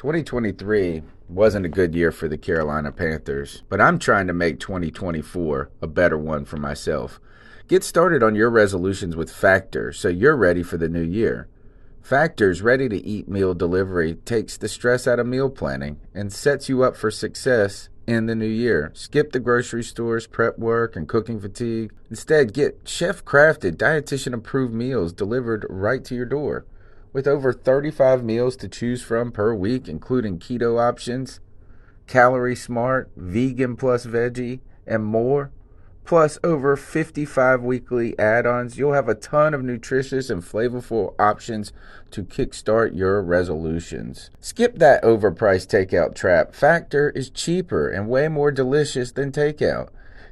2023 wasn't a good year for the Carolina Panthers, but I'm trying to make 2024 a better one for myself. Get started on your resolutions with Factor so you're ready for the new year. Factor's ready-to-eat meal delivery takes the stress out of meal planning and sets you up for success in the new year. Skip the grocery stores, prep work, and cooking fatigue. Instead, get chef-crafted, dietitian-approved meals delivered right to your door. With over 35 meals to choose from per week, including keto options, calorie smart, vegan plus veggie, and more, plus over 55 weekly add-ons, you'll have a ton of nutritious and flavorful options to kickstart your resolutions. Skip that overpriced takeout trap. Factor is cheaper and way more delicious than takeout.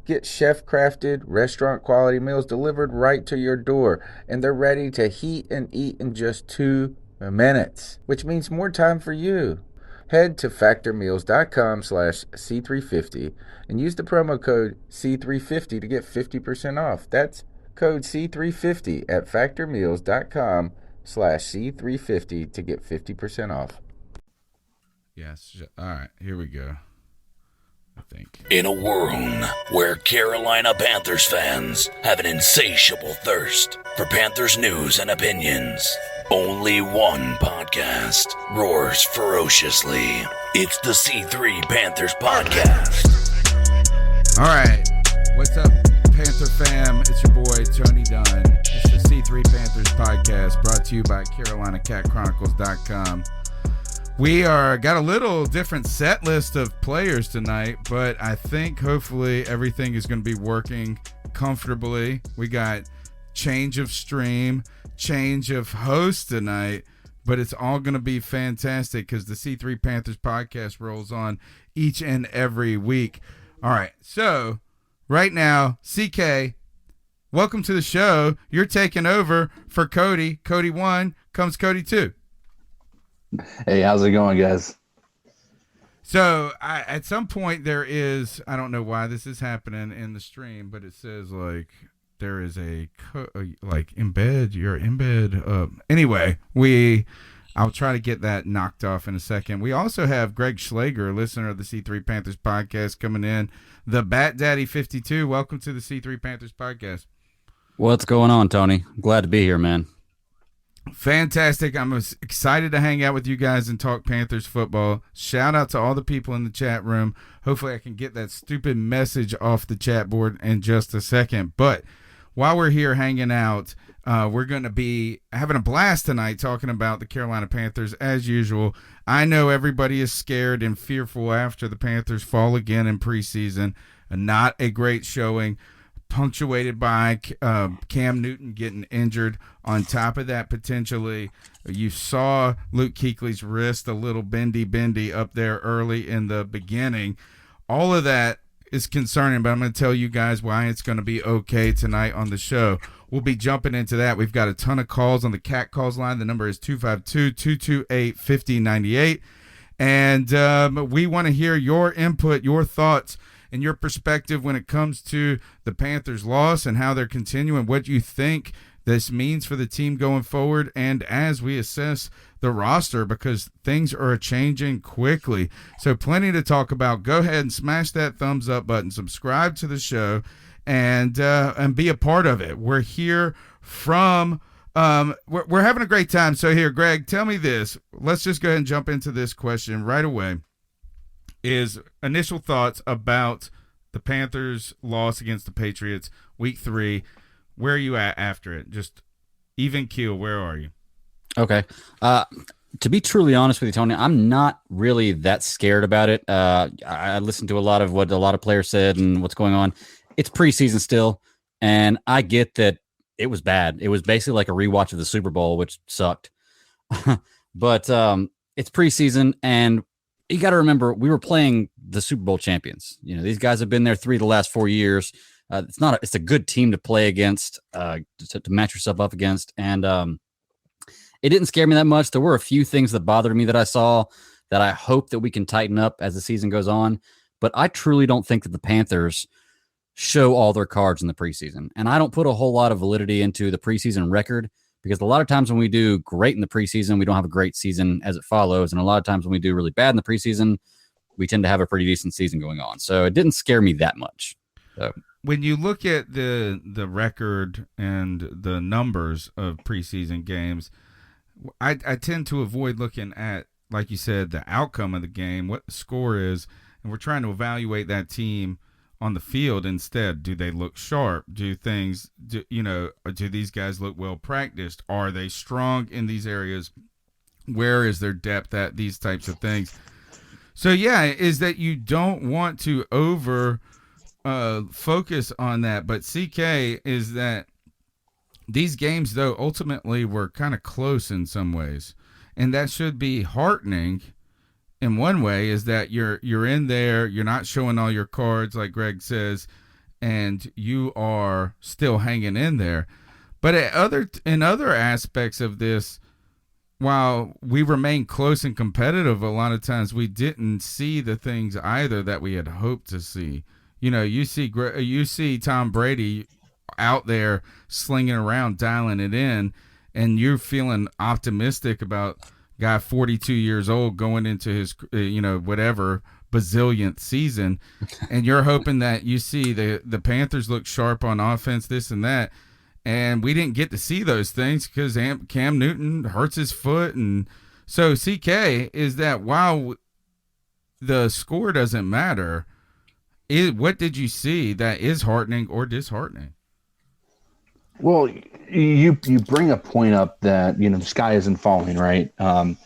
Get chef-crafted, restaurant-quality meals delivered right to your door, and they're ready to heat and eat in just 2 minutes, which means more time for you. Head to factormeals.com/C350 and use the promo code C350 to get 50% off. That's code C350 at factormeals.com/C350 to get 50% off. Yes. All right. Here we go. I think. In a world where Carolina Panthers fans have an insatiable thirst for Panthers news and opinions, only one podcast roars ferociously. It's the C3 Panthers Podcast. All right. What's up, Panther fam? It's your boy, Tony Dunn. It's the C3 Panthers Podcast brought to you by CarolinaCatChronicles.com. We got a little different set list of players tonight, but I think hopefully everything is going to be working comfortably. We got change of stream, change of host tonight, but it's all going to be fantastic because the C3 Panthers podcast rolls on each and every week. All right, so right now, CK, welcome to the show. You're taking over for Cody. Cody 1, comes Cody 2. Hey, how's it going, guys? So at some point there is, I don't know why this is happening in the stream, but it says like there is like embed, you're embed. Anyway, I'll try to get that knocked off in a second. We also have Greg Schlager, listener of the C3 Panthers podcast, coming in. The Bat Daddy 52. Welcome to the C3 Panthers podcast. What's going on, Tony? Glad to be here, man. Fantastic. I'm excited to hang out with you guys and talk Panthers football. Shout out to all the people in the chat room. Hopefully I can get that stupid message off the chat board in just a second. But while we're here hanging out, we're going to be having a blast tonight talking about the Carolina Panthers as usual. I know everybody is scared and fearful after the Panthers fall again in preseason. Not a great showing, punctuated by Cam Newton getting injured. On top of that, potentially, you saw Luke Kuechly's wrist a little bendy up there early in the beginning. All of that is concerning, but I'm going to tell you guys why it's going to be okay tonight on the show. We'll be jumping into that. We've got a ton of calls on the Cat Calls line. The number is 252-228-5098. And we want to hear your input, your thoughts, and your perspective when it comes to the Panthers' loss and how they're continuing, what you think this means for the team going forward, and as we assess the roster, because things are changing quickly. So plenty to talk about. Go ahead and smash that thumbs up button, subscribe to the show, and be a part of it. We're here from we're having a great time. So here, Greg, tell me this. Let's just go ahead and jump into this question right away. Is initial thoughts about the Panthers' loss against the Patriots, Week 3. Where are you at after it? Just even keel, where are you? Okay. To be truly honest with you, Tony, I'm not really that scared about it. I listened to a lot of what a lot of players said and what's going on. It's preseason still, and I get that it was bad. It was basically like a rewatch of the Super Bowl, which sucked. But it's preseason, and you got to remember, we were playing the Super Bowl champions. You know, these guys have been there 3 of the last 4 years. It's a good team to play against, to match yourself up against. And it didn't scare me that much. There were a few things that bothered me that I saw that I hope that we can tighten up as the season goes on. But I truly don't think that the Panthers show all their cards in the preseason. And I don't put a whole lot of validity into the preseason record because a lot of times when we do great in the preseason, we don't have a great season as it follows. And a lot of times when we do really bad in the preseason, we tend to have a pretty decent season going on. So it didn't scare me that much. So when you look at the record and the numbers of preseason games, I tend to avoid looking at, like you said, the outcome of the game, what the score is, and we're trying to evaluate that team on the field instead. Do they look sharp? Do these guys look well practiced? Are they strong in these areas? Where is their depth at? These types of things. So yeah, is that you don't want to over focus on that, but CK is that these games though ultimately were kind of close in some ways, and that should be heartening. In one way, is that you're in there, you're not showing all your cards like Greg says, and you are still hanging in there. But in other aspects of this, while we remain close and competitive, a lot of times we didn't see the things either that we had hoped to see. You see Tom Brady out there slinging around, dialing it in, and you're feeling optimistic about guy 42 years old going into his whatever bazillionth season, and you're hoping that you see the Panthers look sharp on offense, this and that, and we didn't get to see those things because Cam Newton hurts his foot. And so CK is that while the score doesn't matter, what did you see that is heartening or disheartening? Well, you bring a point up that the sky isn't falling, right? And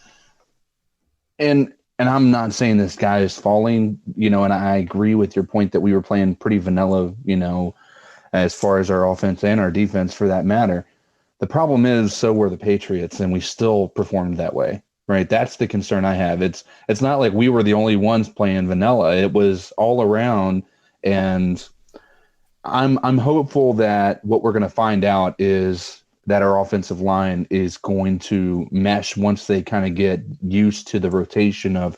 I'm not saying the sky is falling, and I agree with your point that we were playing pretty vanilla, as far as our offense and our defense for that matter. The problem is, so were the Patriots, and we still performed that way, right? That's the concern I have. It's not like we were the only ones playing vanilla. It was all around, and I'm hopeful that what we're going to find out is that our offensive line is going to mesh once they kind of get used to the rotation of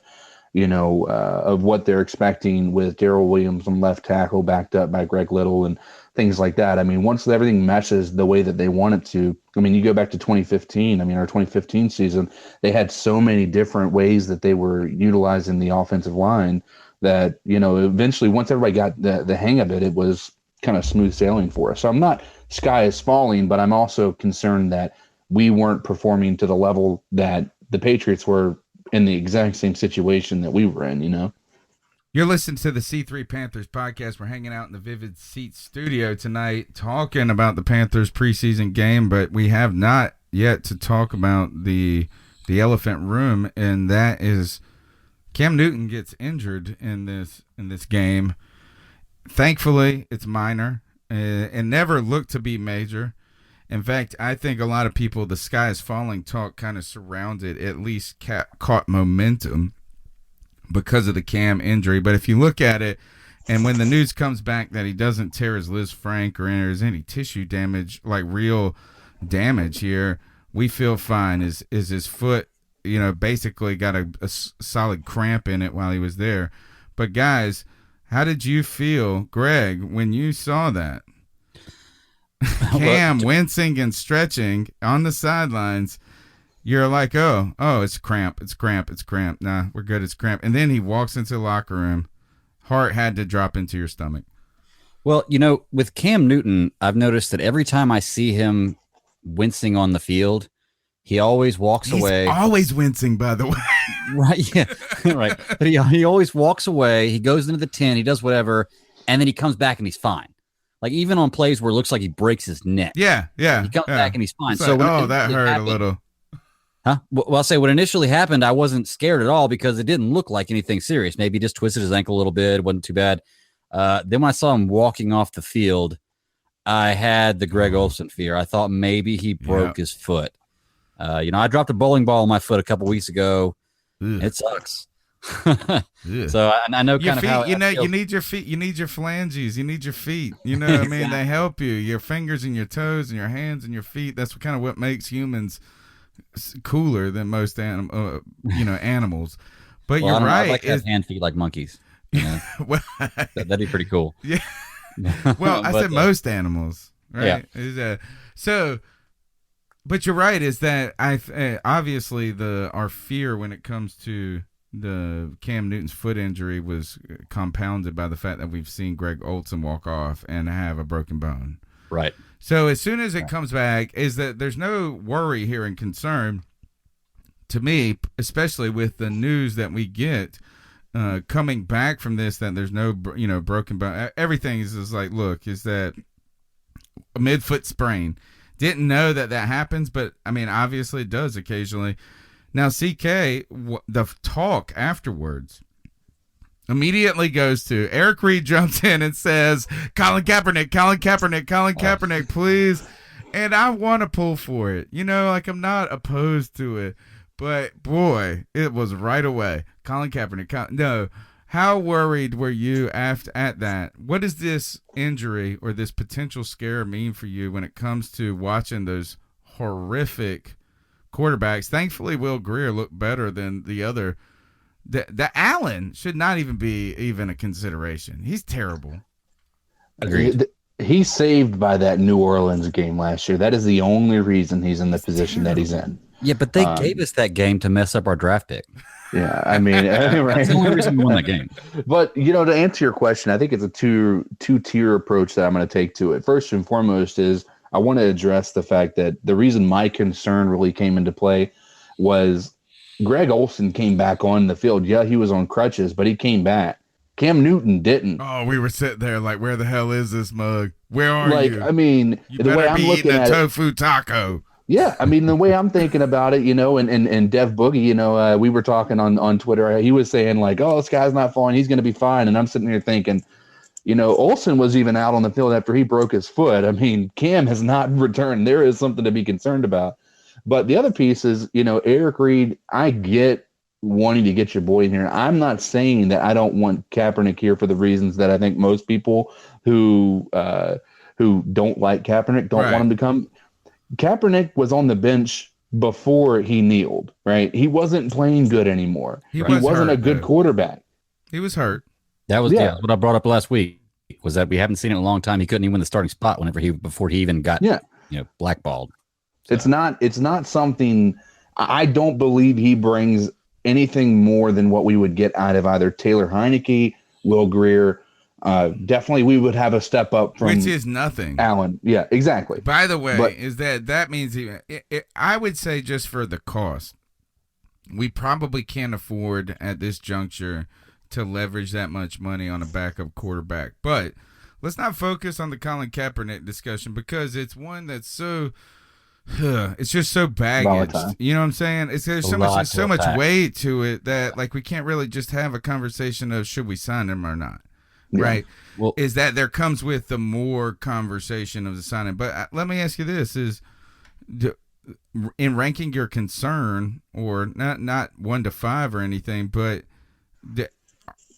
what they're expecting with Darrell Williams on left tackle backed up by Greg Little and things like that. I mean, once everything meshes the way that they want it to, you go back to 2015. Our 2015 season, they had so many different ways that they were utilizing the offensive line that, eventually once everybody got the hang of it, it was kind of smooth sailing for us. So I'm not sky is falling, but I'm also concerned that we weren't performing to the level that the Patriots were in the exact same situation that we were in, You're listening to the C3 Panthers podcast. We're hanging out in the Vivid Seats studio tonight talking about the Panthers preseason game, but we have not yet to talk about the elephant room, and that is Cam Newton gets injured in this game. Thankfully, it's minor and never looked to be major. In fact, I think a lot of people, the sky is falling talk kind of surrounded, at least caught momentum because of the Cam injury. But if you look at it, and when the news comes back that he doesn't tear his Liz Frank or there's any tissue damage, like real damage here, we feel fine. Is his foot, basically got a solid cramp in it while he was there. But guys, how did you feel, Greg, when you saw that? Cam wincing and stretching on the sidelines. You're like, oh, it's cramp. Nah, we're good. It's cramp. And then he walks into the locker room. Heart had to drop into your stomach. Well, with Cam Newton, I've noticed that every time I see him wincing on the field, he always walks away. He's always wincing, by the way. Right, yeah, right. But he always walks away. He goes into the tent. He does whatever, and then he comes back and he's fine. Like even on plays where it looks like he breaks his neck. Yeah. He comes back and he's fine. It's so like, that hurt a little. Huh? Well, I'll say what initially happened, I wasn't scared at all because it didn't look like anything serious. Maybe he just twisted his ankle a little bit. It wasn't too bad. Then when I saw him walking off the field, I had the Greg Olsen fear. I thought maybe he broke his foot. I dropped a bowling ball on my foot a couple weeks ago. Ugh. It sucks. So I know kind of how you need your feet. You need your phalanges. You need your feet. They help you. Your fingers and your toes and your hands and your feet. That's kind of what makes humans cooler than most animals. But you're right. I'd like to have hand feet like monkeys. Well, that'd be pretty cool. Yeah. Well, I said most animals, right? Yeah. But you're right. Is that obviously our fear when it comes to the Cam Newton's foot injury was compounded by the fact that we've seen Greg Olsen walk off and have a broken bone. Right. So as soon as it comes back, is that there's no worry here and concern to me, especially with the news that we get coming back from this, that there's no broken bone. Everything is just like, look, is that a midfoot sprain? Didn't know that happens, but I mean, obviously it does occasionally. Now, CK, the talk afterwards immediately goes to Eric Reed jumps in and says, Colin Kaepernick, please. And I want to pull for it. Like I'm not opposed to it, but boy, it was right away. Colin Kaepernick. No. How worried were you at that? What does this injury or this potential scare mean for you when it comes to watching those horrific quarterbacks? Thankfully, Will Grier looked better than the other. The Allen should not even be a consideration. He's terrible. Agreed. He's saved by that New Orleans game last year. That is the only reason he's in the position that he's in. Yeah, but they gave us that game to mess up our draft pick. Yeah, I mean, right. That's the only reason we won that game. But to answer your question, I think it's a two-tier approach that I'm going to take to it. First and foremost is I want to address the fact that the reason my concern really came into play was Greg Olsen came back on the field. Yeah, he was on crutches, but he came back. Cam Newton didn't. Oh, we were sitting there like, where the hell is this mug? Where are you? I mean, you the way I'm looking at tofu taco. Yeah, I mean, the way I'm thinking about it, and Dev Boogie, we were talking on Twitter. He was saying like, oh, this guy's not falling. He's going to be fine. And I'm sitting here thinking, Olsen was even out on the field after he broke his foot. I mean, Cam has not returned. There is something to be concerned about. But the other piece is, Eric Reed, I get wanting to get your boy in here. I'm not saying that I don't want Kaepernick here for the reasons that I think most people who don't like Kaepernick don't want him to come. Kaepernick was on the bench before he kneeled, right? He wasn't playing good anymore. He wasn't a good quarterback. He was hurt. That was what I brought up last week, was that we haven't seen it in a long time. He couldn't even win the starting spot before he even got blackballed. So. It's not something. I don't believe he brings anything more than what we would get out of either Taylor Heineke, Will Grier. Definitely we would have a step up from which is nothing. Allen. Yeah, exactly. By the way, is that means I would say just for the cost, we probably can't afford at this juncture to leverage that much money on a backup quarterback. But let's not focus on the Colin Kaepernick discussion because it's one that's so it's just so baggage. You know what I'm saying? There's so much weight to it that like we can't really just have a conversation of should we sign him or not. Yeah. Right. Well, is that there comes with the more conversation of the signing. But let me ask you this in ranking your concern or not 1 to 5 or anything, but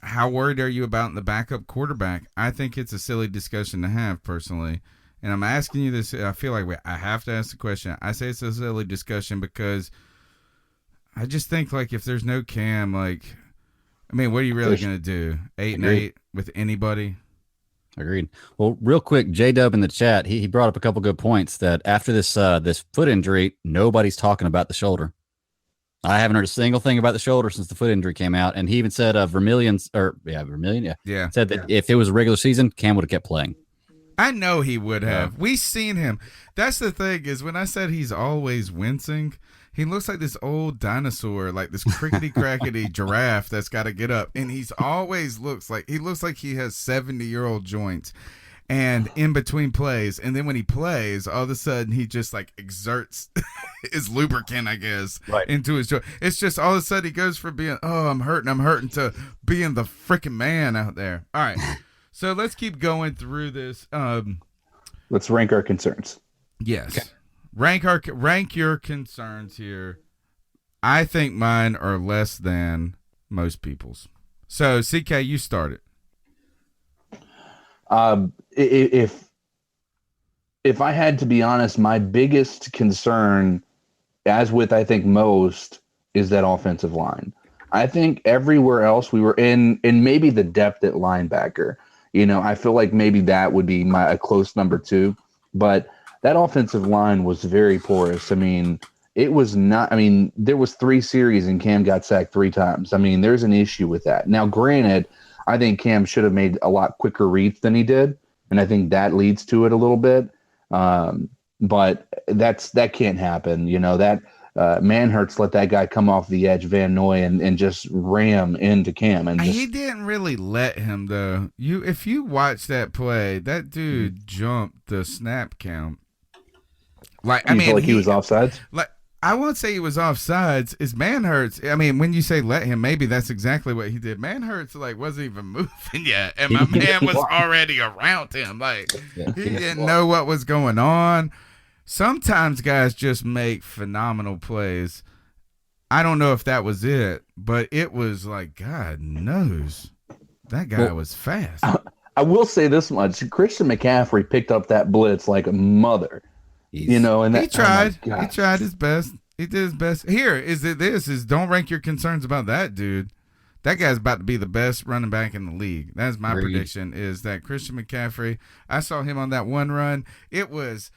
how worried are you about the backup quarterback? I think it's a silly discussion to have personally. And I'm asking you this. I feel like I have to ask the question. I say it's a silly discussion because I just think like if there's no Cam, like, I mean, what are you really going to do? 8-8 with anybody? Agreed. Well, real quick, J-Dub in the chat, he brought up a couple good points that after this foot injury, nobody's talking about the shoulder. I haven't heard a single thing about the shoulder since the foot injury came out. And he even said Vermillion, said that if it was a regular season, Cam would have kept playing. I know he would have. We've seen him. That's the thing is when I said he's always wincing, he looks like this old dinosaur, like this crickety-crackety giraffe that's got to get up. And he's always looks like he has 70-year-old joints and in between plays. And then when he plays, all of a sudden he just like exerts his lubricant, I guess, into his joint. It's just all of a sudden he goes from being, I'm hurting to being the freaking man out there. All right. So let's keep going through this. Let's rank our concerns. Yes. Okay. Rank your concerns here. I think mine are less than most people's. So, CK, you start it. If I had to be honest, my biggest concern, as with I think most, is that offensive line. I think everywhere else we were in maybe the depth at linebacker. I feel like maybe that would be a close number 2. But that offensive line was very porous. I mean, it was not. I mean, there was 3 series and Cam got sacked 3 times. I mean, there's an issue with that. Now, granted, I think Cam should have made a lot quicker reads than he did, and I think that leads to it a little bit. But that can't happen. You know, that Manhurts let that guy come off the edge, Van Noy, and just ram into Cam. And he didn't really let him, though. If you watch that play, that dude jumped the snap count. Like, I mean, feel like he was offsides. Like, I won't say he was offsides. Is Manhurts? I mean, when you say let him, maybe that's exactly what he did. Manhurts like wasn't even moving yet, and my man was already around him. Like he didn't know what was going on. Sometimes guys just make phenomenal plays. I don't know if that was it, but it was like, God knows, that guy was fast. I will say this much: Christian McCaffrey picked up that blitz like a mother. You know, and he tried. Oh he tried his best. He did his best. Here is it. This is don't rank your concerns about that dude. That guy's about to be the best running back in the league. That's my prediction. Is that Christian McCaffrey? I saw him on that one run. It was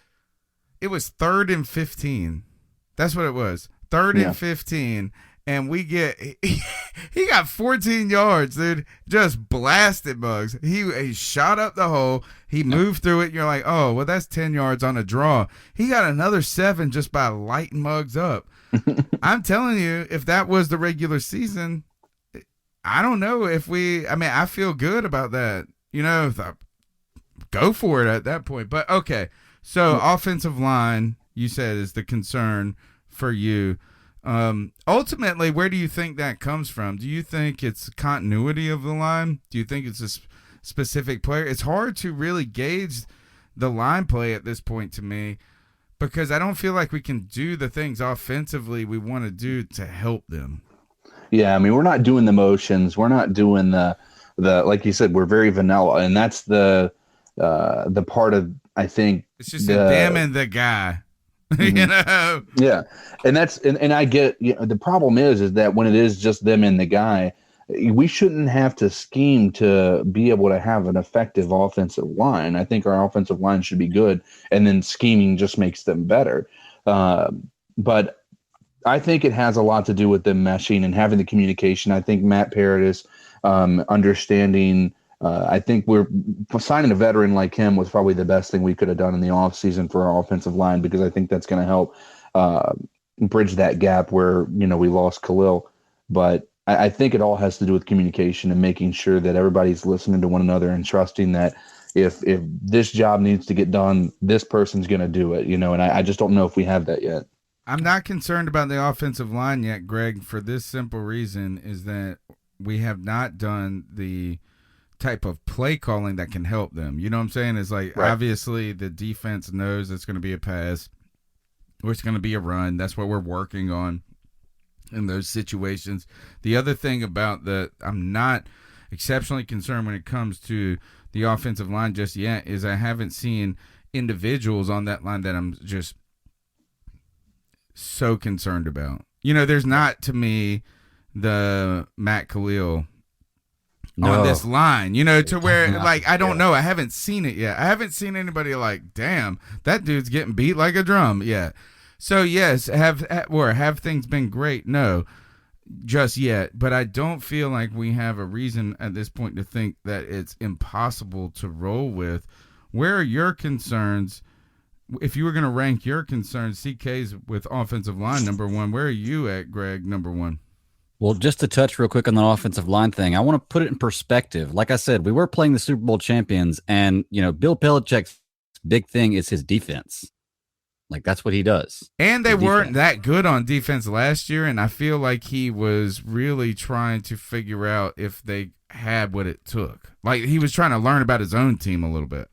3rd and 15. That's what it was. 3rd and 15. And we get he got 14 yards, dude. Just blasted Muggs. He shot up the hole. He moved through it. And you're like, oh, well, that's 10 yards on a draw. He got another 7 just by lighting Muggs up. I'm telling you, if that was the regular season, I don't know if I feel good about that. You know, go for it at that point. But okay, so offensive line, you said, is the concern for you. Ultimately, where do you think that comes from? Do you think it's continuity of the line? Do you think it's a specific player? It's hard to really gauge the line play at this point to me because I don't feel like we can do the things offensively we want to do to help them. Yeah, I mean, we're not doing the motions. We're not doing the like you said, we're very vanilla, and that's the part of, I think, it's just them and the guy. Mm-hmm. You know, yeah, and that's and I get, you know, the problem is that when it is just them and the guy, we shouldn't have to scheme to be able to have an effective offensive line. I think our offensive line should be good, and then scheming just makes them better. But I think it has a lot to do with them meshing and having the communication. I think Matt Paradis understanding. I think we're signing a veteran like him was probably the best thing we could have done in the offseason for our offensive line, because I think that's going to help bridge that gap where, you know, we lost Khalil. But I think it all has to do with communication and making sure that everybody's listening to one another and trusting that if this job needs to get done, this person's going to do it, you know, and I just don't know if we have that yet. I'm not concerned about the offensive line yet, Greg, for this simple reason is that we have not done the type of play calling that can help them. You know what I'm saying? It's like, right. Obviously the defense knows it's going to be a pass or it's going to be a run. That's what we're working on in those situations. The other thing about I'm not exceptionally concerned when it comes to the offensive line just yet is I haven't seen individuals on that line that I'm just so concerned about. You know, there's not, to me, the Matt Khalil on this line, you know, to where, like, I don't know. I haven't seen it yet. I haven't seen anybody like, damn, that dude's getting beat like a drum yet. So, yes, have things been great? No, just yet. But I don't feel like we have a reason at this point to think that it's impossible to roll with. Where are your concerns? If you were going to rank your concerns, CK's with offensive line number 1, where are you at, Greg, number 1? Well, just to touch real quick on the offensive line thing, I want to put it in perspective. Like I said, we were playing the Super Bowl champions, and, you know, Bill Belichick's big thing is his defense. Like, that's what he does. And they weren't that good on defense last year, and I feel like he was really trying to figure out if they had what it took. Like, he was trying to learn about his own team a little bit.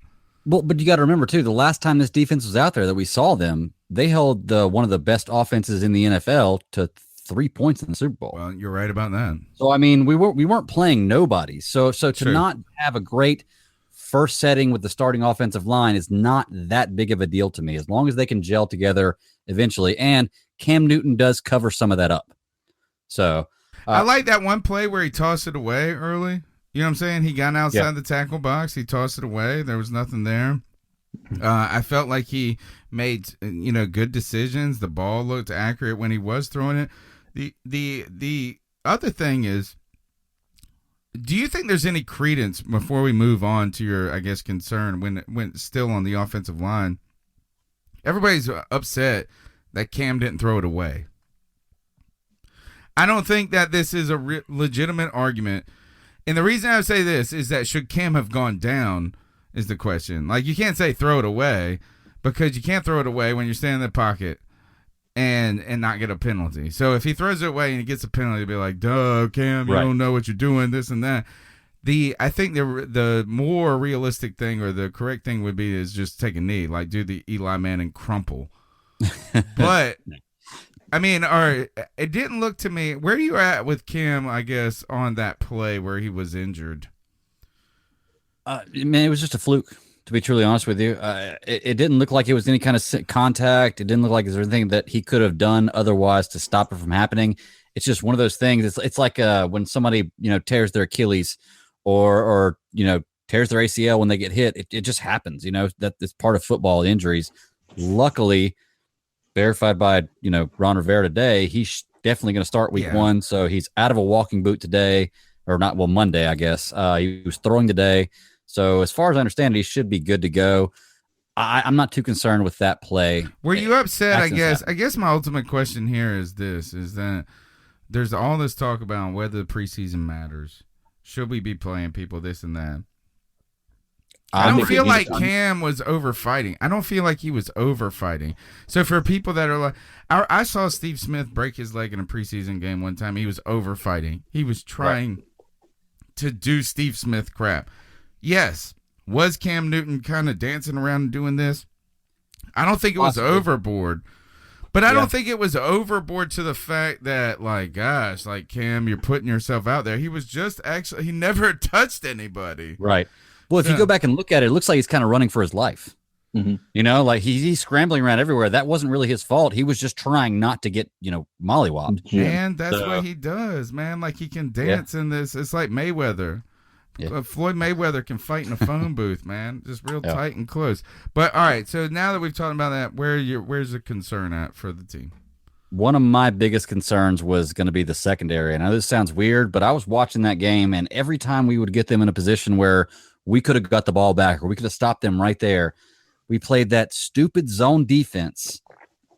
Well, but you got to remember, too, the last time this defense was out there that we saw them, they held one of the best offenses in the NFL to 3 points in the Super Bowl. Well, you're right about that. So, I mean, we weren't playing nobody. So to True. Not have a great first setting with the starting offensive line is not that big of a deal to me, as long as they can gel together eventually. And Cam Newton does cover some of that up. So I like that one play where he tossed it away early. You know what I'm saying? He got outside the tackle box. He tossed it away. There was nothing there. I felt like he made good decisions. The ball looked accurate when he was throwing it. The other thing is, do you think there's any credence before we move on to your, I guess, concern when still on the offensive line? Everybody's upset that Cam didn't throw it away. I don't think that this is a legitimate argument. And the reason I say this is that should Cam have gone down is the question. Like, you can't say throw it away, because you can't throw it away when you're standing in the pocket and not get a penalty. So if he throws it away and he gets a penalty, be like, duh, Cam, you don't know what you're doing, this and that. I think the more realistic thing, or the correct thing, would be is just take a knee, like do the Eli Manning crumple. But I mean, it didn't look to me. Where are you at with Cam, I guess, on that play where he was injured? Man, it was just a fluke, to be truly honest with you. It didn't look like it was any kind of contact. It didn't look like there was anything that he could have done otherwise to stop it from happening. It's just one of those things. It's like when somebody tears their Achilles or tears their ACL when they get hit. It just happens. That it's part of football injuries. Luckily, verified by Ron Rivera today, he's definitely going to start week 1. So he's out of a walking boot today, or not. Well, Monday, I guess. He was throwing today. So as far as I understand, he should be good to go. I'm not too concerned with that play. Were you upset? I guess my ultimate question here is that there's all this talk about whether the preseason matters. Should we be playing people, this and that? I don't feel like Cam was overfighting. I don't feel like he was overfighting. So for people that are like, I saw Steve Smith break his leg in a preseason game one time. He was overfighting. He was trying to do Steve Smith crap. Yes. Was Cam Newton kind of dancing around and doing this? I don't think it was overboard. But I don't think it was overboard to the fact that, like, gosh, like, Cam, you're putting yourself out there. He was just he never touched anybody. Right. Well, if you go back and look at it, it looks like he's kind of running for his life. Mm-hmm. Like he's scrambling around everywhere. That wasn't really his fault. He was just trying not to get, mollywopped. And that's what he does, man. Like, he can dance in this. It's like Mayweather. Yeah. Floyd Mayweather can fight in a phone booth, man. Just real tight and close. But, all right, so now that we've talked about that, where's the concern at for the team? One of my biggest concerns was going to be the secondary. I know this sounds weird, but I was watching that game, and every time we would get them in a position where we could have got the ball back or we could have stopped them right there, we played that stupid zone defense,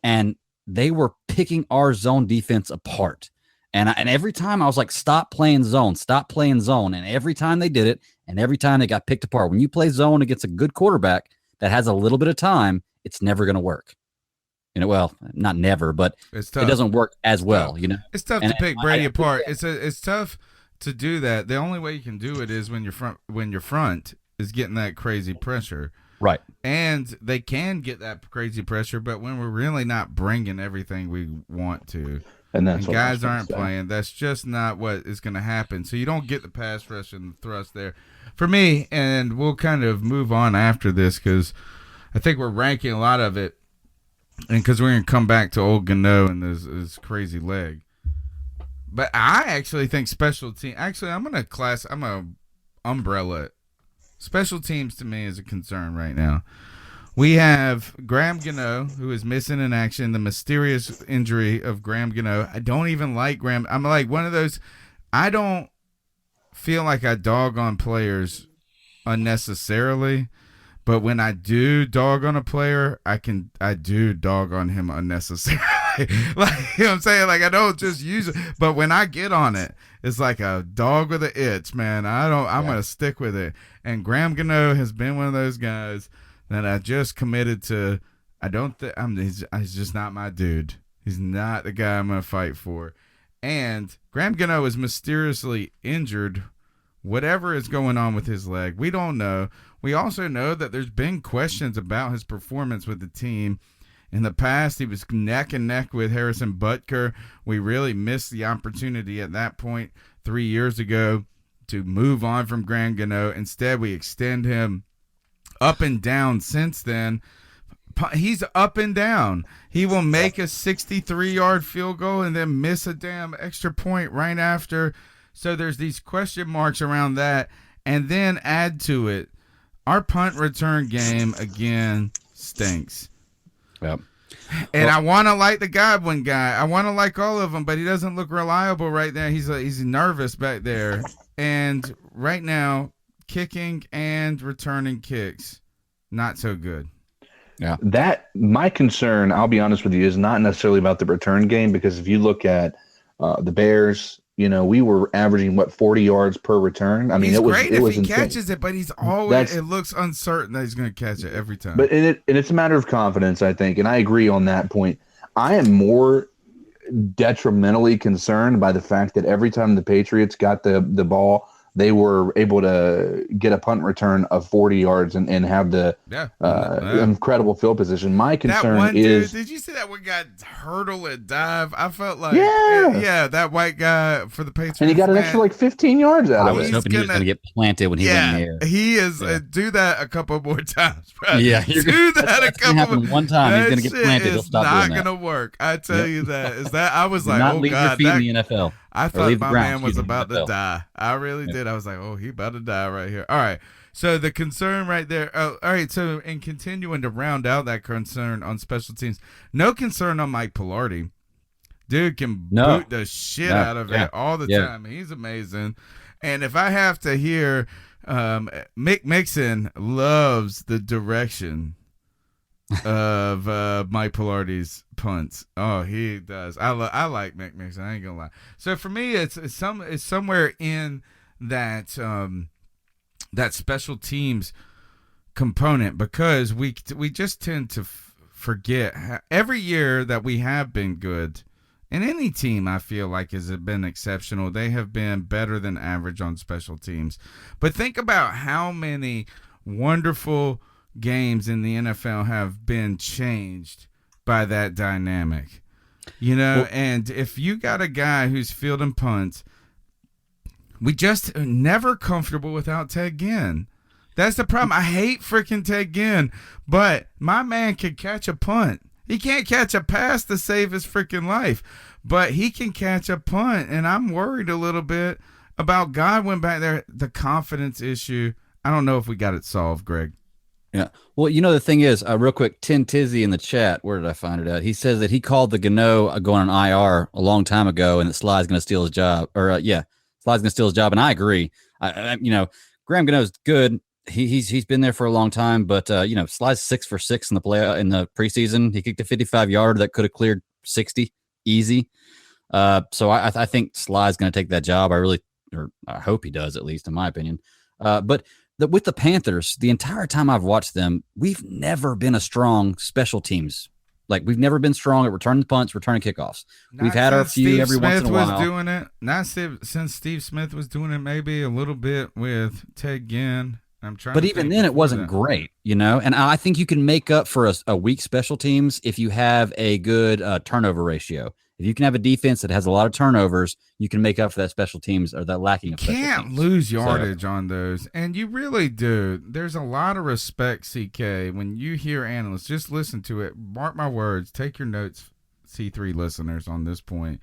and they were picking our zone defense apart. And every time I was like, stop playing zone. And every time they did it, and every time they got picked apart. When you play zone against a good quarterback that has a little bit of time, it's never going to work. Well, not never, but it doesn't work as well. It's tough to pick Brady apart. It's tough to do that. The only way you can do it is when your front is getting that crazy pressure. Right. And they can get that crazy pressure, but when we're really not bringing everything we want to. And guys aren't playing. That's just not what is going to happen. So you don't get the pass rush and the thrust there. For me, and we'll kind of move on after this because I think we're ranking a lot of it, and because we're going to come back to old Gano and his crazy leg. But I actually think special team. Actually, I'm going to umbrella it. Special teams to me is a concern right now. We have Graham Gano, who is missing in action, the mysterious injury of Graham Gano. I don't even like Graham. I'm like one of those, I don't feel like I dog on players unnecessarily, but when I do dog on a player, I do dog on him unnecessarily. Like, you know what I'm saying? Like, I don't just use it, but when I get on it, it's like a dog with an itch, man. I'm going to stick with it. And Graham Gano has been one of those guys that I just committed to. He's just not my dude. He's not the guy I'm going to fight for. And Graham Gano is mysteriously injured. Whatever is going on with his leg, we don't know. We also know that there's been questions about his performance with the team. In the past, he was neck and neck with Harrison Butker. We really missed the opportunity at that point 3 years ago to move on from Graham Gano. Instead, we extend him up and down since then. He's up and down. He will make a 63-yard field goal and then miss a damn extra point right after. So there's these question marks around that. And then add to it our punt return game again stinks. Yep. And I want to like the Godwin guy. I want to like all of them, but he doesn't look reliable right there. He's nervous back there. And right now, kicking and returning kicks, not so good. Yeah. That my concern, I'll be honest with you, is not necessarily about the return game, because if you look at the Bears, we were averaging 40 yards per return. I mean, he's it was great it if was he insane. catches it, but he's always it looks uncertain that he's going to catch it every time. But it's a matter of confidence, I think, and I agree on that point. I am more detrimentally concerned by the fact that every time the Patriots got the ball, they were able to get a punt return of 40 yards and have the incredible field position. My concern that one is, dude, did you see that one guy hurdle and dive? I felt like, yeah, that white guy for the Patriots. and he got an extra 15 yards out I of was it. hoping he was going to get planted when he went in the air. He is. Do that a couple more times, bro. Yeah, do that a couple more. One time he's going to get planted. He'll stop doing that. Not going to work. I tell you that. Is that I was like, not oh leave God, your feet in the NFL. I thought my man was about to die. I really did. I was like, oh, he about to die right here. All right. So the concern right there. Oh, all right. So in continuing to round out that concern on special teams, no concern on Mike Pilardi. Dude can boot the shit out of it all the time. He's amazing. And if I have to hear, Mick Mixon loves the direction of Mike Pilardi's punts. Oh, he does. I like Mick Mixon. I ain't gonna lie. So for me, it's somewhere in that that special teams component, because we just tend to forget every year that we have been good. And any team, I feel like, has been exceptional. They have been better than average on special teams. But think about how many wonderful games in the NFL have been changed by that dynamic. And if you got a guy who's fielding punts, we just are never comfortable without Ted Ginn. That's the problem. I hate freaking Ted Ginn, but my man can catch a punt. He can't catch a pass to save his freaking life, but he can catch a punt, and I'm worried a little bit about Godwin back there. The confidence issue, I don't know if we got it solved, Greg. Yeah. Well, the thing is, real quick, Tin Tizzy in the chat, where did I find it at? He says that he called the Gano going on IR a long time ago, and that Sly's going to steal his job. Sly's going to steal his job, and I agree. Graham Gano's good. He's been there for a long time, but Sly's 6 for 6 in the preseason. He kicked a 55-yarder that could have cleared 60 easy. So I think Sly's going to take that job. I hope he does, at least in my opinion. But with the Panthers, the entire time I've watched them, we've never been a strong special teams. Like, we've never been strong at returning punts, returning kickoffs. We've had our few every once in a while. Doing it. Not since Steve Smith was doing it, maybe a little bit with Ted Ginn. But even then, it wasn't great, And I think you can make up for a weak special teams if you have a good turnover ratio. If you can have a defense that has a lot of turnovers, you can make up for that special teams or that lacking of special teams. You can't lose yardage on those, and you really do. There's a lot of respect, CK, when you hear analysts. Just listen to it. Mark my words. Take your notes, C3 listeners, on this point.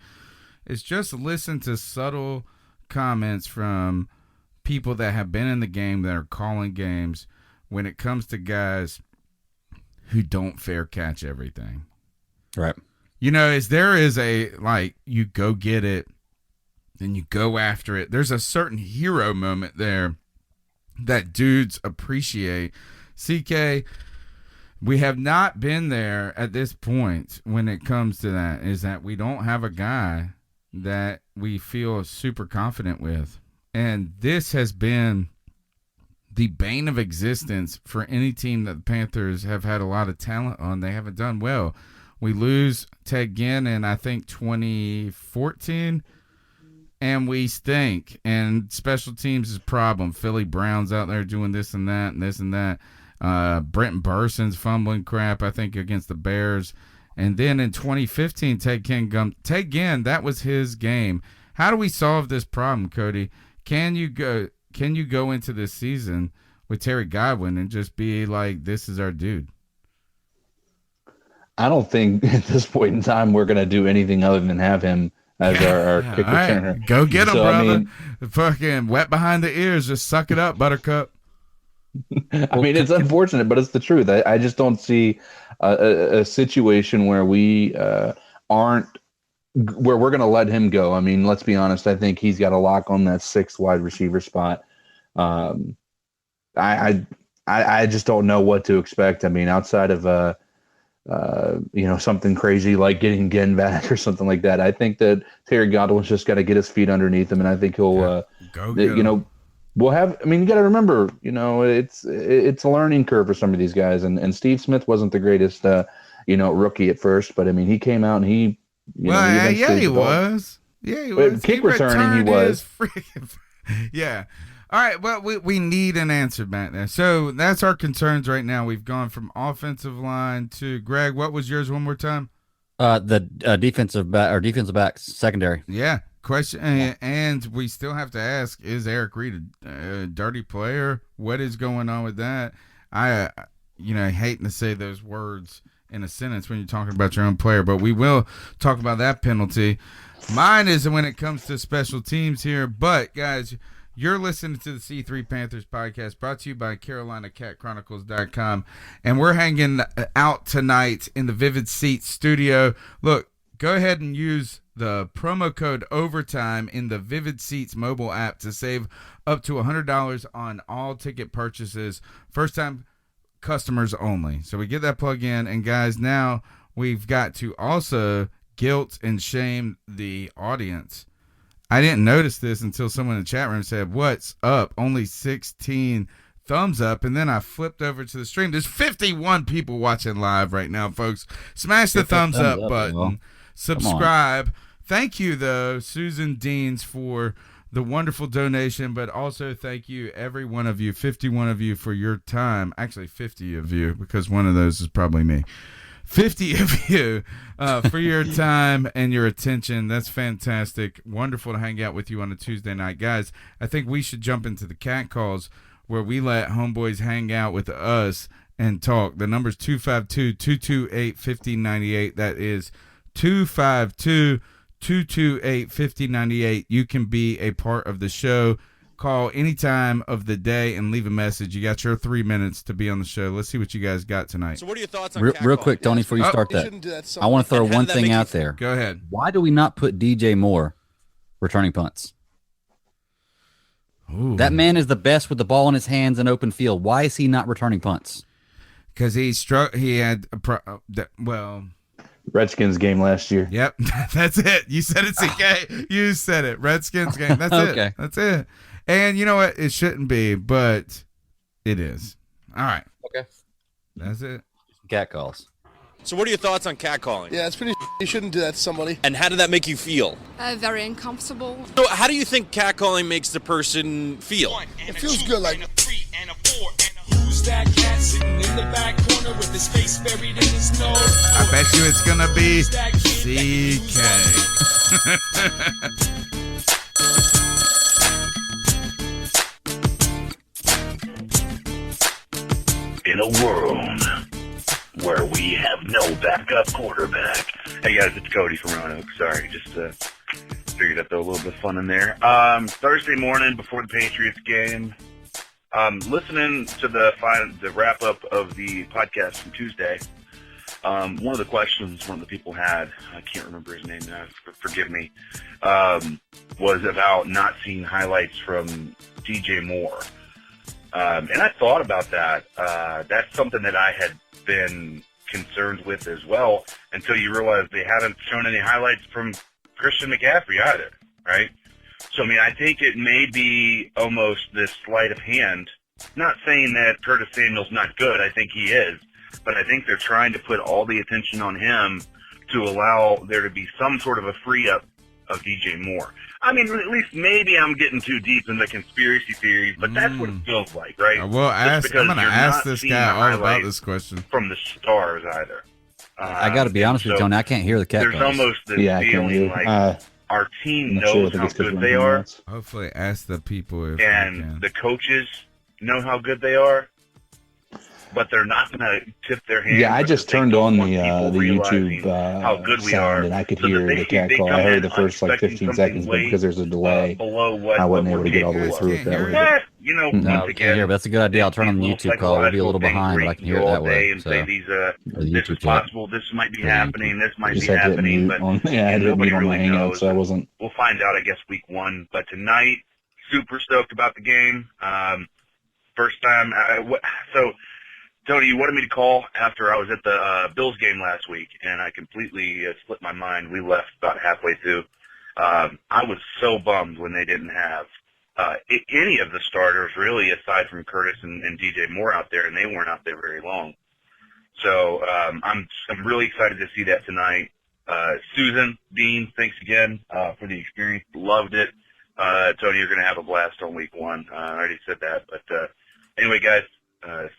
It's just listen to subtle comments from people that have been in the game, that are calling games, when it comes to guys who don't fair catch everything. Right. There is you go get it, then you go after it. There's a certain hero moment there that dudes appreciate. CK, we have not been there at this point when it comes to that, is that we don't have a guy that we feel super confident with. And this has been the bane of existence for any team that the Panthers have had a lot of talent on. They haven't done well. We lose Ted Ginn in, I think, 2014, and we stink. And special teams is a problem. Philly Brown's out there doing this and that and this and that. Brenton Burson's fumbling crap, I think, against the Bears. And then in 2015, Ted Ginn, that was his game. How do we solve this problem, Cody? Can you go into this season with Terry Godwin and just be like, this is our dude? I don't think at this point in time we're going to do anything other than have him as our kick returner. Right. Go get him, brother. Fucking wet behind the ears. Just suck it up, Buttercup. I mean, it's unfortunate, but it's the truth. I just don't see a situation where we aren't where we're going to let him go. I mean, let's be honest. I think he's got a lock on that 6th wide receiver spot. I just don't know what to expect. I mean, outside of something crazy like getting Ginn back or something like that, I think that Terry Godwin's just got to get his feet underneath him, and I think he'll we'll have. I mean, you got to remember, it's a learning curve for some of these guys, and Steve Smith wasn't the greatest rookie at first, but I mean, he came out and he was. Yeah, he was. Kick returning, he was. Yeah. All right, well, we need an answer back there. So that's our concerns right now. We've gone from offensive line to Greg. What was yours one more time? The defensive back secondary. Yeah. Question, and we still have to ask: is Eric Reed a dirty player? What is going on with that? I hating to say those words in a sentence when you're talking about your own player, but we will talk about that penalty. Mine is when it comes to special teams here, but guys. You're listening to the C3 Panthers podcast brought to you by CarolinaCatChronicles.com. And we're hanging out tonight in the Vivid Seats studio. Look, go ahead and use the promo code OVERTIME in the Vivid Seats mobile app to save up to $100 on all ticket purchases. First time customers only. So we get that plug in. And guys, now we've got to also guilt and shame the audience. I didn't notice this until someone in the chat room said, "What's up? Only 16 thumbs up." And then I flipped over to the stream. There's 51 people watching live right now, folks. Smash the thumbs up button. Well, subscribe. Thank you, though, Susan Deans, for the wonderful donation, but also thank you, every one of you, 51 of you, for your time. Actually, 50 of you, because one of those is probably me. 50 of you for your time and your attention. That's fantastic. Wonderful to hang out with you on a Tuesday night. Guys, I think we should jump into the cat calls where we let homeboys hang out with us and talk. The number's 252-228-5098. That is 252-228-5098. You can be a part of the show. Call any time of the day and leave a message. You got your 3 minutes to be on the show. Let's see what you guys got tonight. So what are your thoughts on real quick, Tony, before you start that, I want to throw one thing out there. Go ahead. Why do we not put DJ Moore returning punts? Ooh. That man is the best with the ball in his hands in open field. Why is he not returning punts? Because he had Redskins game last year. Yep, that's it. You said it, CK. You said it. Redskins game. That's okay. It. That's it. And you know what? It shouldn't be, but it is. All right. Okay. That's it. Cat calls. So what are your thoughts on catcalling? Yeah, it's pretty. You shouldn't do that to somebody. And how did that make you feel? Very uncomfortable. So how do you think catcalling makes the person feel? It feels good, like. Who's that cat sitting in the back corner with his face buried in his nose? I bet you it's gonna be CK. In a world where we have no backup quarterback. Hey guys, it's Cody from Roanoke. Sorry, just figured I'd throw a little bit of fun in there. Thursday morning before the Patriots game, listening to the wrap up of the podcast from Tuesday. One of the questions one of the people had, I can't remember his name now, forgive me, was about not seeing highlights from DJ Moore. And I thought about that. That's something that I had been concerned with as well until you realize they haven't shown any highlights from Christian McCaffrey either, right? So, I mean, I think it may be almost this sleight of hand. Not saying that Curtis Samuel's not good. I think he is. But I think they're trying to put all the attention on him to allow there to be some sort of a free-up of DJ Moore. I mean, at least maybe I'm getting too deep in the conspiracy theories, but that's what it feels like, right? I'm going to ask this guy all about this question. From the stars either. I got to be honest with you, Tony. I can't hear the cat There's calls. almost this feeling like our team knows how good they are. Hopefully ask the people if and the coaches know how good they are. but they're not going to tip their hand. Yeah, I just turned on the YouTube how good we sound, are, and I could so hear that the cat call. I heard the first like 15 seconds, but because there's a delay, below what I wasn't able we're to get all the way capable through of. it that way. But, you know, No, once we again, can't hear, but that's a good idea. I'll turn on the these YouTube call. We'll be a little psychological behind, things but I can where hear you it all that way. day and So, say these, or the this YouTube is chat. possible, this might be Or the happening, this I might just be had to hit happening, mute but on. Yeah, I didn't nobody mute on my really Hangout, knows. so I wasn't. We'll find out, I guess, week 1. But tonight, super stoked about the game. First time. So, Tony, you wanted me to call after I was at the Bills game last week, and I completely slipped my mind. We left about halfway through. I was so bummed when they didn't have any of the starters, really, aside from Curtis and DJ Moore out there, and they weren't out there very long. So I'm really excited to see that tonight. Susan, Dean, thanks again for the experience. Loved it. Tony, you're going to have a blast on week 1. I already said that. But anyway, guys, I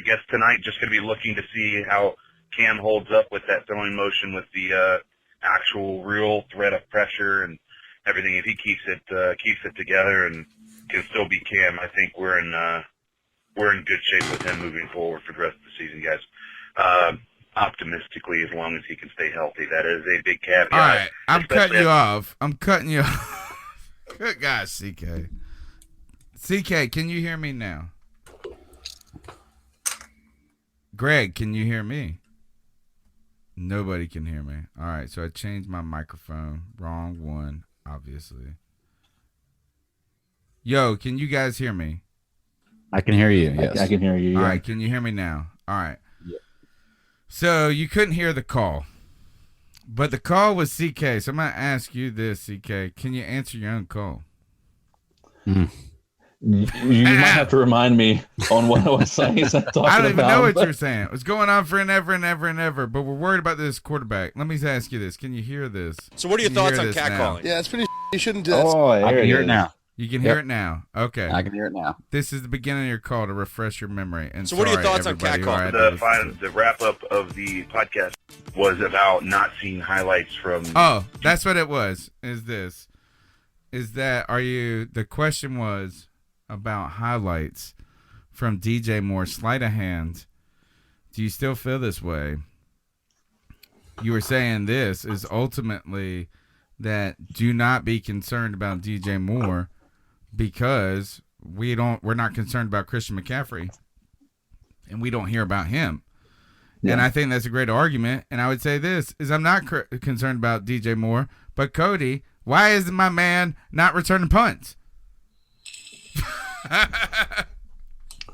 guess tonight just going to be looking to see how Cam holds up with that throwing motion with the actual real threat of pressure and everything. If he keeps it together and can still be Cam, I think we're in good shape with him moving forward for the rest of the season, guys. Optimistically, as long as he can stay healthy. That is a big caveat. All right, I'm cutting you off. Good gosh, CK. CK, can you hear me now? Greg, can you hear me? Nobody can hear me. All right, so I changed my microphone. Wrong one, obviously. Yo, can you guys hear me? I can hear you, yes. I can hear you. Yeah. All right, can you hear me now? All right. Yep. So you couldn't hear the call, but the call was CK. So I'm going to ask you this, CK. Can you answer your own call? You might have to remind me on what I was saying. I don't even know what you're saying. It was going on for ever and ever and ever, but we're worried about this quarterback. Let me ask you this. Can you hear this? So what are your thoughts on catcalling? Yeah, it's pretty. You shouldn't do that. Oh, I can hear it now. You can hear it now. Okay. I can hear it now. This is the beginning of your call to refresh your memory. And so what are your thoughts on catcalling? The wrap-up of the podcast was about not seeing highlights from... Oh, that's what it was, the question was about highlights from DJ Moore. Sleight of hand. Do you still feel this way? You were saying this is ultimately that do not be concerned about DJ Moore because we're not concerned about Christian McCaffrey and we don't hear about him. Yeah. And I think that's a great argument. And I would say this is I'm not concerned about DJ Moore, but Cody, why is my man not returning punts?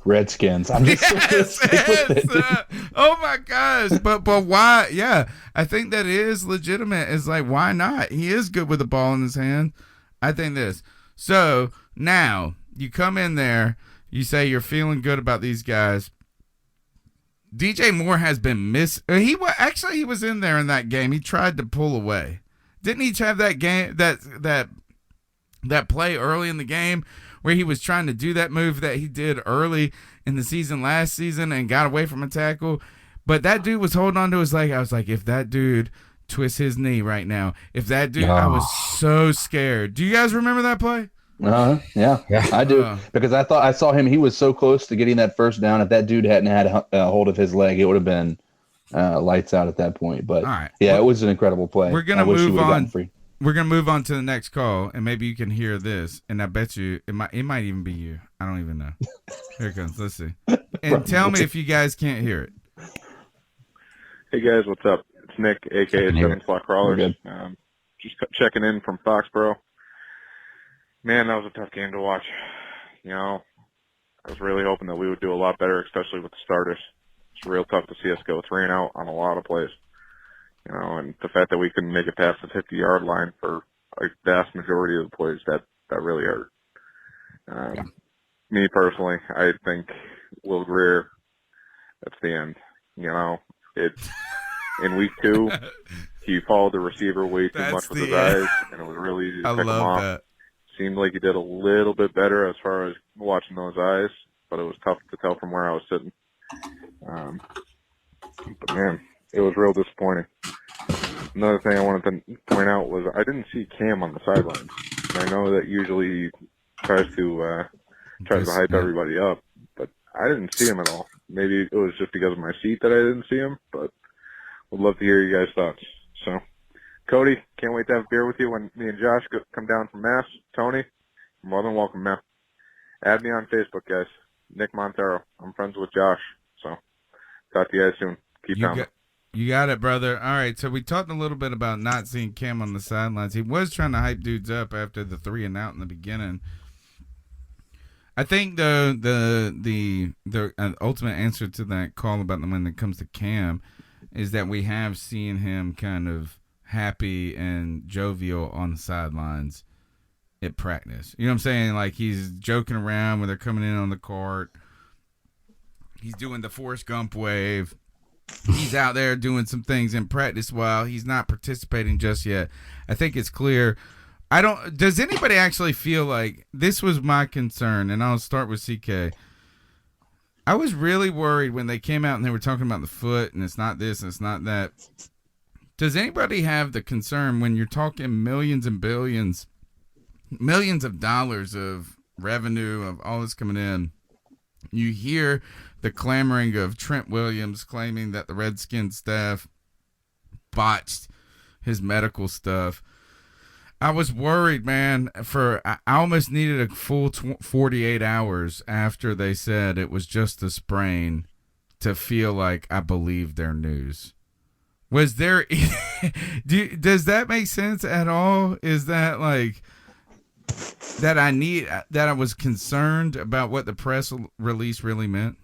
Redskins. I'm just oh my gosh. But why? Yeah, I think that is legitimate. It's like, why not? He is good with the ball in his hand. I think this. So now you come in there, you say you're feeling good about these guys. DJ Moore has been he was in there in that game. He tried to pull away. Didn't he have that game that play early in the game where he was trying to do that move that he did early in the season last season and got away from a tackle? But that dude was holding on to his leg. I was like, if that dude twists his knee right now, I was so scared. Do you guys remember that play? Yeah, I do. Because I saw him. He was so close to getting that first down. If that dude hadn't had a hold of his leg, it would have been lights out at that point. But it was an incredible play. We're gonna move on. We're gonna move on to the next call, and maybe you can hear this. And I bet you it might even be you. I don't even know. Here it comes. Let's see. And tell me if you guys can't hear it. Hey guys, what's up? It's Nick, aka 7 O'Clock Crawlers. Just checking in from Foxborough. Man, that was a tough game to watch. You know, I was really hoping that we would do a lot better, especially with the starters. It's real tough to see us go 3-and-out on a lot of plays. You know, and the fact that we couldn't make it past the 50-yard line for a vast majority of the plays, that really hurt. Me personally, I think Will Greer, that's the end. You know, in week 2, he followed the receiver way too much with his eyes, and it was really easy to pick him off. That. Seemed like he did a little bit better as far as watching those eyes, but it was tough to tell from where I was sitting. But man, it was real disappointing. Another thing I wanted to point out was I didn't see Cam on the sidelines. I know that usually he tries to hype everybody up, but I didn't see him at all. Maybe it was just because of my seat that I didn't see him, but would love to hear you guys' thoughts. So, Cody, can't wait to have a beer with you when me and Josh come down from Mass. Tony, you're more than welcome, man. Add me on Facebook, guys. Nick Montero. I'm friends with Josh. So, talk to you guys soon. Keep pounding. You got it, brother. All right, so we talked a little bit about not seeing Cam on the sidelines. He was trying to hype dudes up after the 3 and out in the beginning. I think the ultimate answer to that call about when it comes to Cam is that we have seen him kind of happy and jovial on the sidelines at practice. You know what I'm saying? Like, he's joking around when they're coming in on the cart. He's doing the Forrest Gump wave. He's out there doing some things in practice while he's not participating just yet. I think it's clear. Does anybody actually feel like this was my concern? And I'll start with CK. I was really worried when they came out and they were talking about the foot and it's not this and it's not that. Does anybody have the concern when you're talking millions and billions, millions of dollars of revenue of all this coming in? You hear the clamoring of Trent Williams claiming that the Redskins staff botched his medical stuff. I was worried, man, I almost needed a full 48 hours after they said it was just a sprain to feel like I believed their news. Was there, does that make sense at all? Is that like, that I was concerned about what the press release really meant?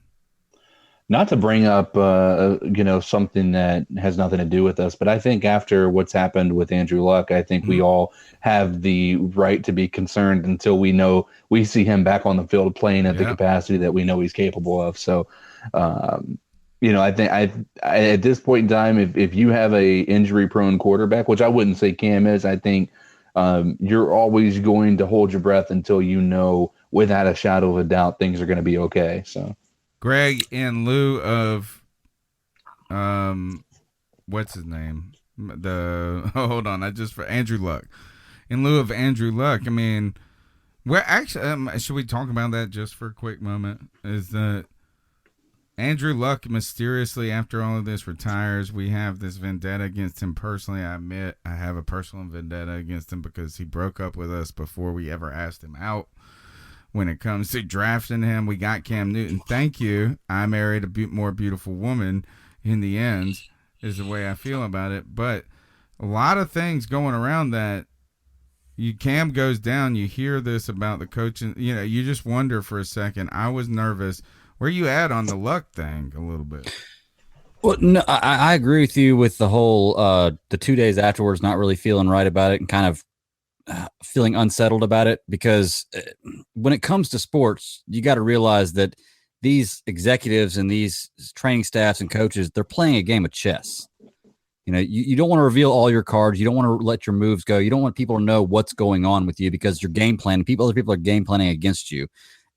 Not to bring up, something that has nothing to do with us, but I think after what's happened with Andrew Luck, I think we all have the right to be concerned until we see him back on the field playing at the capacity that we know he's capable of. So, I think at this point in time, if you have a injury-prone quarterback, which I wouldn't say Cam is, I think you're always going to hold your breath until you know without a shadow of a doubt things are going to be okay. So. Greg, in lieu of, what's his name? For Andrew Luck. In lieu of Andrew Luck, I mean, should we talk about that just for a quick moment? Is that Andrew Luck mysteriously, after all of this, retires. We have this vendetta against him personally. I admit I have a personal vendetta against him because he broke up with us before we ever asked him out. When it comes to drafting him, we got Cam Newton. Thank you. I married a more beautiful woman in the end, is the way I feel about it. But a lot of things going around that. Cam goes down. You hear this about the coaching. You just wonder for a second. I was nervous. Where you at on the Luck thing a little bit? Well, no, I agree with you with the whole the 2 days afterwards not really feeling right about it and kind of feeling unsettled about it, because when it comes to sports, you got to realize that these executives and these training staffs and coaches, they're playing a game of chess. You don't want to reveal all your cards. You don't want to let your moves go. You don't want people to know what's going on with you because you're game planning. Other people are game planning against you.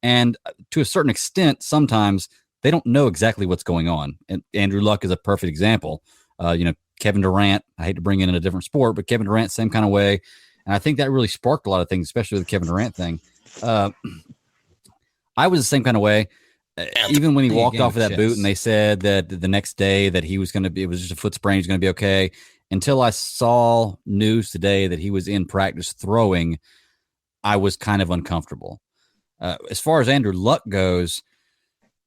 And to a certain extent, sometimes they don't know exactly what's going on. And Andrew Luck is a perfect example. Kevin Durant, I hate to bring in a different sport, but Kevin Durant, same kind of way. And I think that really sparked a lot of things, especially with the Kevin Durant thing. I was the same kind of way. Even when he walked off of that boot and they said that the next day that he was it was just a foot sprain, he's going to be okay. Until I saw news today that he was in practice throwing, I was kind of uncomfortable. As far as Andrew Luck goes,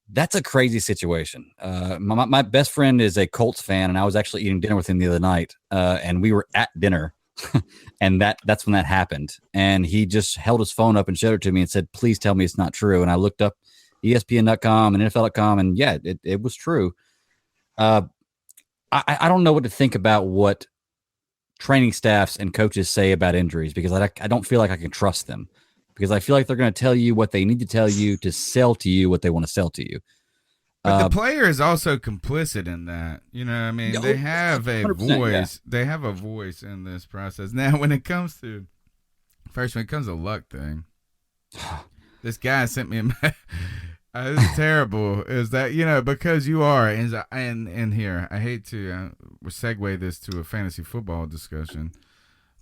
that's a crazy situation. My best friend is a Colts fan, and I was actually eating dinner with him the other night, and we were at dinner. And that's when that happened. And he just held his phone up and showed it to me and said, "Please tell me it's not true." And I looked up ESPN.com and NFL.com, and yeah, it was true. I don't know what to think about what training staffs and coaches say about injuries, because I don't feel like I can trust them, because I feel like they're going to tell you what they need to tell you to sell to you what they want to sell to you. But the player is also complicit in that. I mean, they have a voice. Yeah. They have a voice in this process. Now, when it comes to Luck thing, this guy sent me this is terrible. Is that, because you are, and here, I hate to segue this to a fantasy football discussion,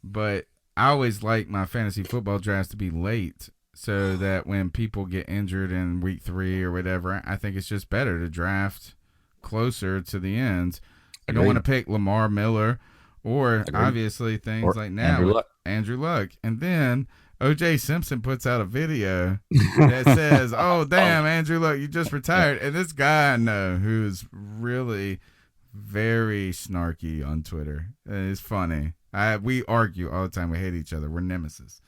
but I always like my fantasy football drafts to be late. so that when people get injured in week 3 or whatever, I think it's just better to draft closer to the ends. You don't want to pick Lamar Miller or obviously things or like now Andrew Luck. And then O.J. Simpson puts out a video that says, oh, damn, Andrew Luck, you just retired. And this guy I know who's really very snarky on Twitter. It's funny. We argue all the time. We hate each other. We're nemesis.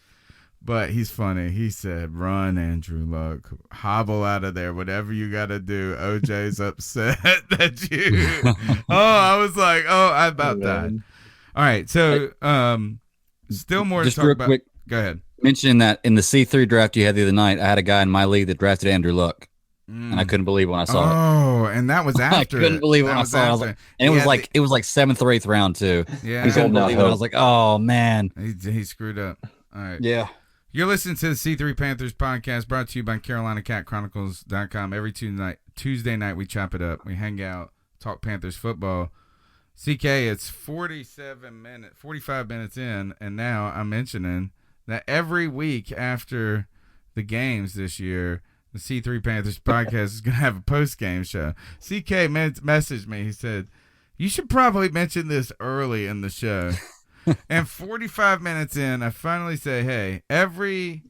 But he's funny. He said, run, Andrew Luck. Hobble out of there. Whatever you got to do. OJ's upset that you. I was like, I about died. All right. So, still more to talk about. Quick, go ahead. Mentioning that in the C3 draft you had the other night, I had a guy in my league that drafted Andrew Luck. And I couldn't believe when I saw it. Oh, and that was after. I couldn't believe when I saw it. I was like, and it was like it was like 7th or 8th round too. Yeah, I couldn't believe it. I was like, oh man, he screwed up. All right. Yeah. You're listening to the C3 Panthers podcast, brought to you by CarolinaCatChronicles.com. Every Tuesday night, we chop it up. We hang out, talk Panthers football. CK, it's 45 minutes in, and now I'm mentioning that every week after the games this year, the C3 Panthers podcast is going to have a post-game show. CK messaged me. He said, you should probably mention this early in the show. And 45 minutes in, I finally say, hey, every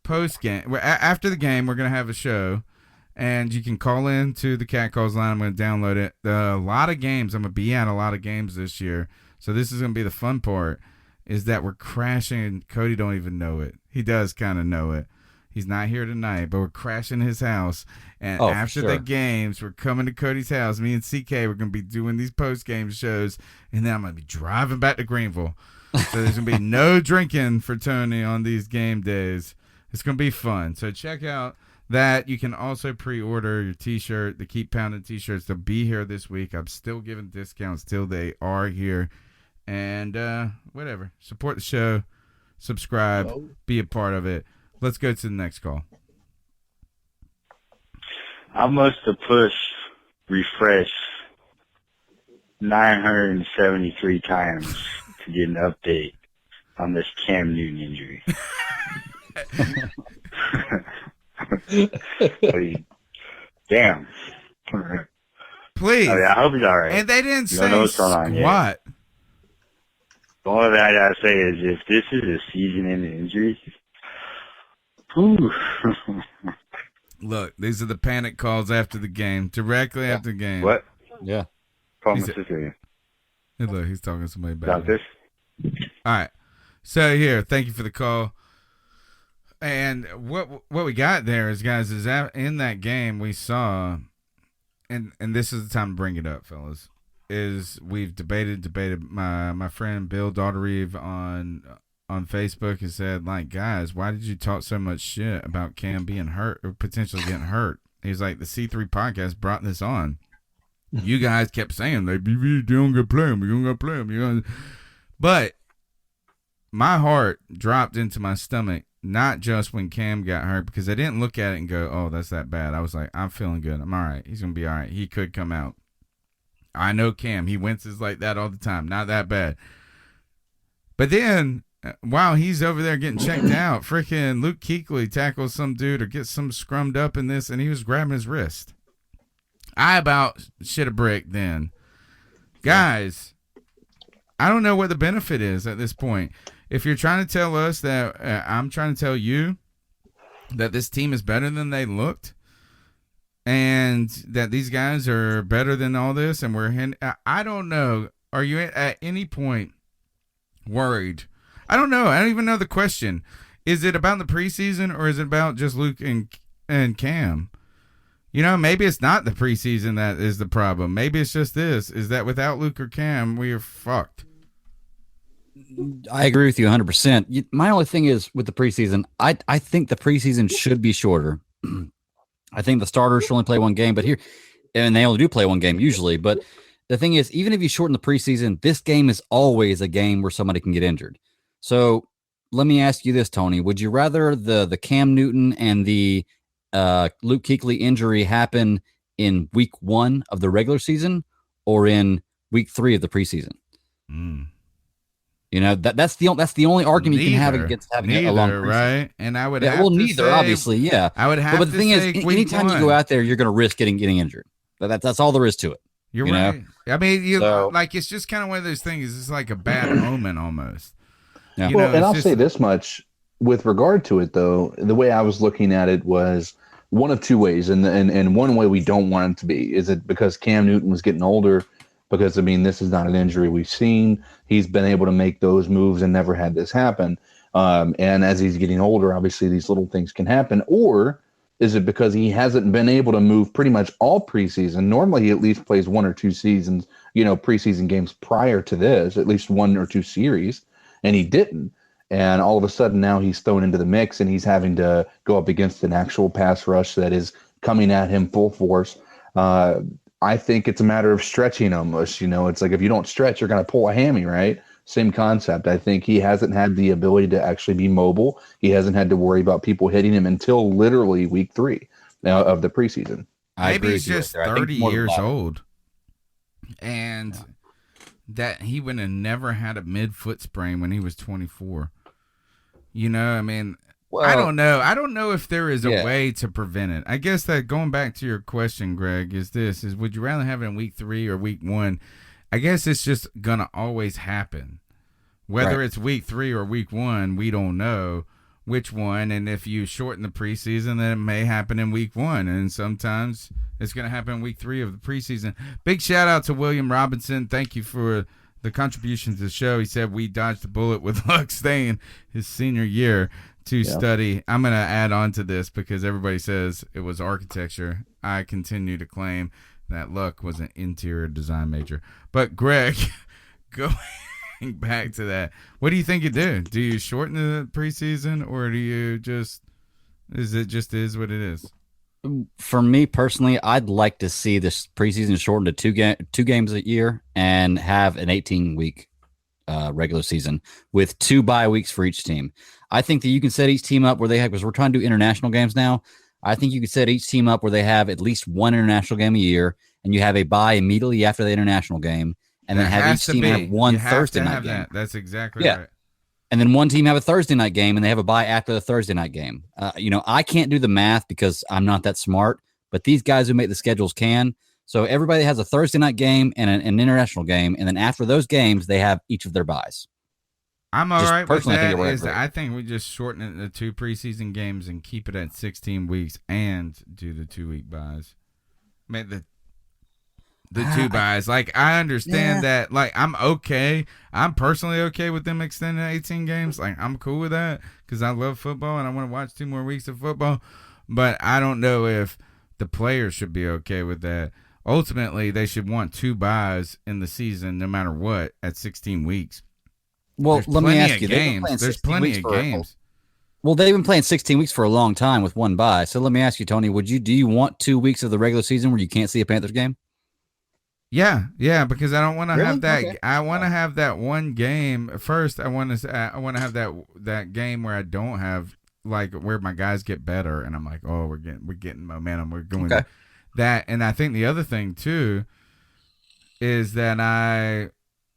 post-game, after the game, we're going to have a show, and you can call in to the Cat Calls line. I'm going to download it. A lot of games. I'm going to be at a lot of games this year, so this is going to be the fun part, is that we're crashing. Cody don't even know it. He does kind of know it. He's not here tonight, but we're crashing his house. And after the games, we're coming to Cody's house. Me and CK, we're going to be doing these post-game shows. And then I'm going to be driving back to Greenville. So there's going to be no drinking for Tony on these game days. It's going to be fun. So check out that. You can also pre-order your T-shirt, the Keep Pounding T-shirts. They'll be here this week. I'm still giving discounts till they are here. And whatever. Support the show. Subscribe. Be a part of it. Let's go to the next call. I must have pushed refresh 973 times to get an update on this Cam Newton injury. Damn. Please. I hope he's all right. And they didn't say squat. All that I gotta say is if this is a season-ending injury, ooh. Look, these are the panic calls after the game, directly after the game. What? Yeah. Call my sister. Hey, look, he's talking to somebody back. About this? All right. So here, thank you for the call. And what we got there is, guys, is in that game we saw, and this is the time to bring it up, fellas, is we've debated my friend Bill Daughtry on Facebook has said, like, guys, why did you talk so much shit about Cam being hurt or potentially getting hurt? He's like, the C3 podcast brought this on. You guys kept saying, they don't go play him. You don't go play him. But my heart dropped into my stomach, not just when Cam got hurt, because I didn't look at it and go, oh, that's that bad. I was like, I'm feeling good. I'm all right. He's going to be all right. He could come out. I know Cam. He winces like that all the time. Not that bad. But then, while he's over there getting checked out, freaking Luke Kuechly tackles some dude or gets some scrummed up in this, and he was grabbing his wrist. I about shit a brick then. Guys, I don't know what the benefit is at this point. If you're trying to tell us that I'm trying to tell you that this team is better than they looked and that these guys are better than all this, and I don't know. Are you at any point worried? I don't know. I don't even know the question. Is it about the preseason or is it about just Luke and Cam? You know, maybe it's not the preseason that is the problem. Maybe it's just this, is that without Luke or Cam, we are fucked. I agree with you 100%. My only thing is with the preseason, I think the preseason should be shorter. I think the starters should only play one game, and they only do play one game usually. But the thing is, even if you shorten the preseason, this game is always a game where somebody can get injured. So let me ask you this, Tony. Would you rather the Cam Newton and the Luke Kuechly injury happen in week 1 of the regular season or in week 3 of the preseason? You know, that's the only argument you can have against having a long preseason. Right? And I would obviously, yeah. I would have but the thing is, anytime you go out there, you're going to risk getting injured. That's all there is to it. You're right. I mean, it's just kind of one of those things. It's like a bad omen almost. Yeah. And I'll say this much with regard to it, though. The way I was looking at it was one of two ways, and one way we don't want it to be is it because Cam Newton was getting older. Because, I mean, this is not an injury we've seen. He's been able to make those moves and never had this happen. And as he's getting older, obviously these little things can happen. Or is it because he hasn't been able to move pretty much all preseason? Normally he at least plays one or two seasons, preseason games prior to this, at least one or two series, and he didn't. And all of a sudden now he's thrown into the mix and he's having to go up against an actual pass rush that is coming at him full force. I think it's a matter of stretching almost. It's like if you don't stretch, you're going to pull a hammy, right? Same concept. I think he hasn't had the ability to actually be mobile. He hasn't had to worry about people hitting him until literally week 3 of the preseason. Maybe he's just 30 years old. And that he would have never had a mid-foot sprain when he was 24. I mean... Well, I don't know. I don't know if there is a way to prevent it. I guess that going back to your question, Greg, is would you rather have it in week 3 or week 1? I guess it's just going to always happen. Whether it's week 3 or week 1, we don't know which one. And if you shorten the preseason, then it may happen in week 1. And sometimes it's going to happen in week 3 of the preseason. Big shout out to William Robinson. Thank you for the contribution to the show. He said we dodged the bullet with Luck staying his senior year to study. I'm going to add on to this because everybody says it was architecture. I continue to claim that Luck was an interior design major. But Greg, going back to that, what do you think you do? Do you shorten the preseason or do you is what it is? For me personally, I'd like to see this preseason shortened to two games a year and have an 18-week regular season with 2 bye weeks for each team. I think that you can set each team up where they have, because we're trying to do international games now. I think you can set each team up where they have at least one international game a year, and you have a bye immediately after the international game, and then have each team have one Thursday night game. That's exactly right. And then one team have a Thursday night game, and they have a bye after the Thursday night game. I can't do the math because I'm not that smart, but these guys who make the schedules can. So everybody has a Thursday night game and an international game, and then after those games, they have each of their byes. I'm all right with that. I think we just shorten it to 2 preseason games and keep it at 16 weeks and do the 2-week byes. Make the 2 byes. Like, I understand that. Like, I'm okay. I'm personally okay with them extending 18 games. Like, I'm cool with that because I love football and I want to watch 2 more weeks of football. But I don't know if the players should be okay with that. Ultimately, they should want 2 byes in the season no matter what at 16 weeks. Well, let me ask you. There's plenty of games. Well, they've been playing 16 weeks for a long time with 1 bye. So let me ask you, Tony, do you want 2 weeks of the regular season where you can't see a Panthers game? Yeah, because I don't want to have that. Okay. I want to have that one game first. I want to have that game where I don't have where my guys get better, and I'm like, oh, we're getting momentum. We're going that, and I think the other thing too is that I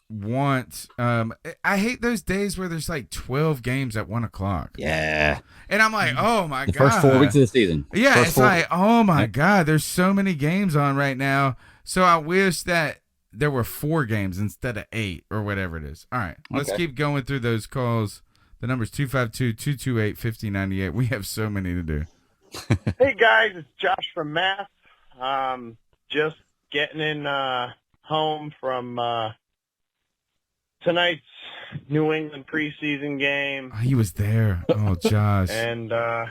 want. I hate those days where there's 12 games at 1:00. Yeah, and I'm like, oh my god, the first 4 weeks of the season. Yeah, it's like, oh my god, there's so many games on right now. So I wish that there were 4 games instead of 8 or whatever it is. All right, let's keep going through those calls. The number's 252-228-5098. We have so many to do. Hey, guys, it's Josh from Mass. Just getting in home from tonight's New England preseason game. Oh, he was there. Oh, Josh. And I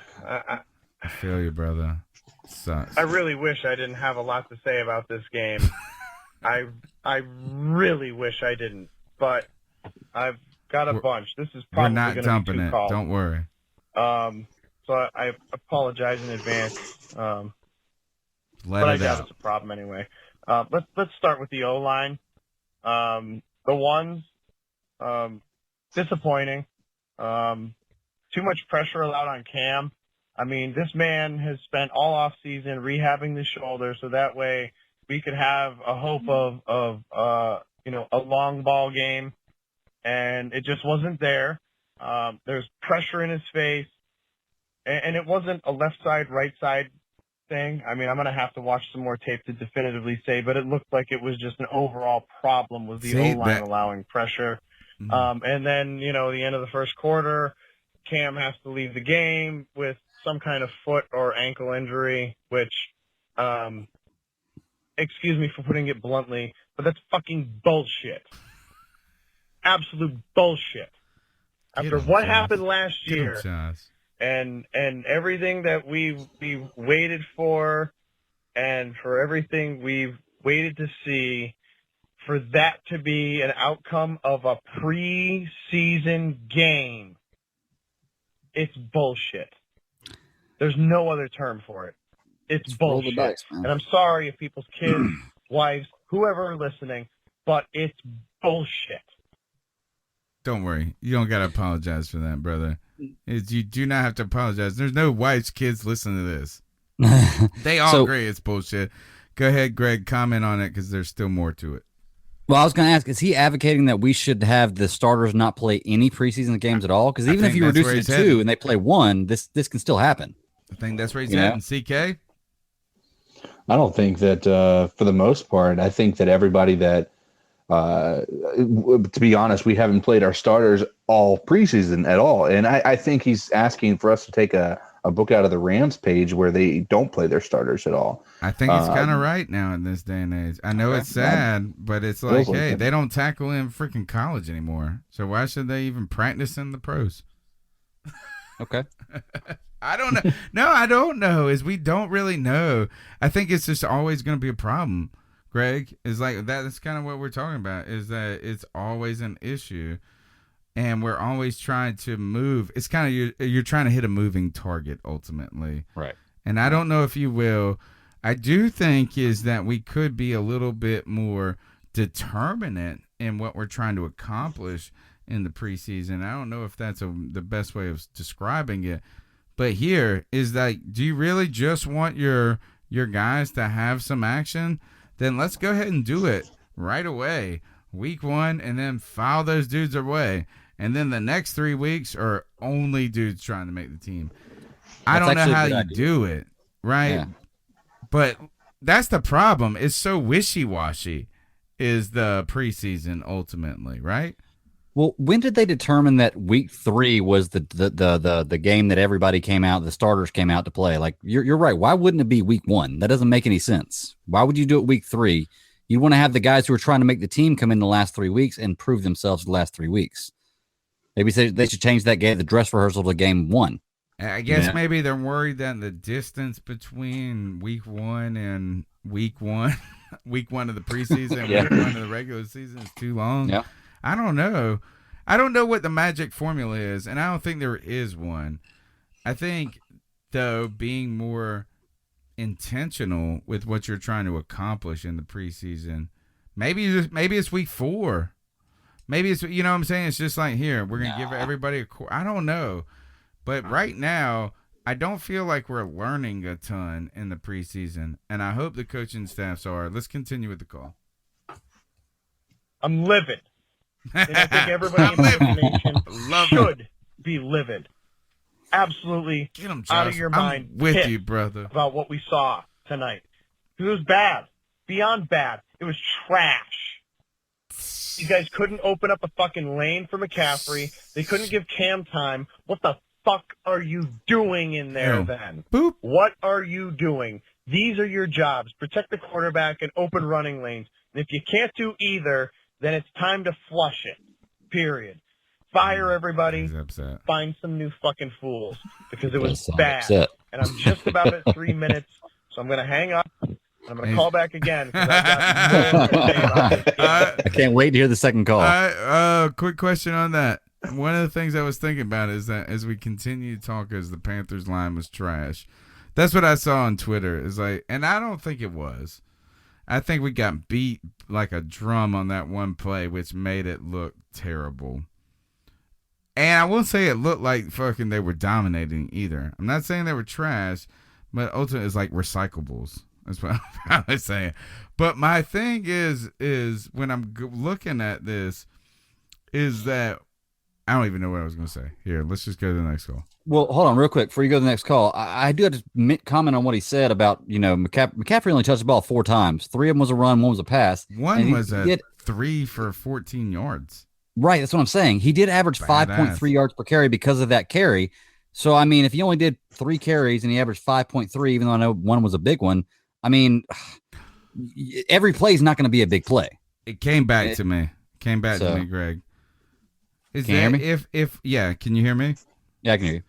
feel you, brother. Sucks. I really wish I didn't have a lot to say about this game. I really wish I didn't, but I've got a bunch. This is probably going to be 2 calls. We're not dumping it. Don't worry. So I apologize in advance. But I doubt it's a problem anyway. Let's start with the O-line. The ones, disappointing. Too much pressure allowed on Cam. I mean, this man has spent all off season rehabbing the shoulder, so that way we could have a hope of a long ball game. and it just wasn't there. There's pressure in his face, and it wasn't a left side, right side thing. I mean, I'm going to have to watch some more tape to definitively say, but it looked like it was just an overall problem with the O-line allowing pressure. And then, the end of the first quarter, Cam has to leave the game with some kind of foot or ankle injury, which, excuse me for putting it bluntly, but that's fucking bullshit. Absolute bullshit. After what happened last year and everything that we waited for and for everything we've waited to see, for that to be an outcome of a preseason game, it's bullshit. There's no other term for it. It's bullshit. Dice, and I'm sorry if people's kids, wives, whoever are listening, but it's bullshit. Don't worry. You don't got to apologize for that, brother. You do not have to apologize. There's no wives, kids listening to this. They all agree it's bullshit. Go ahead, Greg, comment on it because there's still more to it. Well, I was going to ask, is he advocating that we should have the starters not play any preseason games at all? Because even if you reduce it to 2 and they play 1, this can still happen. I think that's where he's at. And CK? I don't think that, for the most part, I think that everybody that, to be honest, we haven't played our starters all preseason at all. And I think he's asking for us to take a book out of the Rams page where they don't play their starters at all. I think he's kind of right now in this day and age. I know it's sad, but it's like, hey, they don't tackle in freaking college anymore. So why should they even practice in the pros? Okay. I don't know. No, I don't know. We don't really know. I think it's just always going to be a problem, Greg. Is like that's kind of what we're talking about, is that it's always an issue. And we're always trying to move. It's kind of you're trying to hit a moving target ultimately. Right. And I don't know if you will. I do think is that we could be a little bit more determinate in what we're trying to accomplish in the preseason. I don't know if that's the best way of describing it. But here is that, do you really just want your guys to have some action? Then let's go ahead and do it right away. Week 1, and then file those dudes away. And then the next 3 weeks are only dudes trying to make the team. I don't know how you do it, right? Yeah. But that's the problem. It's so wishy-washy is the preseason ultimately, right? Well, when did they determine that week 3 was the game that everybody came out, the starters came out to play? Like, you're right. Why wouldn't it be week 1? That doesn't make any sense. Why would you do it week 3? You want to have the guys who are trying to make the team come in the last 3 weeks and prove themselves the last 3 weeks. Maybe they should change that game, the dress rehearsal, to game 1. I guess maybe they're worried that the distance between week 1 and week 1, week 1 of the preseason, week 1 of the regular season is too long. Yeah. I don't know. I don't know what the magic formula is, and I don't think there is one. I think, though, being more intentional with what you're trying to accomplish in the preseason, maybe it's week 4. Maybe it's, you know what I'm saying? It's just like, here, we're going to give everybody I don't know. But right now, I don't feel like we're learning a ton in the preseason, and I hope the coaching staffs are. Let's continue with the call. I'm livid. And I think everybody in my nation should be livid. Absolutely Get him, out of your mind. I'm with you, brother. About what we saw tonight. It was bad. Beyond bad. It was trash. You guys couldn't open up a fucking lane for McCaffrey. They couldn't give Cam time. What the fuck are you doing in there then? Boop. What are you doing? These are your jobs. Protect the quarterback and open running lanes. And if you can't do either, then it's time to flush it. Period. Fire everybody. Find some new fucking fools. Because it was bad. Upset. And I'm just about at 3 minutes, so I'm going to hang up. And I'm going to call back again. I've got more to say about this game. I can't wait to hear the second call. Quick question on that. One of the things I was thinking about is that as we continue to talk as the Panthers line was trash, that's what I saw on Twitter. Is like, and I don't think it was. I think we got beat like a drum on that one play, which made it look terrible. And I won't say it looked like fucking they were dominating either. I'm not saying they were trash, but ultimately it's like recyclables. That's what I'm probably saying. But my thing is when I'm looking at this, is that I don't even know what I was going to say. Here, let's just go to the next call. Well, hold on real quick before you go to the next call. I do have to comment on what he said about, McCaffrey only touched the ball 4 times. 3 of them was a run, 1 was a pass. One was 3 for 14 yards. Right, that's what I'm saying. He did average 5.3 yards per carry because of that carry. So, I mean, if he only did 3 carries and he averaged 5.3, even though I know one was a big one, I mean, every play is not going to be a big play. It came back to me. To me, Greg. Can you hear me? Yeah, can you hear me? Yeah, I can hear you.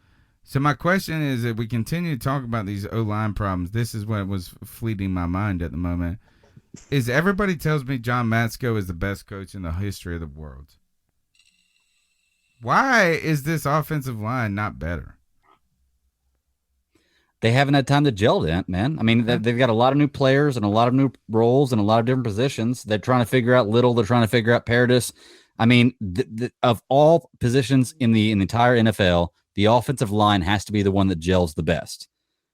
So my question is, if we continue to talk about these O-line problems, this is what was fleeting my mind at the moment, is everybody tells me John Matsko is the best coach in the history of the world. Why is this offensive line not better? They haven't had time to gel that, man. I mean, they've got a lot of new players and a lot of new roles and a lot of different positions. They're trying to figure out Little. They're trying to figure out Paradis. I mean, of all positions in the entire NFL, the offensive line has to be the one that gels the best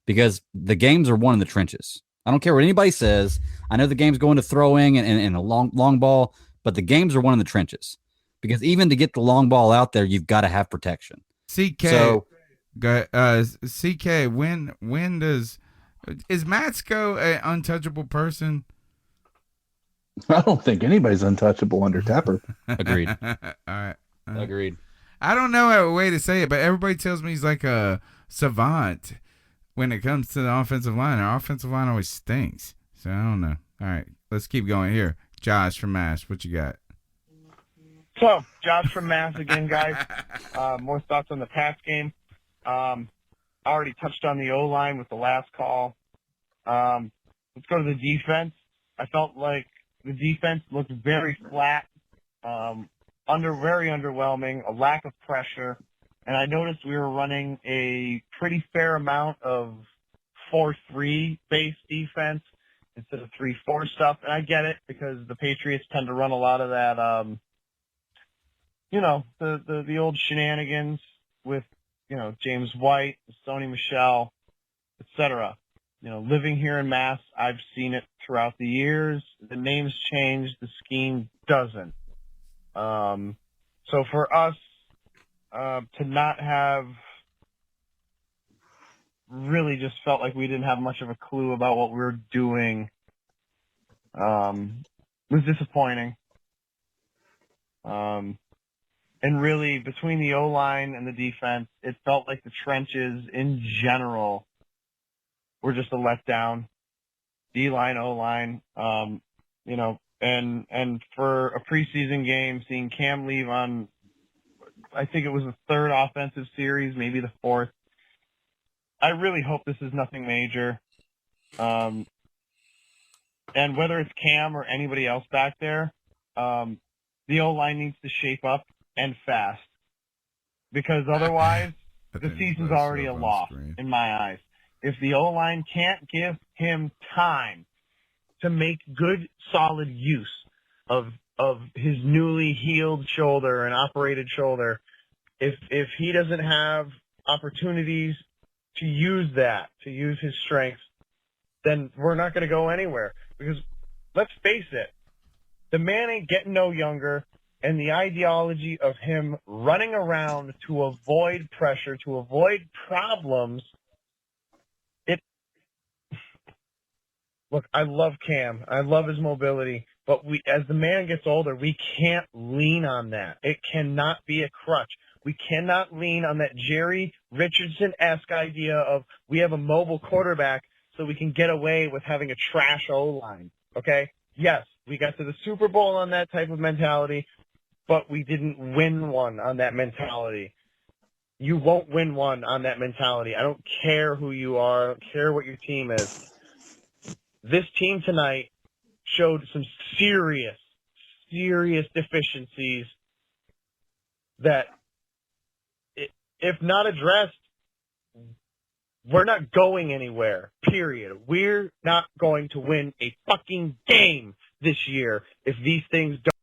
because the games are won in the trenches. I don't care what anybody says. I know the game's going to throwing and a long ball, but the games are won in the trenches because even to get the long ball out there, you've got to have protection. CK, when is Matsko an untouchable person? I don't think anybody's untouchable under Tepper. Agreed. All right. Agreed. I don't know a way to say it, but everybody tells me he's like a savant when it comes to the offensive line. Our offensive line always stinks. So I don't know. All right, let's keep going here. Josh from Mass, what you got? So, Josh from Mass again, guys. More thoughts on the pass game. I already touched on the O-line with the last call. Let's go to the defense. I felt like the defense looked very flat, very underwhelming, a lack of pressure, and I noticed we were running a pretty fair amount of 4-3 base defense instead of 3-4 stuff, and I get it because the Patriots tend to run a lot of that, the old shenanigans with, James White, Sony Michel, etc. Living here in Mass, I've seen it throughout the years. The names change, the scheme doesn't. So for us to not have really just felt like we didn't have much of a clue about what we were doing was disappointing. And really, between the O-line and the defense, it felt like the trenches in general were just a letdown. D-line, O-line, and for a preseason game, seeing Cam leave on, I think it was the 3rd offensive series, maybe the 4th. I really hope this is nothing major. And whether it's Cam or anybody else back there, the O-line needs to shape up and fast. Because otherwise, the season's already a loss in my eyes. If the O-line can't give him time to make good, solid use of his newly healed shoulder and operated shoulder, if he doesn't have opportunities to use his strengths, then we're not going to go anywhere. Because let's face it, the man ain't getting no younger, and the ideology of him running around to avoid pressure, to avoid problems, look, I love Cam. I love his mobility. But as the man gets older, we can't lean on that. It cannot be a crutch. We cannot lean on that Jerry Richardson-esque idea of we have a mobile quarterback so we can get away with having a trash O-line. Okay? Yes, we got to the Super Bowl on that type of mentality, but we didn't win one on that mentality. You won't win one on that mentality. I don't care who you are. I don't care what your team is. This team tonight showed some serious deficiencies that, if not addressed, we're not going anywhere, period. We're not going to win a fucking game this year if these things don't.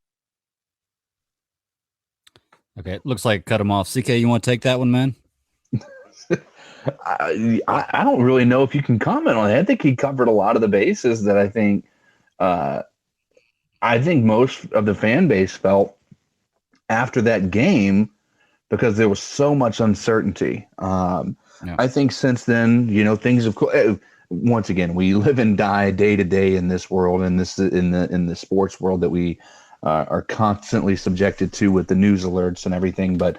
Okay, it looks like cut him off. CK, you want to take that one, man? I don't really know if you can comment on it. I think he covered a lot of the bases that I think most of the fan base felt after that game because there was so much uncertainty. I think since then, things have. Once again, we live and die day to day in this world, and in the sports world that we are constantly subjected to with the news alerts and everything. But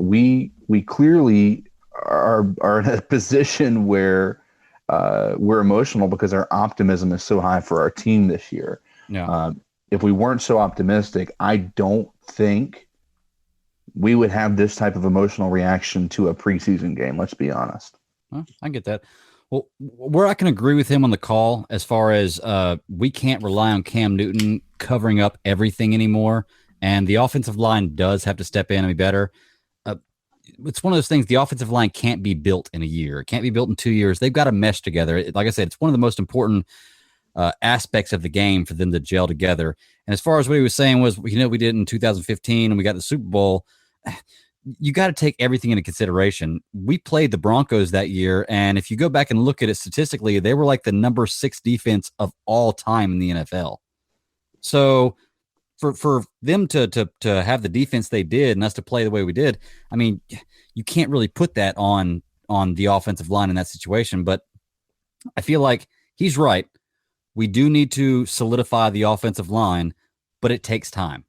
we clearly are in a position where we're emotional because our optimism is so high for our team this year. Yeah. If we weren't so optimistic, I don't think we would have this type of emotional reaction to a preseason game. Let's be honest. Well, I get that. Well, where I can agree with him on the call as far as we can't rely on Cam Newton covering up everything anymore, and the offensive line does have to step in and be better. It's one of those things, the offensive line can't be built in a year. It can't be built in 2 years. They've got to mesh together. Like I said, it's one of the most important aspects of the game for them to gel together. And as far as what he was saying was, we did in 2015 and we got the Super Bowl. You got to take everything into consideration. We played the Broncos that year, and if you go back and look at it statistically, they were like the number 6 defense of all time in the NFL. So for them to have the defense they did and us to play the way we did, I mean, you can't really put that on the offensive line in that situation. But I feel like he's right. We do need to solidify the offensive line, but it takes time.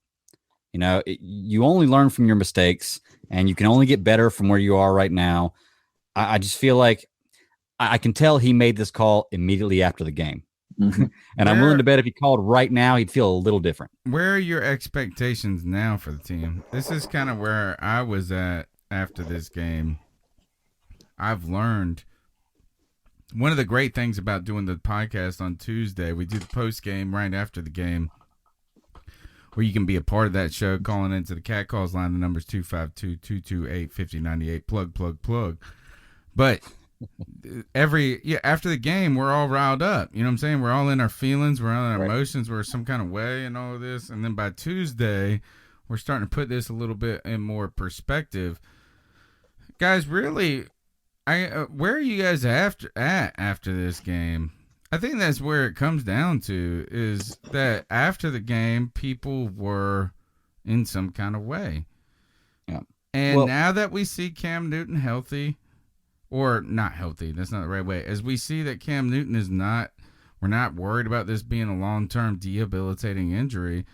You only learn from your mistakes, and you can only get better from where you are right now. I just feel like I can tell he made this call immediately after the game. Mm-hmm. And I'm willing to bet if he called right now, he'd feel a little different. Where are your expectations now for the team? This is kind of where I was at after this game. I've learned one of the great things about doing the podcast on Tuesday, we do the post game right after the game, where you can be a part of that show, calling into the Cat Calls line. The number's 252-228-5098. Plug. But after the game, we're all riled up. You know what I'm saying? We're all in our feelings. We're all in our emotions. We're some kind of way and all of this. And then by Tuesday, we're starting to put this a little bit in more perspective. Guys, really, where are you guys after this game? I think that's where it comes down to, is that after the game, people were in some kind of way. Yeah. And now that we see Cam Newton healthy, or not healthy, that's not the right way, as we see that Cam Newton is not, we're not worried about this being a long-term debilitating injury.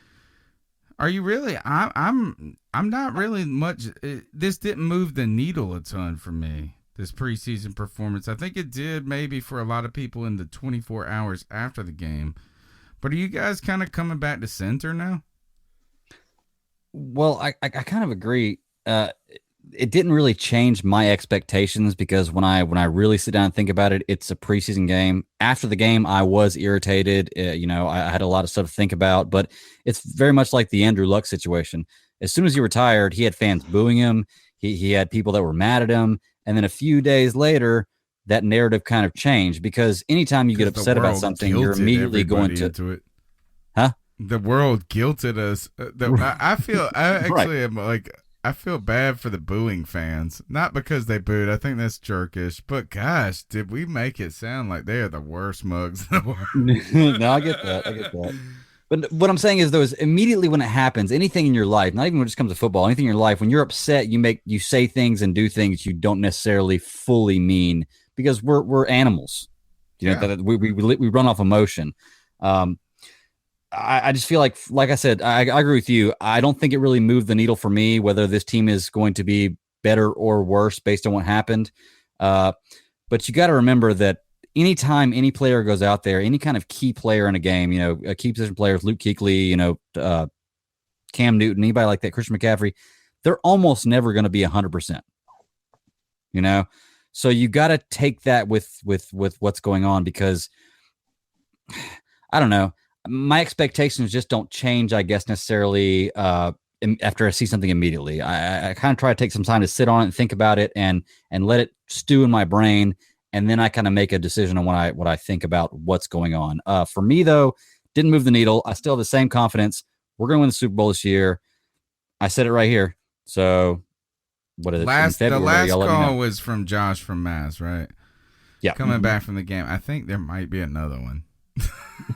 Are you really? I'm not really much. This didn't move the needle a ton for me, this preseason performance. I think it did maybe for a lot of people in the 24 hours after the game. But are you guys kind of coming back to center now? Well, I kind of agree. It didn't really change my expectations, because when I really sit down and think about it, it's a preseason game. After the game, I was irritated. I had a lot of stuff to think about, but it's very much like the Andrew Luck situation. As soon as he retired, he had fans booing him. He had people that were mad at him. And then a few days later, that narrative kind of changed, because anytime you get upset about something, you're immediately going to it. Huh? The world guilted us. I feel I feel bad for the booing fans, not because they booed. I think that's jerkish, but gosh, did we make it sound like they are the worst mugs in the world? No, I get that. But what I'm saying is, though, is immediately when it happens, anything in your life, not even when it just comes to football, anything in your life, when you're upset, you say things and do things you don't necessarily fully mean, because we're animals. We run off emotion. I just feel like I said, I agree with you. I don't think it really moved the needle for me, whether this team is going to be better or worse based on what happened. But you got to remember that anytime any player goes out there, any kind of key player in a game, a key position players, Luke Kuechly, Cam Newton, anybody like that, Christian McCaffrey, they're almost never going to be 100%. So you got to take that with what's going on, because I don't know. My expectations just don't change, I guess, necessarily after I see something immediately. I kind of try to take some time to sit on it and think about it and let it stew in my brain, and then I kind of make a decision on what I think about what's going on. For me, though, didn't move the needle. I still have the same confidence. We're going to win the Super Bowl this year. I said it right here. So what is it? The last call was from Josh from Mass, right? Yeah. Coming back from the game. I think there might be another one.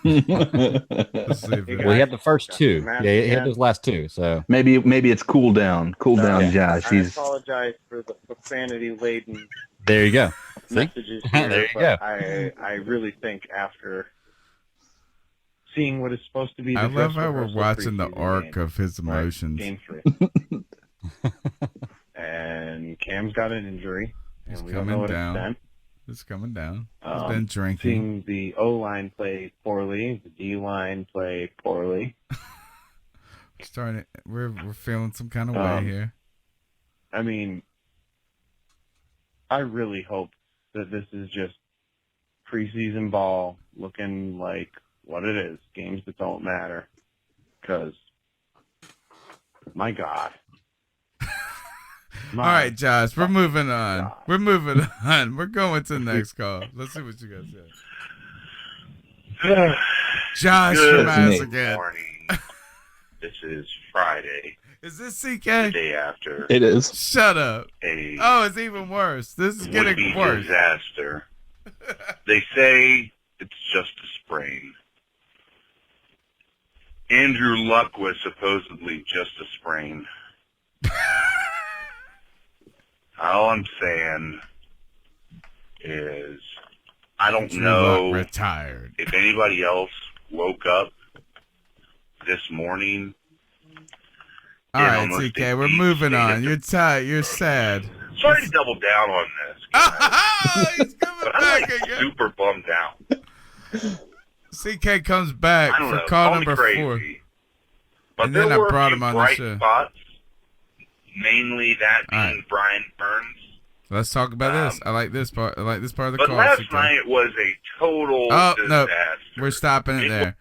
Let's see if Well, he had the first two. Yeah, he had those last two. So maybe it's cool down, Josh. I apologize for the profanity-laden there you go. messages There here, you but go. I really think after seeing what is supposed to be the I love dress how we're rehearsal watching the preseason arc game, of his emotions. Game 3. And Cam's got an injury, and we don't know what extent. It's coming down. He's been drinking. Seeing the O-line play poorly, the D-line play poorly. We're feeling some kind of way here. I mean, I really hope that this is just preseason ball looking like what it is, games that don't matter. Because, my God. All right, Josh, we're moving on. God. We're moving on. We're going to the next call. Let's see what you guys say. Josh from us again. Morning. This is Friday. Is this CK? The day after. It is. Shut up. It's even worse. This is getting worse. Disaster. They say it's just a sprain. Andrew Luck was supposedly just a sprain. All I'm saying is I don't know retired. if anybody else woke up this morning. All right, CK, we're moving on. You're tired. You're sad. Sorry to double down on this, guys. He's coming but back I'm again. Super bummed out. CK comes back I don't for know. call Call number me crazy, 4. But And there then I were brought a him few on the bright show. spots, mainly that being Brian Burns. Let's talk about this. I like this part. I like this part of the But call. last CK. night was a total disaster. No. We're stopping it there.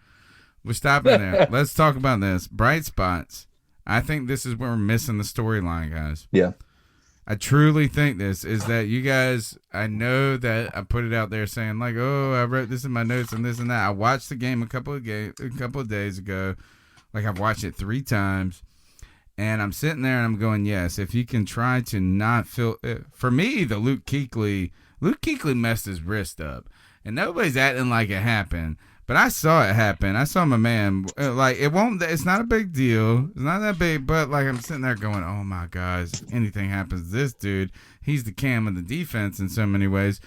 We're stopping there. Let's talk about this. Bright spots. I think this is where we're missing the storyline, guys. Yeah. I truly think this is that you guys, I know that I put it out there saying like, oh, I wrote this in my notes and this and that. I watched the game a couple of days ago. Like I've watched it 3 times. And I'm sitting there and I'm going, yes, if you can try to not feel, for me, the Luke Kuechly messed his wrist up. And nobody's acting like it happened. But I saw it happen. I saw my man, it's not a big deal. It's not that big, but like I'm sitting there going, oh my God, if anything happens to this dude, he's the Cam of the defense in so many ways.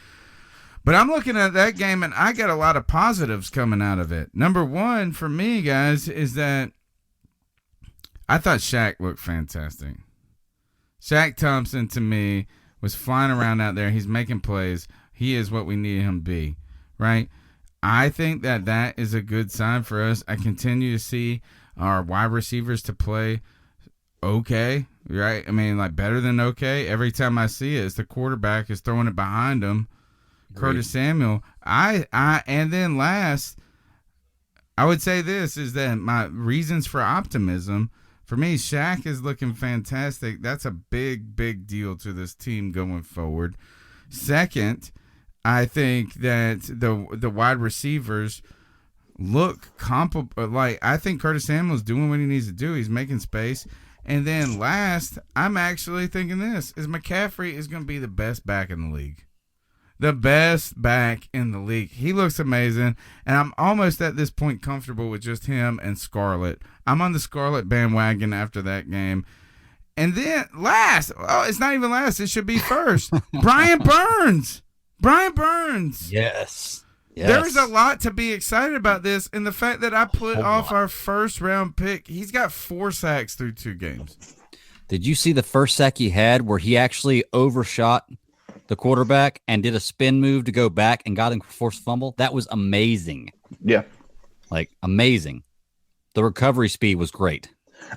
But I'm looking at that game and I got a lot of positives coming out of it. Number one for me, guys, is that I thought Shaq looked fantastic. Shaq Thompson, to me, was flying around out there. He's making plays. He is what we need him to be, right? I think that is a good sign for us. I continue to see our wide receivers to play okay, right? I mean, like better than okay. Every time I see it, it's the quarterback is throwing it behind him. Curtis Samuel. And then last, I would say this is that my reasons for optimism. For me, Shaq is looking fantastic. That's a big, big deal to this team going forward. Second, I think that the wide receivers look comparable. Like I think Curtis Samuel's doing what he needs to do. He's making space. And then last, I'm actually thinking this is McCaffrey is going to be the best back in the league. The best back in the league. He looks amazing, and I'm almost at this point comfortable with just him and Scarlett. I'm on the Scarlett bandwagon after that game. And then last, it's not even last. It should be first. Brian Burns. Yes. There's a lot to be excited about this, and the fact that I put off our first round pick. He's got 4 sacks through 2 games. Did you see the first sack he had where he actually overshot the quarterback and did a spin move to go back and got him for forced fumble? That was amazing. Yeah. Like, amazing. The recovery speed was great.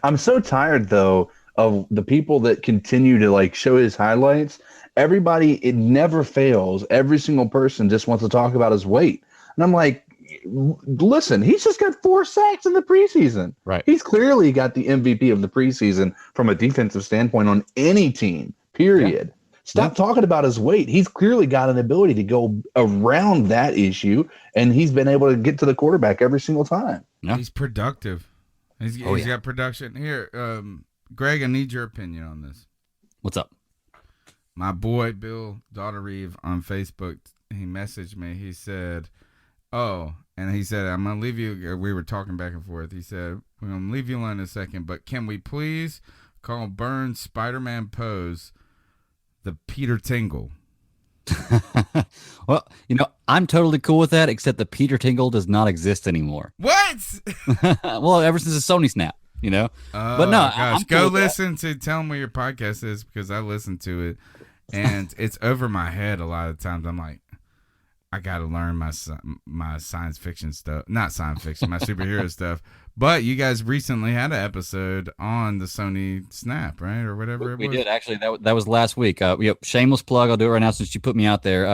I'm so tired, though, of the people that continue to, like, show his highlights. Everybody, it never fails. Every single person just wants to talk about his weight. And I'm like, listen, he's just got 4 sacks in the preseason. Right. He's clearly got the MVP of the preseason from a defensive standpoint on any team, period. Yeah. Stop talking about his weight. He's clearly got an ability to go around that issue, and he's been able to get to the quarterback every single time. Yeah. He's productive. He's got production. Here, Greg, I need your opinion on this. What's up? My boy, Bill Daughter-Reeve on Facebook, he messaged me. He said, Oh, and he said, I'm going to leave you. We were talking back and forth. He said, we're going to leave you alone in a second, but can we please call Burns' Spider-Man pose the Peter Tingle? Well, I'm totally cool with that, except the Peter Tingle does not exist anymore. What? Well, ever since the Sony snap, Oh, but no, gosh. I'm Go cool with listen to Tell Me What Your Podcast Is, because I listen to it, and it's over my head a lot of times. I'm like, I got to learn my science fiction stuff. Not science fiction, my superhero stuff. But you guys recently had an episode on the Sony Snap, right? Or whatever it was. We did, actually. That was last week. Shameless plug. I'll do it right now since you put me out there.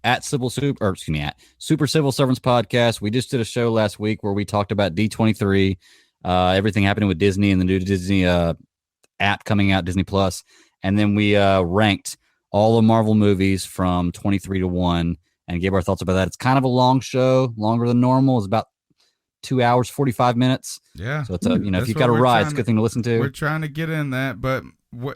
At Super Civil Servants Podcast. We just did a show last week where we talked about D23, everything happening with Disney and the new Disney app coming out, Disney Plus. And then we ranked all the Marvel movies from 23 to 1 and gave our thoughts about that. It's kind of a long show, longer than normal. It's about 2 hours, 45 minutes. Yeah. So it's if you've got a ride, it's a good thing to listen to. We're trying to get in that, but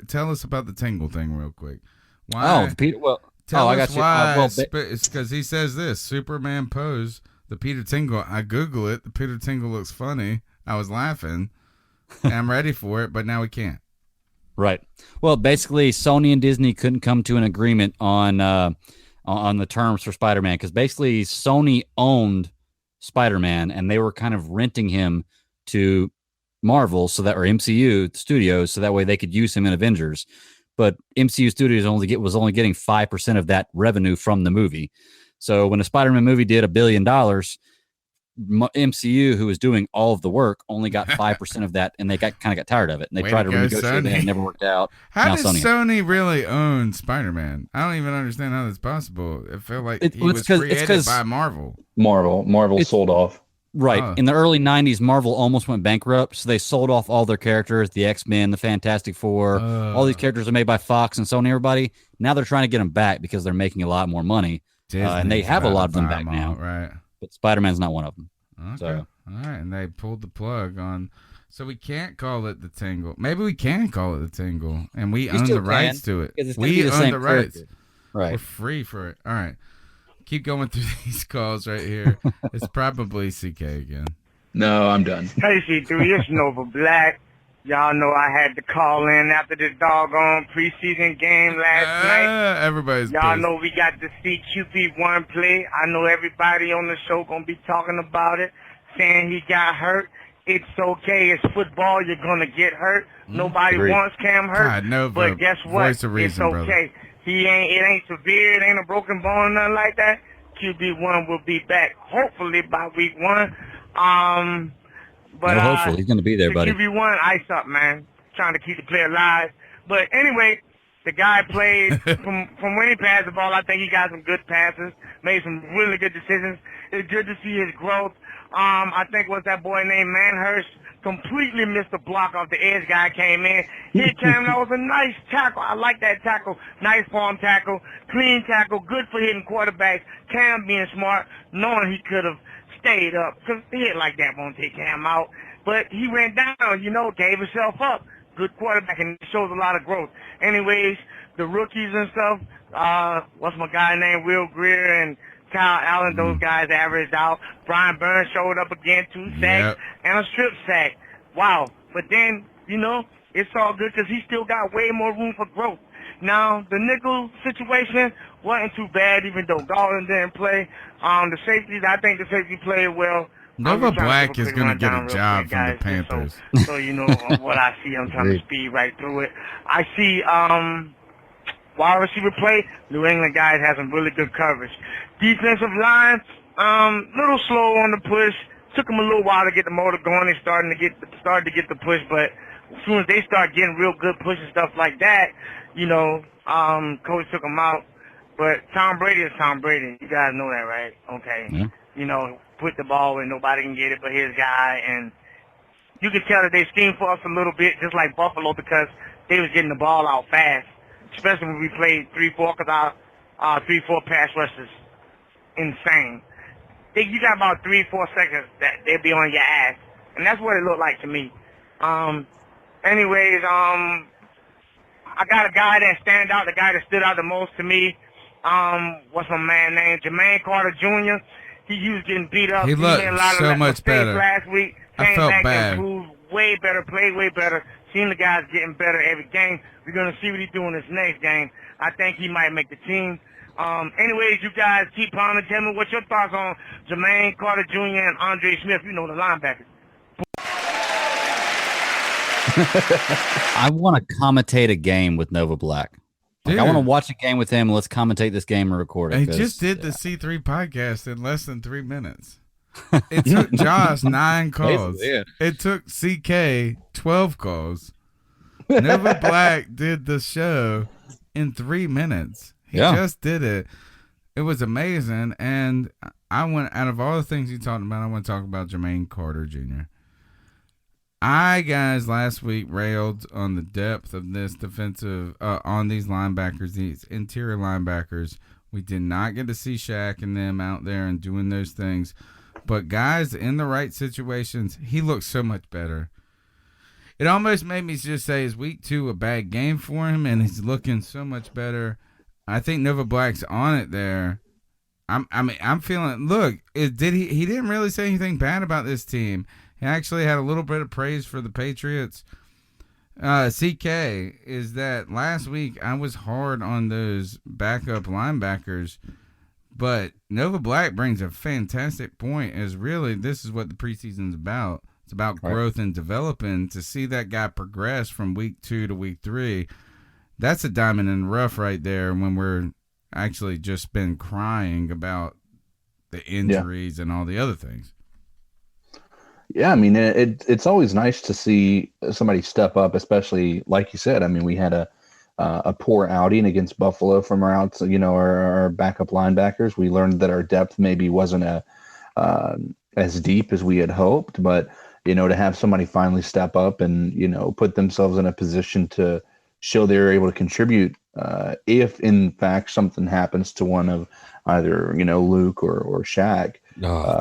tell us about the Tingle thing real quick. Why? Oh, Peter. Well, tell I us got why. you. It's because he says this Superman pose, the Peter Tingle. I Google it. The Peter Tingle looks funny. I was laughing. And I'm ready for it, but now we can't. Right. Well, basically, Sony and Disney couldn't come to an agreement on the terms for Spider-Man because basically Sony owned Spider-Man and they were kind of renting him to Marvel or MCU Studios so that way they could use him in Avengers. But MCU Studios was only getting 5% of that revenue from the movie. So when a Spider-Man movie did $1 billion, MCU, who was doing all of the work, only got 5% of that, and they kind of got tired of it. And they tried to renegotiate it, and it never worked out. How does Sony really own Spider-Man? I don't even understand how that's possible. It felt like he was created by Marvel. Marvel sold off. Right. Oh. In the early 90s, Marvel almost went bankrupt, so they sold off all their characters, the X-Men, the Fantastic Four. All these characters are made by Fox and Sony, everybody. Now they're trying to get them back because they're making a lot more money. And they have a lot of them back now. Right. But Spider-Man's not one of them. Okay. So. All right. And they pulled the plug on. So we can't call it the Tingle. Maybe we can call it the Tingle. And we own the rights to it. We own the rights. Right. We're free for it. All right. Keep going through these calls right here. It's probably CK again. No, I'm done. Hey, C3, it's Nova Black. Y'all know I had to call in after the doggone preseason game last night. Everybody's Y'all pissed. know we got to see QB1 play. I know everybody on the show going to be talking about it, saying he got hurt. It's okay. It's football. You're going to get hurt. Nobody wants Cam hurt. God, Nova, but guess what? voice of reason, it's okay. brother. It ain't severe. It ain't a broken bone or nothing like that. QB1 will be back, hopefully, by week 1. But hopefully he's going to be there, buddy. QB1, ice up, man. Trying to keep the play alive. But anyway, the guy played from when he passed the ball. I think he got some good passes, made some really good decisions. It's good to see his growth. I think what's that boy named Manhurst completely missed the block off the edge. Guy came in. He came. That was a nice tackle. I like that tackle. Nice palm tackle, clean tackle, good for hitting quarterbacks. Cam being smart, knowing he could have stayed up, because a hit like that won't take Cam out. But he went down, gave himself up. Good quarterback, and it shows a lot of growth. Anyways, the rookies and stuff, what's my guy named Will Greer and Kyle Allen, those guys averaged out. Brian Burns showed up again, 2 sacks and a strip sack. Wow. But then, it's all good because he still got way more room for growth. Now, the nickel situation wasn't too bad, even though Garland didn't play. The safeties, I think the safety played well. Nova Black is going to get a job from the Panthers. So what I see, I'm trying to speed right through it. I see wide receiver play. New England guys have some really good coverage. Defensive line, little slow on the push. Took them a little while to get the motor going. They started to get the push, but as soon as they start getting real good push and stuff like that, coach took them out. But Tom Brady is Tom Brady. You guys know that, right? Okay. Yeah. Put the ball where nobody can get it but his guy. And you can tell that they schemed for us a little bit, just like Buffalo, because they was getting the ball out fast, especially when we played 3-4, because our 3-4 pass rushes insane. You got about 3-4 seconds that they'll be on your ass. And that's what it looked like to me. Anyways, I got a guy that stand out, the guy that stood out the most to me. What's my man name? Jermaine Carter Jr. he was getting beat up. He looked made a lot so of much mistakes better. last week. I Came felt back bad. and improved way better, played way better. Seen the guys getting better every game. We're going to see what he's doing this next game. I think he might make the team. Anyways, you guys keep pounding. Tell me what your thoughts on Jermaine Carter Jr. and Andre Smith, you know, the linebackers. I want to commentate a game with Nova Black. Like, I want to watch a game with him. Let's commentate this game and record it. He just did the C3 podcast in less than 3 minutes. It took Josh 9 calls. Yeah. It took CK 12 calls. Nova Black did the show in 3 minutes. He just did it. It was amazing. And I went, out of all the things he talked about, I want to talk about Jermaine Carter Jr. Guys, last week railed on the depth of this defensive, on these linebackers, these interior linebackers. We did not get to see Shaq and them out there and doing those things. But guys, in the right situations, he looks so much better. It almost made me just say, is week 2 a bad game for him? And he's looking so much better. I think Nova Black's on it there. I'm feeling. Look, he didn't really say anything bad about this team. He actually had a little bit of praise for the Patriots. CK, is that last week I was hard on those backup linebackers, but Nova Black brings a fantastic point, as really this is what the preseason's about. It's about growth and developing. To see that guy progress from week 2 to week 3, that's a diamond in the rough right there, when we're actually just been crying about the injuries and all the other things. Yeah, I mean, it's always nice to see somebody step up, especially like you said. I mean, we had a poor outing against Buffalo from our backup linebackers. We learned that our depth maybe wasn't as deep as we had hoped, but to have somebody finally step up and put themselves in a position to show they're able to contribute, if in fact something happens to one of either Luke or Shaq.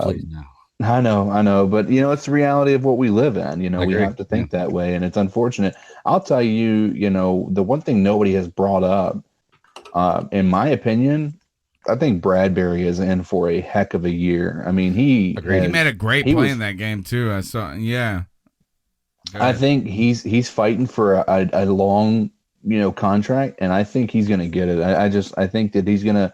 Please no. I know, but it's the reality of what we live in. We have to think that way, and it's unfortunate. I'll tell you, the one thing nobody has brought up, in my opinion, I think Bradbury is in for a heck of a year. I mean, he made a great play in that game too. I saw, I think he's fighting for a long, contract, and I think he's going to get it. I think that he's going to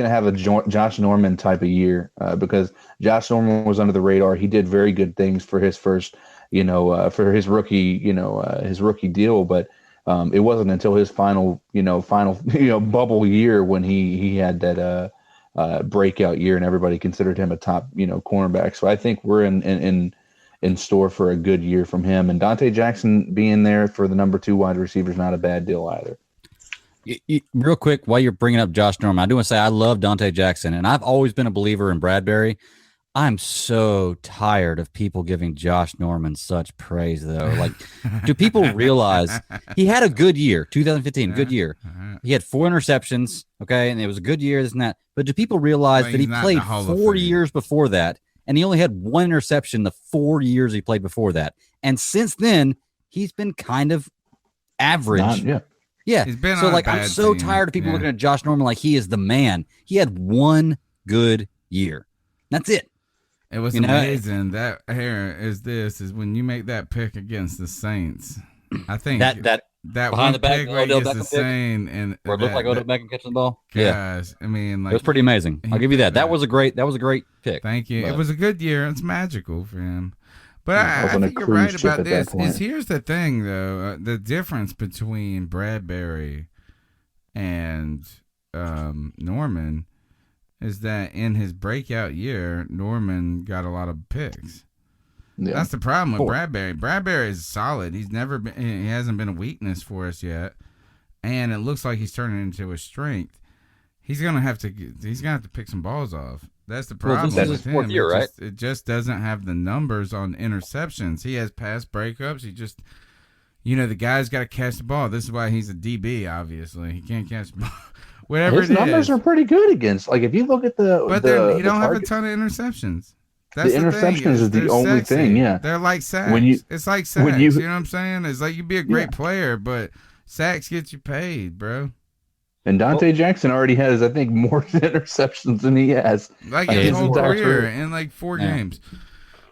have a Josh Norman type of year, because Josh Norman was under the radar. He did very good things for his first, for his rookie, his rookie deal. But it wasn't until his final bubble year when he had that breakout year, and everybody considered him a top, cornerback. So I think we're in store for a good year from him. And Dante Jackson being there for the number 2 wide receiver is not a bad deal either. Real quick, while you're bringing up Josh Norman, I do want to say I love Dante Jackson, and I've always been a believer in Bradbury. I'm so tired of people giving Josh Norman such praise, though. Like, do people realize he had a good year, 2015, good year. He had 4 interceptions, okay, and it was a good year, this and that. But do people realize that he played 4 years before that, and he only had 1 interception the 4 years he played before that? And since then, he's been kind of average. Yeah. He's been so on like a I'm bad so team. tired of people looking at Josh Norman like he is the man. He had 1 good year. That's it. It was amazing. That here is when you make that pick against the Saints. I think that behind one the back pick where he Odell gets the Beckham pick, same and where it looked like Odell Beckham catching the ball. Guys, I mean, like, it was pretty amazing. I'll give you that. That was a great pick. Thank you. But it was a good year. It's magical for him. But I think you're right about this. Here's the thing, though. The difference between Bradbury and Norman is that in his breakout year, Norman got a lot of picks. Yeah. That's the problem with Bradbury. Bradbury is solid. He hasn't been a weakness for us yet, and it looks like he's turning into a strength. He's gonna have to pick some balls off. That's the problem. Well, this is his 4th year, right? It just doesn't have the numbers on interceptions. He has pass breakups. He just, the guy's got to catch the ball. This is why he's a DB. Obviously, he can't catch the ball. Whatever his numbers are pretty good against. Like if you look at he don't have a ton of interceptions. That's the interceptions is the only thing. Yeah, they're like sacks. It's like sacks. You know what I'm saying? It's like you be a great player, but sacks get you paid, bro. And Dante Jackson already has, I think, more interceptions than he has. Like his whole career in like 4 games.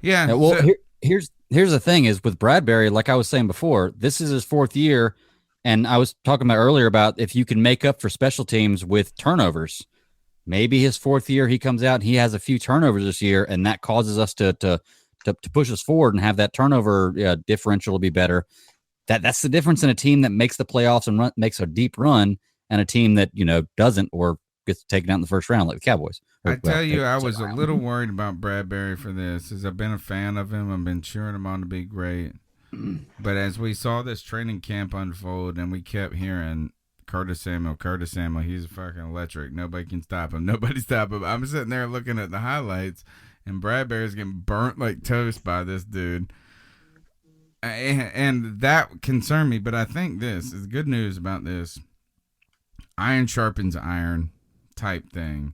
Yeah. Well, here's the thing is with Bradbury, like I was saying before, this is his 4th year. And I was talking about earlier about if you can make up for special teams with turnovers, maybe his 4th year he comes out and he has a few turnovers this year, and that causes us to push us forward and have that turnover differential be better. That's the difference in a team that makes the playoffs and makes a deep run, and a team that doesn't or gets taken out in the first round like the Cowboys. I tell you, I was a little worried about Bradbury for this, as I've been a fan of him. I've been cheering him on to be great. But as we saw this training camp unfold, and we kept hearing Curtis Samuel, he's fucking electric. Nobody can stop him. Nobody stop him. I'm sitting there looking at the highlights, and Bradbury's getting burnt like toast by this dude. And that concerned me, but I think this is good news about this. Iron sharpens iron type thing,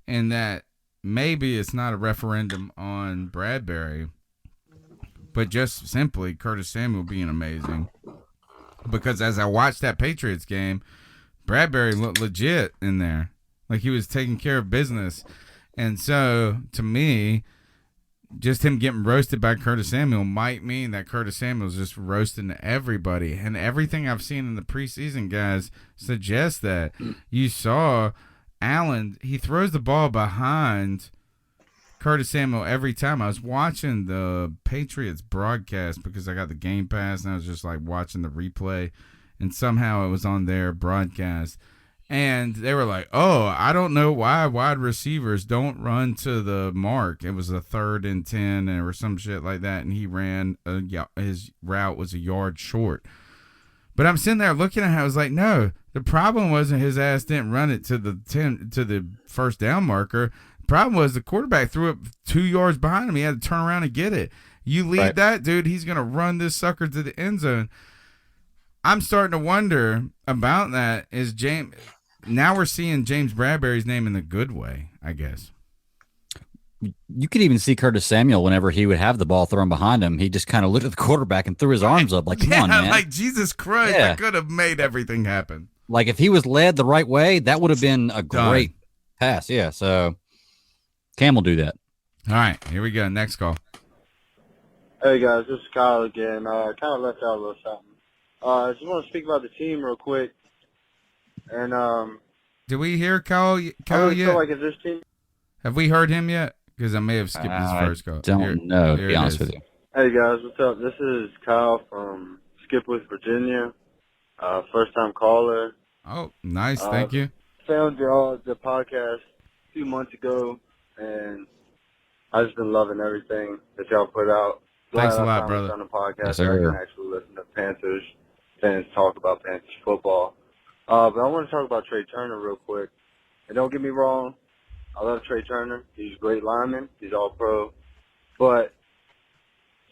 and that maybe it's not a referendum on Bradbury, but just simply Curtis Samuel being amazing. Because as I watched that Patriots game, Bradbury looked legit in there, like he was taking care of business. And so to me, just him getting roasted by Curtis Samuel might mean that Curtis Samuel's just roasting everybody. And everything I've seen in the preseason, guys, suggests that. You saw Allen, he throws the ball behind Curtis Samuel every time. I was watching the Patriots broadcast because I got the Game Pass, and I was just like watching the replay, and somehow it was on their broadcast. And they were like, oh, I don't know why wide receivers don't run to the mark. It was a 3rd and 10 or some shit like that, and he ran, his route was a yard short. But I'm sitting there looking at it, I was like, no, the problem wasn't his ass didn't run it to the first down marker. The problem was the quarterback threw it 2 yards behind him. He had to turn around and get it. You lead that dude, he's going to run this sucker to the end zone. I'm starting to wonder about that. Now we're seeing James Bradbury's name in the good way, I guess. You could even see Curtis Samuel whenever he would have the ball thrown behind him. He just kind of looked at the quarterback and threw his arms up like, come on, man. Like, Jesus Christ, I could have made everything happen. Like, if he was led the right way, that would have been a great pass. Yeah, so Cam will do that. All right, here we go. Next call. Hey, guys, this is Kyle again. Kind of left out a little something. I just want to speak about the team real quick. And did we hear Kyle I yet? feel like if this team. Have we heard him yet? Because I may have skipped his first call. Don't know, to be honest with you. Hey guys, what's up? This is Kyle from Skipworth, Virginia. First time caller. Oh, nice. Thank you. Found the podcast a few months ago, and I've just been loving everything that y'all put out. Thanks a lot, brother. On the podcast, yes, I sir. can actually listen to Panthers fans talk about Panthers football. But I want to talk about Trey Turner real quick. And don't get me wrong, I love Trey Turner. He's a great lineman. He's all pro. But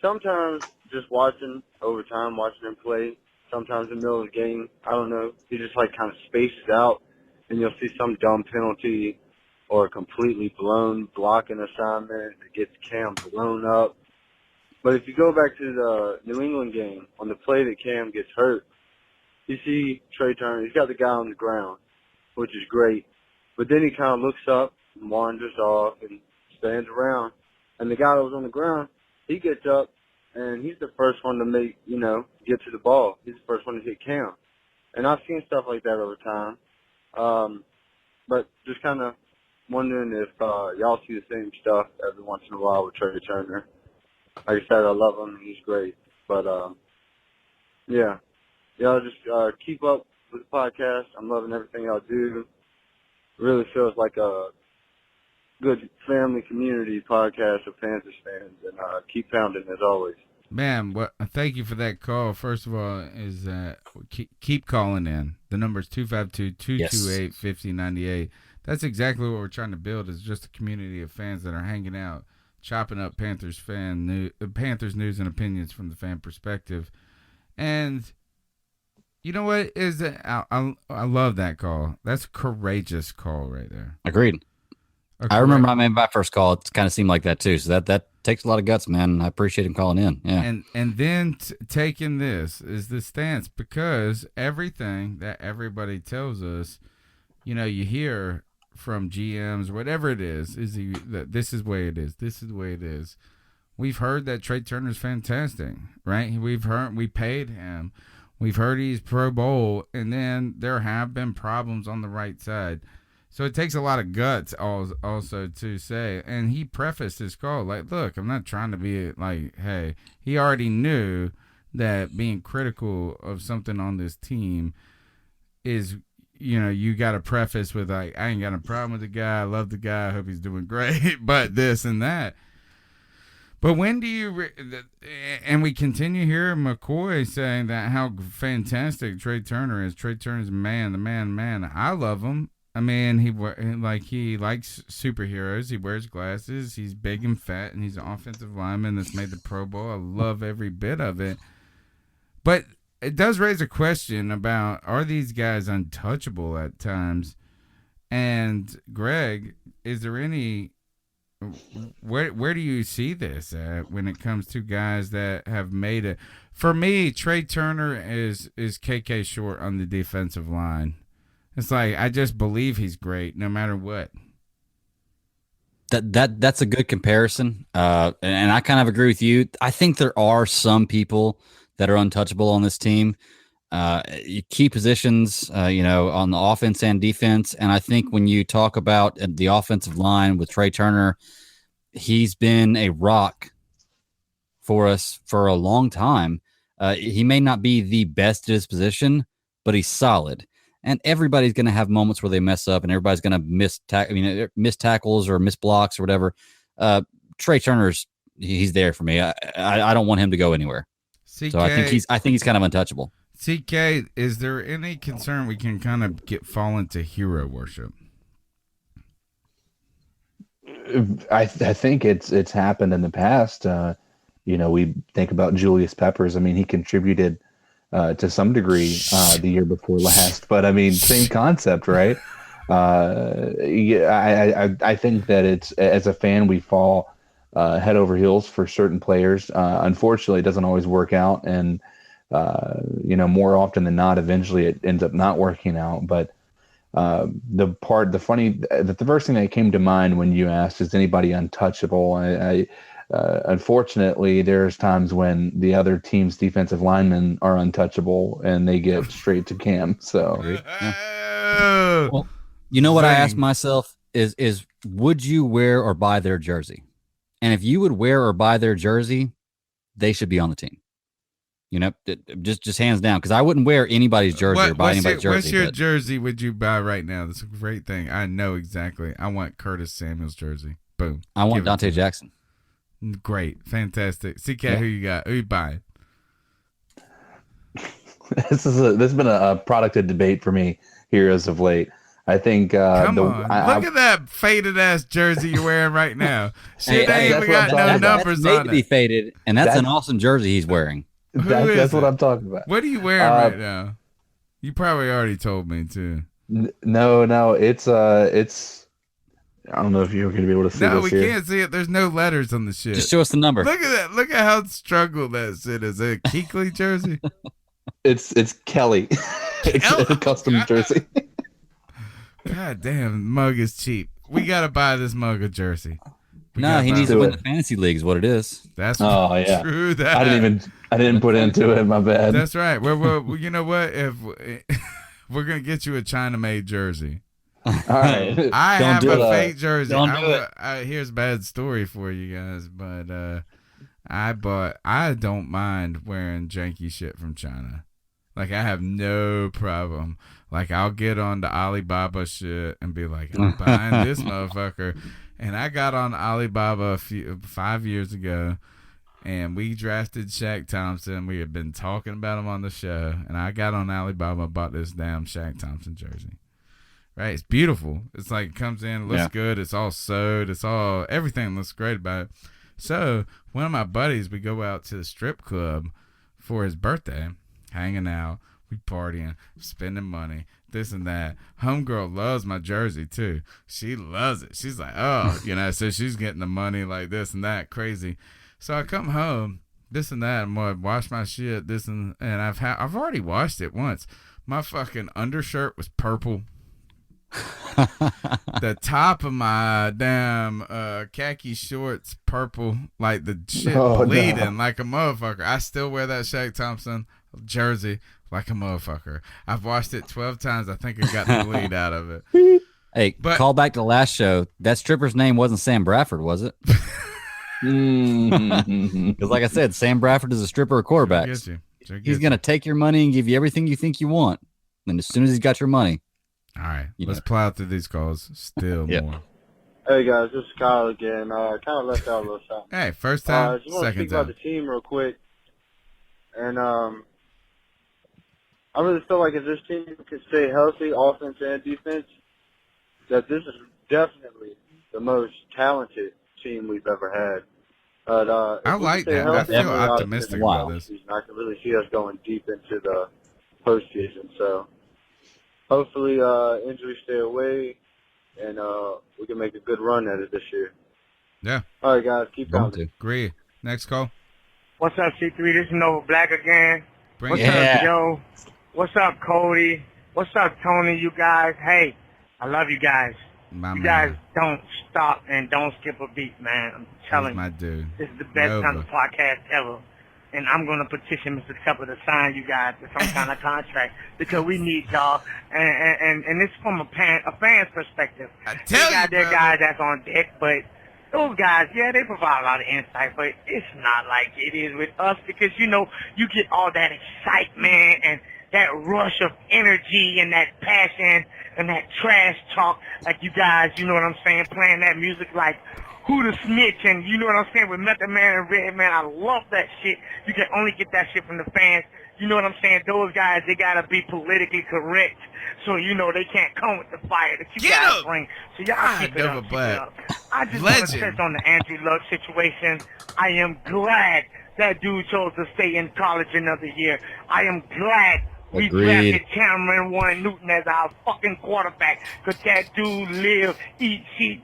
sometimes just watching over time, watching him play, sometimes in the middle of the game, I don't know, he just like kind of spaces out, and you'll see some dumb penalty or a completely blown blocking assignment that gets Cam blown up. But if you go back to the New England game, on the play that Cam gets hurt, you see Trey Turner, he's got the guy on the ground, which is great. But then he kind of looks up and wanders off and stands around. And the guy that was on the ground, he gets up, and he's the first one to get to the ball. He's the first one to hit Cam. And I've seen stuff like that over time. But just kind of wondering if y'all see the same stuff every once in a while with Trey Turner. Like I said, I love him. He's great. But, yeah. Y'all just keep up with the podcast. I'm loving everything y'all do. It really feels like a good family community podcast of Panthers fans. And keep pounding as always. Man, thank you for that call. First of all, is keep calling in. The number is 252-228-5098. That's exactly what we're trying to build, is just a community of fans that are hanging out, chopping up Panthers news and opinions from the fan perspective. And you know what is it? I love that call. That's a courageous call right there. Agreed. I remember I made my first call. It kind of seemed like that too. So that takes a lot of guts, man. I appreciate him calling in. Yeah. And then taking this is the stance, because everything that everybody tells us you hear from GMs, whatever it is that this is the way it is. This is the way it is. We've heard that Trey Turner's fantastic, right? We've heard we paid him. We've heard he's Pro Bowl, and then there have been problems on the right side. So it takes a lot of guts also to say. And he prefaced his call like, look, I'm not trying to be like, hey, he already knew that being critical of something on this team is, you got to preface with like, I ain't got a problem with the guy. I love the guy. I hope he's doing great, but this and that. But when do you and we continue here, McCoy saying that how fantastic Trey Turner is. Trey Turner's the man. I love him. I mean, he likes superheroes. He wears glasses. He's big and fat, and he's an offensive lineman that's made the Pro Bowl. I love every bit of it. But it does raise a question about, are these guys untouchable at times? And Greg, is there any... Where do you see this at when it comes to guys that have made it? For me, Trey Turner is KK short on the defensive line. It's like, I just believe he's great no matter what. That's a good comparison, and I kind of agree with you. I think there are some people that are untouchable on this team. Key positions, on the offense and defense. And I think when you talk about the offensive line with Trey Turner, he's been a rock for us for a long time. He may not be the best at his position, but he's solid. And everybody's going to have moments where they mess up, and everybody's going to miss tackles or miss blocks or whatever. Trey Turner's he's there for me. I don't want him to go anywhere. CK, so I think he's kind of untouchable. CK, is there any concern we can kind of fall into hero worship? I think it's happened in the past. We think about Julius Peppers. I mean, he contributed to some degree the year before last, but I mean, same concept, right? I think that it's, as a fan, we fall head over heels for certain players. Unfortunately, it doesn't always work out, and more often than not, eventually it ends up not working out. But the first thing that came to mind when you asked, is anybody untouchable? Unfortunately, there's times when the other team's defensive linemen are untouchable and they get straight to Cam. So, well, what I asked myself is would you wear or buy their jersey? And if you would wear or buy their jersey, they should be on the team. Just hands down, because I wouldn't wear anybody's jersey or buy anybody's jersey. What's your jersey would you buy right now? That's a great thing. I know exactly. I want Curtis Samuel's jersey. Boom. I want Dante Jackson. Great. Fantastic. CK, Who you got? Who you buying? This has been a product of debate for me here as of late. I think Come on. Look at that faded ass jersey you're wearing right now. Shit, hey, ain't even got no numbers on it. to be faded, and that's an awesome jersey he's wearing. That's what I'm talking about. What are you wearing right now? You probably already told me too. No, it's I don't know if you're going to be able to see this. No, we here. can't see it. There's no letters on the shit. Just show us the number. Look at that. Look at how struggled that shit is. Is it a Keekly jersey? It's Kelly. It's a custom jersey. God damn, mug is cheap. We got to buy this mug a jersey. No, he needs to win the fantasy league is what it is. That's true. That I didn't put into it. My bad. That's right. Well, you know what? If we're gonna get you a China-made jersey. All right. I have a fake jersey. Don't do it. Here's a bad story for you guys, but I don't mind wearing janky shit from China. Like, I have no problem. Like, I'll get on the Alibaba shit and be like, I'm buying this motherfucker. And I got on Alibaba 5 years ago, and we drafted Shaq Thompson. We had been talking about him on the show, and I got on Alibaba, bought this damn Shaq Thompson jersey. Right? It's beautiful. It's like, it comes in, looks good. It's all sewed. Everything looks great about it. So, one of my buddies, we go out to the strip club for his birthday, hanging out, we partying, spending money, this and that. Homegirl loves my jersey too. She loves it. She's like, oh, so she's getting the money like this and that, crazy. So I come home, this and that, I'm gonna wash my shit, this and I've already washed it once. My fucking undershirt was purple. The top of my damn khaki shorts purple, like the shit bleeding like a motherfucker. I still wear that Shaq Thompson jersey like a motherfucker. I've washed it 12 times. I think I got the bleed out of it. Hey, call back to the last show. That stripper's name wasn't Sam Bradford, was it? Because like I said, Sam Bradford is a stripper of quarterbacks. He's going to take your money and give you everything you think you want. And as soon as he's got your money. All right, let's plow through these calls. Still more. Hey guys, this is Kyle again. Kind of left out a little something. Hey, first time, just want to second speak time. about the team real quick. And I really feel like if this team can stay healthy, offense and defense, that this is definitely the most talented team we've ever had. But I like that. I feel optimistic about this. I can really see us going deep into the postseason. So hopefully injuries stay away, and we can make a good run at it this year. Yeah. All right, guys, keep going. Agree. Next call. What's up, C3? This is Nova Black again. What's it. up, Joe? What's up, Cody? What's up, Tony? You guys? Hey, I love you guys. You guys don't stop and don't skip a beat, man. I'm telling you. My dude. This is the best kind of podcast ever. And I'm going to petition Mr. Tepper to sign you guys to some kind of contract because we need y'all. And it's from a fan's perspective. They got their guys that's on deck, but those guys, yeah, they provide a lot of insight, but it's not like it is with us because, you know, you get all that excitement and that rush of energy and that passion and that trash talk like you guys, you know what I'm saying, playing that music like Who the Snitch and you know what I'm saying with Method Man and Redman. I love that shit. You can only get that shit from the fans. You know what I'm saying? Those guys, they gotta be politically correct. So, you know, they can't come with the fire that you guys bring. So y'all keep it up, keep it up. I just want to touch on the Andrew Luck situation. I am glad that dude chose to stay in college another year. I am glad we drafted Cameron Warren Newton as our fucking quarterback. Because that dude live, eat, sleep,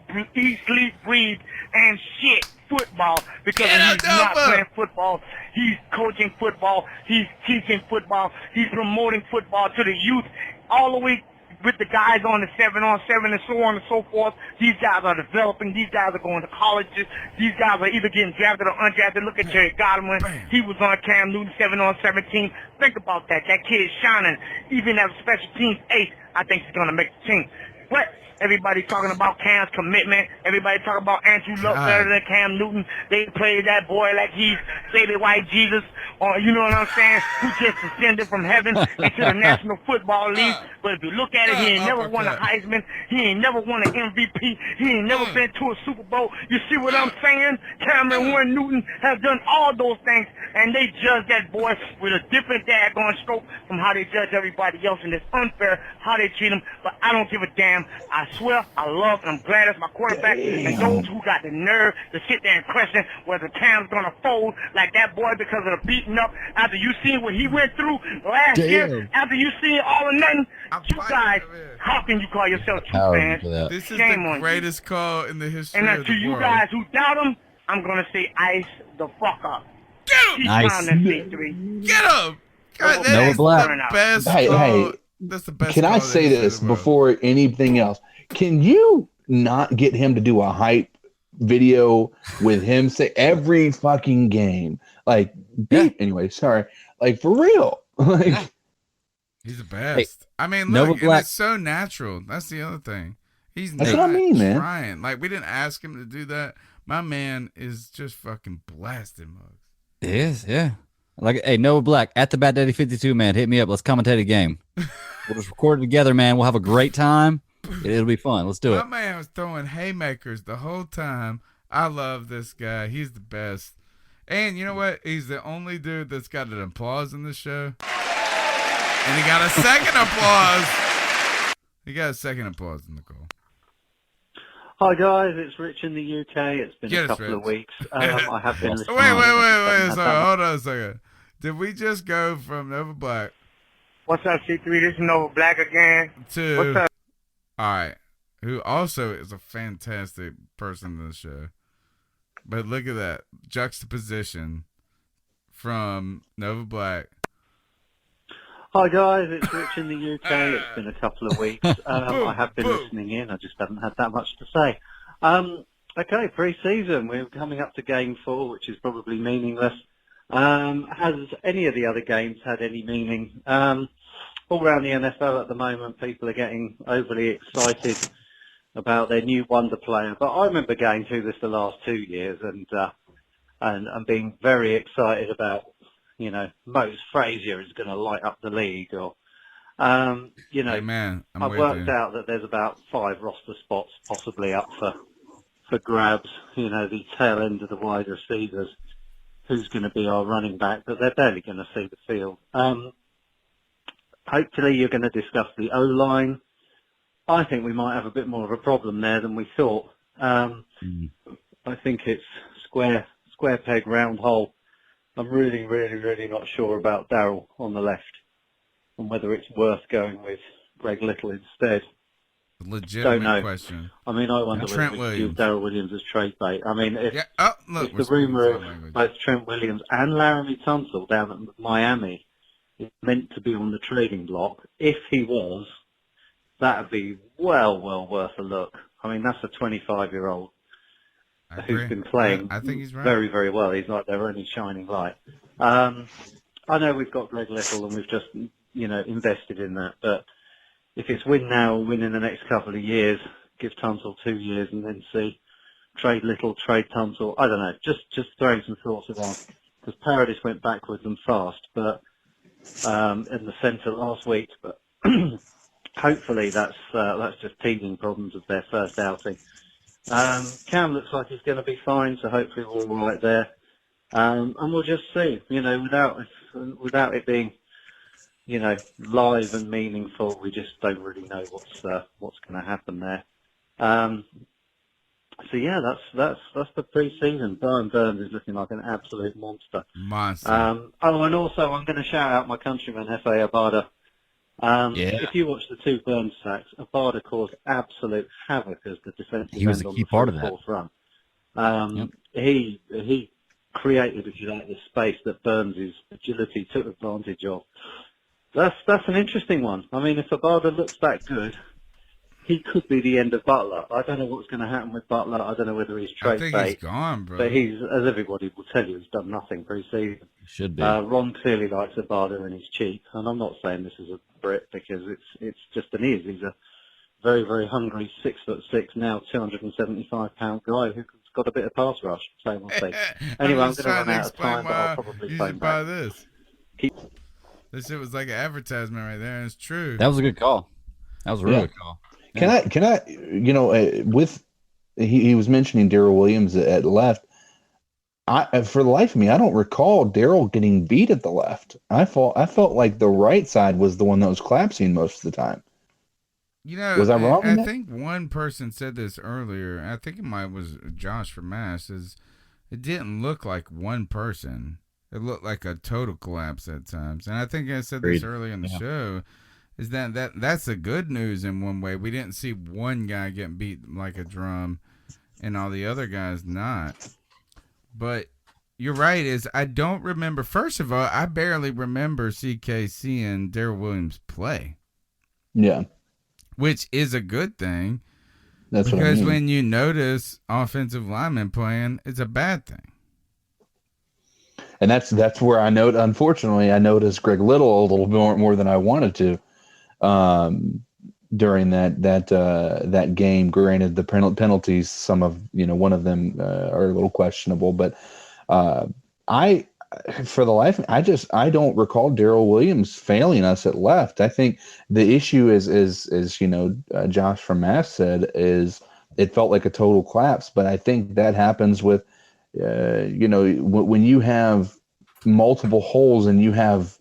breathe, and shit football. Because he's not playing football. He's coaching football. He's teaching football. He's promoting football to the youth. All the way with the guys on the 7-on-7 and so on and so forth. These guys are developing. These guys are going to colleges. These guys are either getting drafted or undrafted. Look at Jerry Godwin. He was on Cam Newton 7-on-7 team. Think about that. That kid is shining. Even as a special teams ace, I think he's going to make the team. But everybody talking about Cam's commitment. Everybody talking about Andrew Luck better than Cam Newton. They play that boy like he's baby white Jesus, or you know what I'm saying, who just ascended from heaven into the National Football League. But if you look at it, he ain't never won a Heisman. He ain't never won an MVP. He ain't never been to a Super Bowl. You see what I'm saying? Cameron Warren Newton has done all those things, and they judge that boy with a different daggone stroke from how they judge everybody else, and it's unfair how they treat him. But I don't give a damn. I swear, I love and I'm glad it's my quarterback. And those who got the nerve to sit there and question whether Cam's gonna fold like that boy because of the beating up after you seen what he went through last year, after you seen all or nothing. You guys, how can you call yourself true fans? This is Shame the greatest call in the history and of to the you world. guys who doubt him, I'm gonna say ice the fuck up. Keep Nice. pounding C3. Get him! God, that Noah is Black. the best Hey, call. hey, That's the best can I call say in the this history of the world. before anything else? Can you not get him to do a hype video with him say every fucking game? Like, anyway, sorry. Like, for real. Like, He's the best. I mean, Nova look, and Black- it's so natural. That's the other thing. He's That's not what I mean, man. trying. Like, we didn't ask him to do that. My man is just fucking blasting mugs. It is, yeah. Like, hey, Noah Black, at the Bat Daddy 52, man, hit me up. Let's commentate a game. We'll just record it together, man. We'll have a great time. It'll be fun. Let's do My it. man was throwing haymakers the whole time. I love this guy. He's the best. And you know what? He's the only dude that's got an applause in this show. And he got a second applause. He got a second applause in the call. Hi guys, it's Rich in the UK. It's been Get a us, couple of Rich. weeks. I have been listening. Wait. Sorry, hold on a second. Did we just go from Nova Black What's up, C3? This is Nova Black again. to... What's up? All right. Who also is a fantastic person in the show. But look at that juxtaposition from Nova Black. Hi guys, it's Rich in the UK. It's been a couple of weeks. I have been listening in. I just haven't had that much to say. Okay, pre-season. We're coming up to game 4, which is probably meaningless. Has any of the other games had any meaning? All around the NFL at the moment, people are getting overly excited about their new wonder player. But I remember going through this the last 2 years and being very excited about, Mose Frazier is going to light up the league, or Hey, man, I've worked out that there's about 5 roster spots possibly up for grabs. The tail end of the wide receivers, who's going to be our running back, but they're barely going to see the field. Hopefully you're going to discuss the O-line. I think we might have a bit more of a problem there than we thought. I think it's square peg, round hole. I'm really, really, really not sure about Darryl on the left and whether it's worth going with Greg Little instead. Legitimate question. I mean, I wonder Trent whether we Williams. use Darryl Williams as trade bait. I mean, if look, the rumour of both Trent Williams and Laramie Tunsil down at Miami is meant to be on the trading block, if he was, that would be well worth a look. I mean, that's a 25-year-old who's been playing I think he's right. very, very well. He's like their only shining light. I know we've got Greg Little and we've just, invested in that, but if it's win now or win in the next couple of years, give Tunsil 2 years and then see, trade Little, trade Tunsil, I don't know, just throwing some thoughts around, because Paradis went backwards and fast, but in the centre last week, but hopefully that's just teething problems of their first outing. Cam looks like he's going to be fine, so hopefully we're all right there. And we'll just see, without it being, live and meaningful, we just don't really know what's going to happen there. So yeah, that's the pre-season. Brian Burns is looking like an absolute monster. And also I'm going to shout out my countryman Hefe Abada. If you watch the 2 Burns sacks, Abada caused absolute havoc as the defensive He was end a on key the part of that. fourth run. He created, if you like, the space that Burns' agility took advantage of. That's an interesting one. I mean, if Abada looks that good, he could be the end of Butler. I don't know what's going to happen with Butler. I don't know whether he's trade I think bait. he's gone, bro. But he's, as everybody will tell you, he's done nothing pre-season. Should be. Ron clearly likes Abada and he's cheap. And I'm not saying this is a Brit because it's just an is. He's a very, very hungry 6'6", now 275-pound guy who's got a bit of pass rush. Same on thing. Anyway, I'm going to run out of time, but I'll probably phone back. This shit was like an advertisement right there, and it's true. That was a good call. That was a really good call. Can I, with he was mentioning Darryl Williams at left. For the life of me, I don't recall Darryl getting beat at the left. I felt like the right side was the one that was collapsing most of the time. Was I wrong? I think one person said this earlier. I think it was Josh from Mass. It didn't look like one person. It looked like a total collapse at times. And I think I said this earlier in the show. Is that's the good news in one way. We didn't see one guy getting beat like a drum, and all the other guys not. But you're right. I don't remember. First of all, I barely remember CK seeing Darryl Williams play. Yeah. Which is a good thing. That's what I because mean. when you notice offensive linemen playing, it's a bad thing. And that's where unfortunately, I noticed Greg Little a little bit more than I wanted to during that game. Granted, the penalties, some of one of them are a little questionable, but for the life, I don't recall Darryl Williams failing us at left. I think the issue is Josh from Mass said is it felt like a total collapse, but I think that happens with when you have multiple holes and you have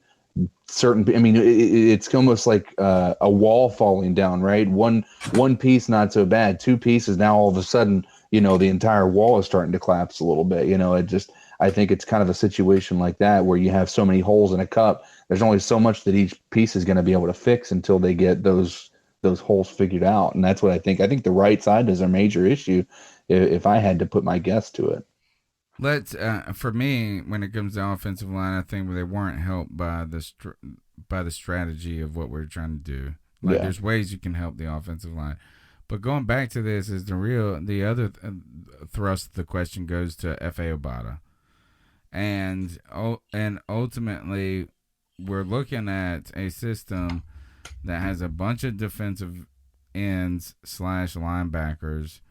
certain, it's almost like a wall falling down, right? One piece, not so bad. 2 pieces, now all of a sudden, the entire wall is starting to collapse a little bit. I think it's kind of a situation like that where you have so many holes in a cup. There's only so much that each piece is going to be able to fix until they get those holes figured out. And that's what I think. I think the right side is a major issue if I had to put my guess to it. For me, when it comes to offensive line, I think they weren't helped by by the strategy of what we're trying to do. Like, there's ways you can help the offensive line. But going back to this is the other thrust of the question goes to F.A. Obata. And ultimately, we're looking at a system that has a bunch of defensive ends / linebackers.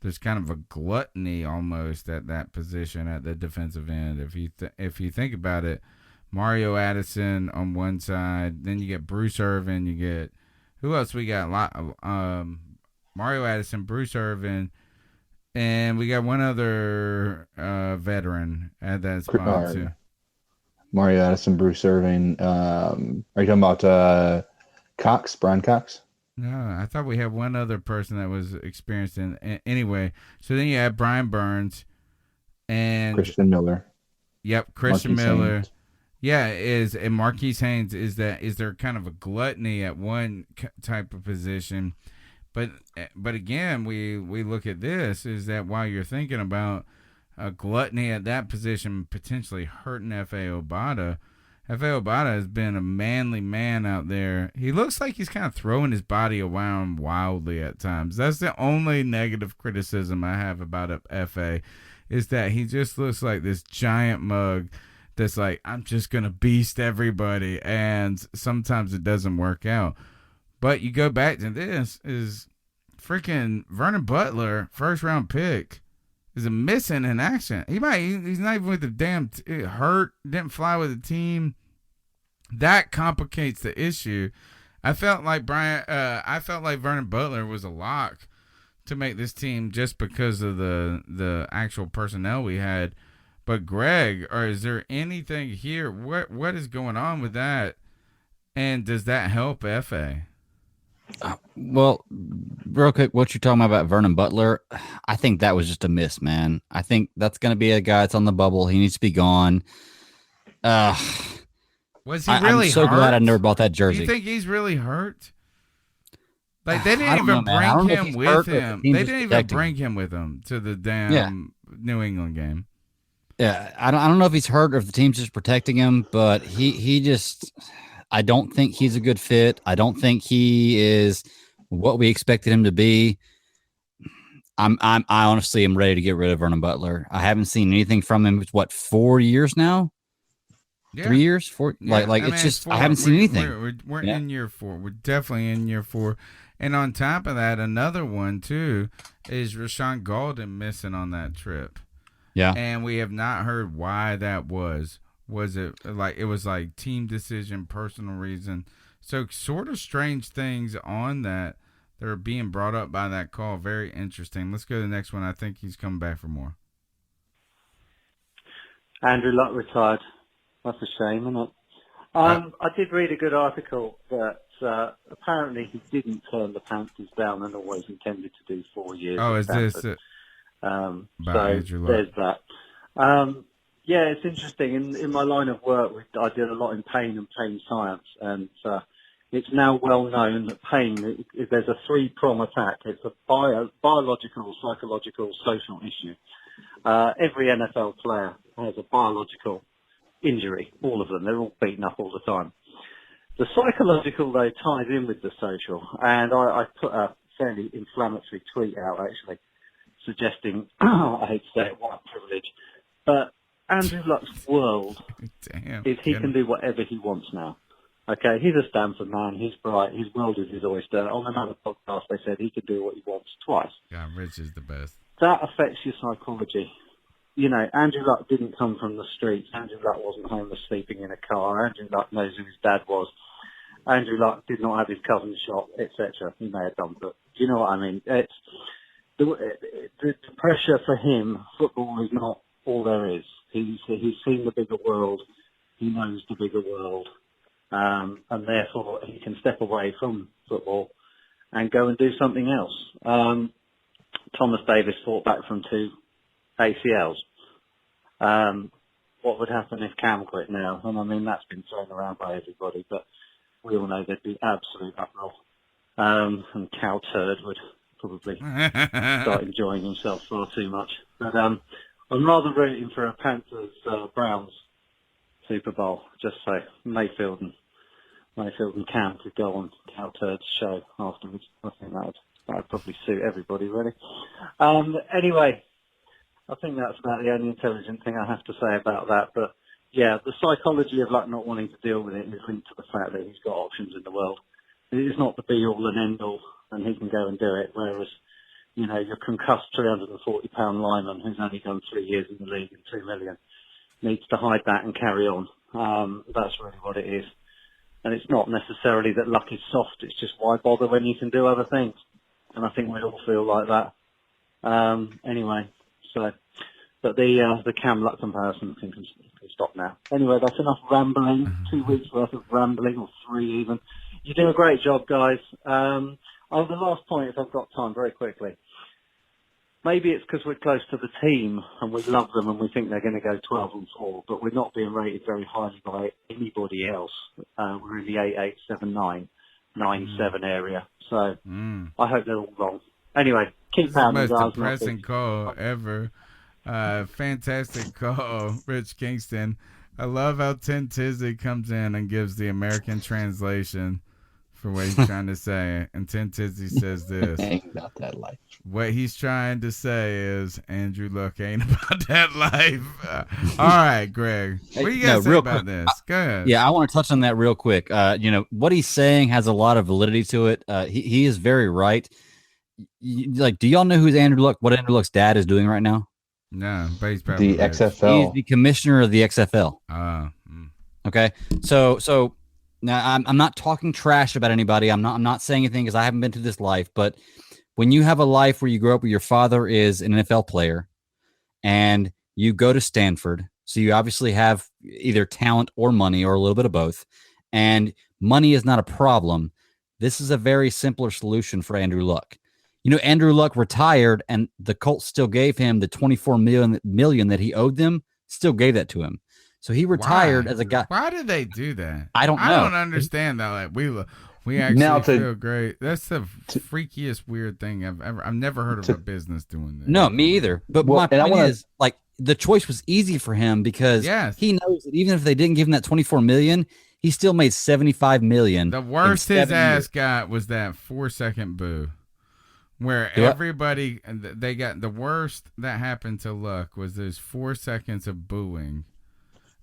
There's kind of a gluttony almost at that position at the defensive end. If you think about it, Mario Addison on one side, then you get Bruce Irvin, you get who else we got? Mario Addison, Bruce Irvin, and we got one other veteran at that spot too. Mario Addison, Bruce Irvin. Are you talking about Cox, Brian Cox? No, I thought we had one other person that was experienced in. Anyway, so then you have Brian Burns and Christian Miller. Yep, Christian Marquise Miller. Haynes. Yeah, and Marquise Haynes is there kind of a gluttony at one type of position, but again we look at this is that while you're thinking about a gluttony at that position potentially hurting F.A. Obata. F.A. Obata has been a manly man out there. He looks like he's kind of throwing his body around wildly at times. That's the only negative criticism I have about F.A. is that he just looks like this giant mug that's like, I'm just going to beast everybody, and sometimes it doesn't work out. But you go back to this, is freaking Vernon Butler, first-round pick, is a missing in action. He's not even with the damn hurt, didn't fly with the team. That complicates the issue. I felt like Vernon Butler was a lock to make this team just because of the actual personnel we had. But Greg, or is there anything here? What is going on with that? And does that help FA? Well, real quick, what you're talking about Vernon Butler, I think that was just a miss, man. I think that's going to be a guy that's on the bubble. He needs to be gone. Was he really I'm so hurt? glad I never bought that jersey. Do you think he's really hurt? Like, they didn't even bring him with him. They didn't even bring him with them to the damn New England game. Yeah, I don't know if he's hurt or if the team's just protecting him, but he just, I don't think he's a good fit. I don't think he is what we expected him to be. I honestly am ready to get rid of Vernon Butler. I haven't seen anything from him. It's 4 years now? Yeah. 3 years? 4? Yeah. It's just, I haven't seen anything. We're in year 4. We're definitely in year 4. And on top of that, another one, too, is Rashawn Golden missing on that trip. Yeah. And we have not heard why that was. Was it like team decision, personal reason? So sort of strange things on that are being brought up by that call. Very interesting. Let's go to the next one. I think he's coming back for more. Andrew Luck retired. That's a shame, isn't it? I did read a good article that apparently he didn't turn the Panthers down and always intended to do 4 years. Oh, is this so Andrew Luck? There's that. Yeah, it's interesting. In my line of work, I did a lot in pain and pain science, and it's now well known that pain, there's a 3-prong attack. It's a biological, psychological, social issue. Every NFL player has a biological injury, all of them. They're all beaten up all the time. The psychological, though, ties in with the social, and I put a fairly inflammatory tweet out, actually, suggesting, I hate to say it, white privilege, but Andrew Luck's world is he can do whatever he wants now. Okay, he's a Stanford man, he's bright, his world is his oyster. On another podcast, they said he can do what he wants twice. Yeah, Rich is the best. That affects your psychology. You know, Andrew Luck didn't come from the streets. Andrew Luck wasn't homeless sleeping in a car. Andrew Luck knows who his dad was. Andrew Luck did not have his cousin shot, etc. He may have done, but do you know what I mean? It's the pressure for him. Football is not all there is. He's seen the bigger world. He knows the bigger world, and therefore he can step away from football and go and do something else. Thomas Davis fought back from 2 ACLs. What would happen if Cam quit now? And I mean, that's been thrown around by everybody, but we all know there'd be absolute uproar. And Cal Turd would probably start enjoying himself far too much. But I'm rather rooting for a Panthers Browns Super Bowl. Just so Mayfield and Mayfield and Cam could go on Cal Turd's show afterwards. I think that'd probably suit everybody, really. Anyway, I think that's about the only intelligent thing I have to say about that. But yeah, the psychology of not wanting to deal with it is linked to the fact that he's got options in the world. It is not the be-all and end-all, and he can go and do it, whereas, your concussed 340-pound lineman who's only done 3 years in the league and $2 million needs to hide that and carry on. That's really what it is. And it's not necessarily that luck is soft, it's just why bother when you can do other things. And I think we all feel like that. Anyway, but the Cam Luck comparison can stop now. Anyway, that's enough rambling. 2 weeks worth of rambling, or 3 even. You do a great job, guys. The last point, if I've got time, very quickly. Maybe it's because we're close to the team and we love them and we think they're going to go 12-4, but we're not being rated very highly by anybody else. We're in the 8, 7, 9, 9, 7 area. So I hope they're all wrong. Anyway, keep pounding, guys. Most depressing call ever. Fantastic call, Rich Kingston. I love how Tim Tizzy comes in and gives the American translation for what he's trying to say. And Tim Tizzy says this. Ain't about that life. What he's trying to say is Andrew Luck ain't about that life. All right, Greg. What do you guys say about this? Go ahead. Yeah, I want to touch on that real quick. What he's saying has a lot of validity to it. He is very right. Do y'all know what Andrew Luck's dad is doing right now? No, but he's probably the XFL. He's the commissioner of the XFL. Okay, so now I'm not talking trash about anybody. I'm not saying anything because I haven't been to this life. But when you have a life where you grow up where your father is an NFL player, and you go to Stanford, so you obviously have either talent or money or a little bit of both, and money is not a problem. This is a very simpler solution for Andrew Luck. Andrew Luck retired, and the Colts still gave him the $24 million that he owed them. Still gave that to him, so he retired as a guy. Why did they do that? I don't know. I don't understand that. Like we actually feel great. That's the freakiest weird thing I've never heard of a business doing that. No, me either. But my point is, the choice was easy for him because he knows that even if they didn't give him that $24 million, he still made $75 million. The worst his ass got was that 4-second boo. Where everybody, they got the worst that happened to Luck was those 4 seconds of booing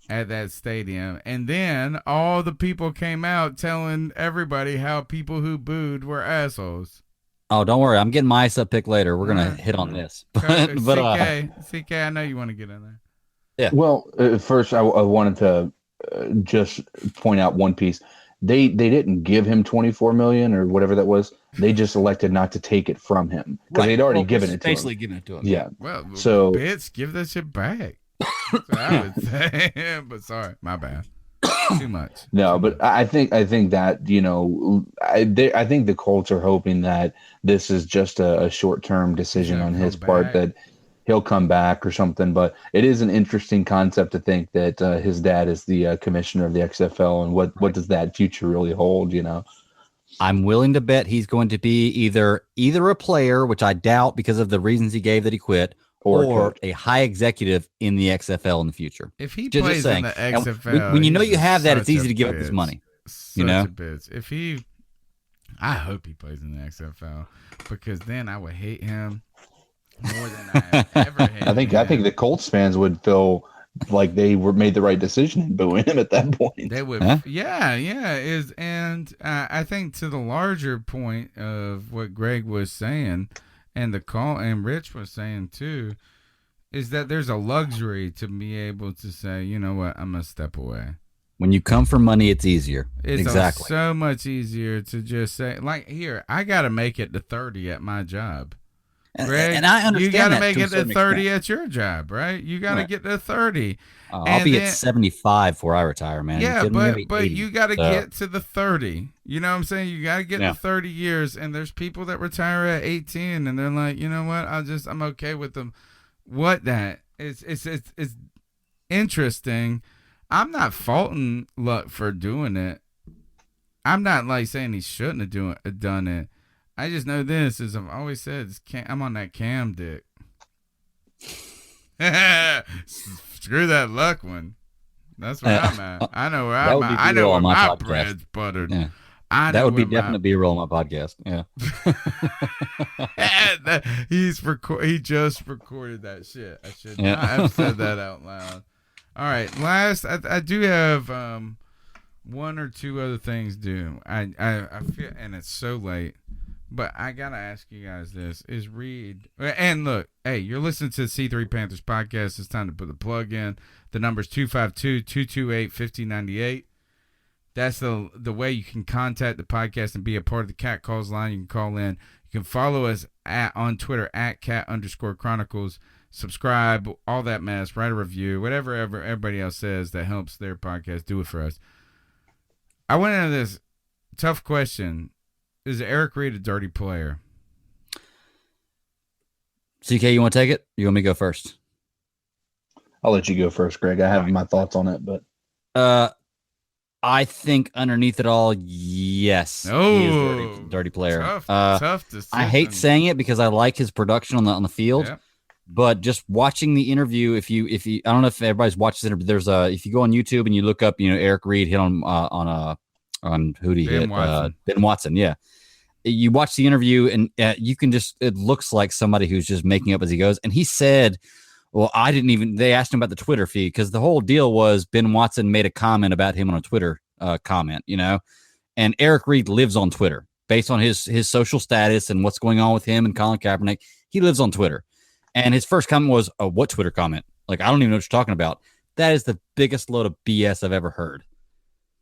at that stadium. And then all the people came out telling everybody how people who booed were assholes. Oh, don't worry. I'm getting my ice up pick later. We're going to hit on this. CK, I know you want to get in there. Yeah. Well, first I wanted to just point out one piece. They didn't give him $24 million or whatever that was. They just elected not to take it from him because they'd already given it to him. Basically given it to him. Yeah. Well, so bitch, give that shit back. That's what I would say. But sorry, my bad. Too much. No, but I think that I think the Colts are hoping that this is just a short-term decision on his part, that he'll come back or something. But it is an interesting concept to think that his dad is the commissioner of the XFL, and what does that future really hold? I'm willing to bet he's going to be either a player, which I doubt because of the reasons he gave that he quit, or a high executive in the XFL in the future. If he plays in the XFL, when you know you have that, it's easy to give up this money. Such a bitch. I hope he plays in the XFL because then I would hate him more than I ever hated him. I think the Colts fans would feel like they made the right decision in booing him at that point. They would, and I think to the larger point of what Greg was saying, and the call, and Rich was saying too, is that there's a luxury to be able to say, you know what, I'm gonna step away. When you come for money, it's easier. It's exactly so much easier to just say, like, here, I got to make it to 30 at my job. Greg, and I understand you got to make it to 30 extent. at your job, right? You got to get to 30. I'll be at 75 before I retire, man. Yeah, but you got to get to the 30. You know what I'm saying? You got to get to 30 years, and there's people that retire at 18, and they're like, you know what? I'm okay with them. It's interesting. I'm not faulting Luck for doing it. I'm not like saying he shouldn't have done it. I just know this, as I've always said, I'm on that Cam dick. Screw that Luck one. That's where I'm at. I know where that I'm would be at. I know B-roll where on my my podcast. bread's buttered. Yeah. I know That would be where definite B-roll on my podcast. Yeah. He just recorded that shit. I should not have said that out loud. All right, last I do have one or two other things due. I feel, and it's so late, but I gotta ask you guys this: is Reed and look, hey, you're listening to the C3 Panthers podcast. It's time to put the plug in. The number's 252-228-5098. That's the way you can contact the podcast and be a part of the Cat Calls line. You can call in. You can follow us on Twitter at @cat_chronicles. Subscribe, all that mess. Write a review, whatever everybody else says that helps their podcast. Do it for us. I went into this tough question: is Eric Reed a dirty player? CK, you want to take it? You want me to go first? I'll let you go first, Greg. I have my thoughts on it, but I think underneath it all, yes, he is a dirty player. Tough decision. I hate saying it because I like his production on the field, but just watching the interview, if you, I don't know if everybody's watched this interview. There's if you go on YouTube and you look up, Eric Reed hit on who did he hit? Ben Watson. Yeah, you watch the interview and you can it looks like somebody who's just making up as he goes. And he said, well, they asked him about the Twitter feed because the whole deal was Ben Watson made a comment about him on a Twitter comment, and Eric Reed lives on Twitter based on his social status and what's going on with him and Colin Kaepernick. He lives on Twitter. And his first comment was, oh, what Twitter comment? Like, I don't even know what you're talking about. That is the biggest load of BS I've ever heard.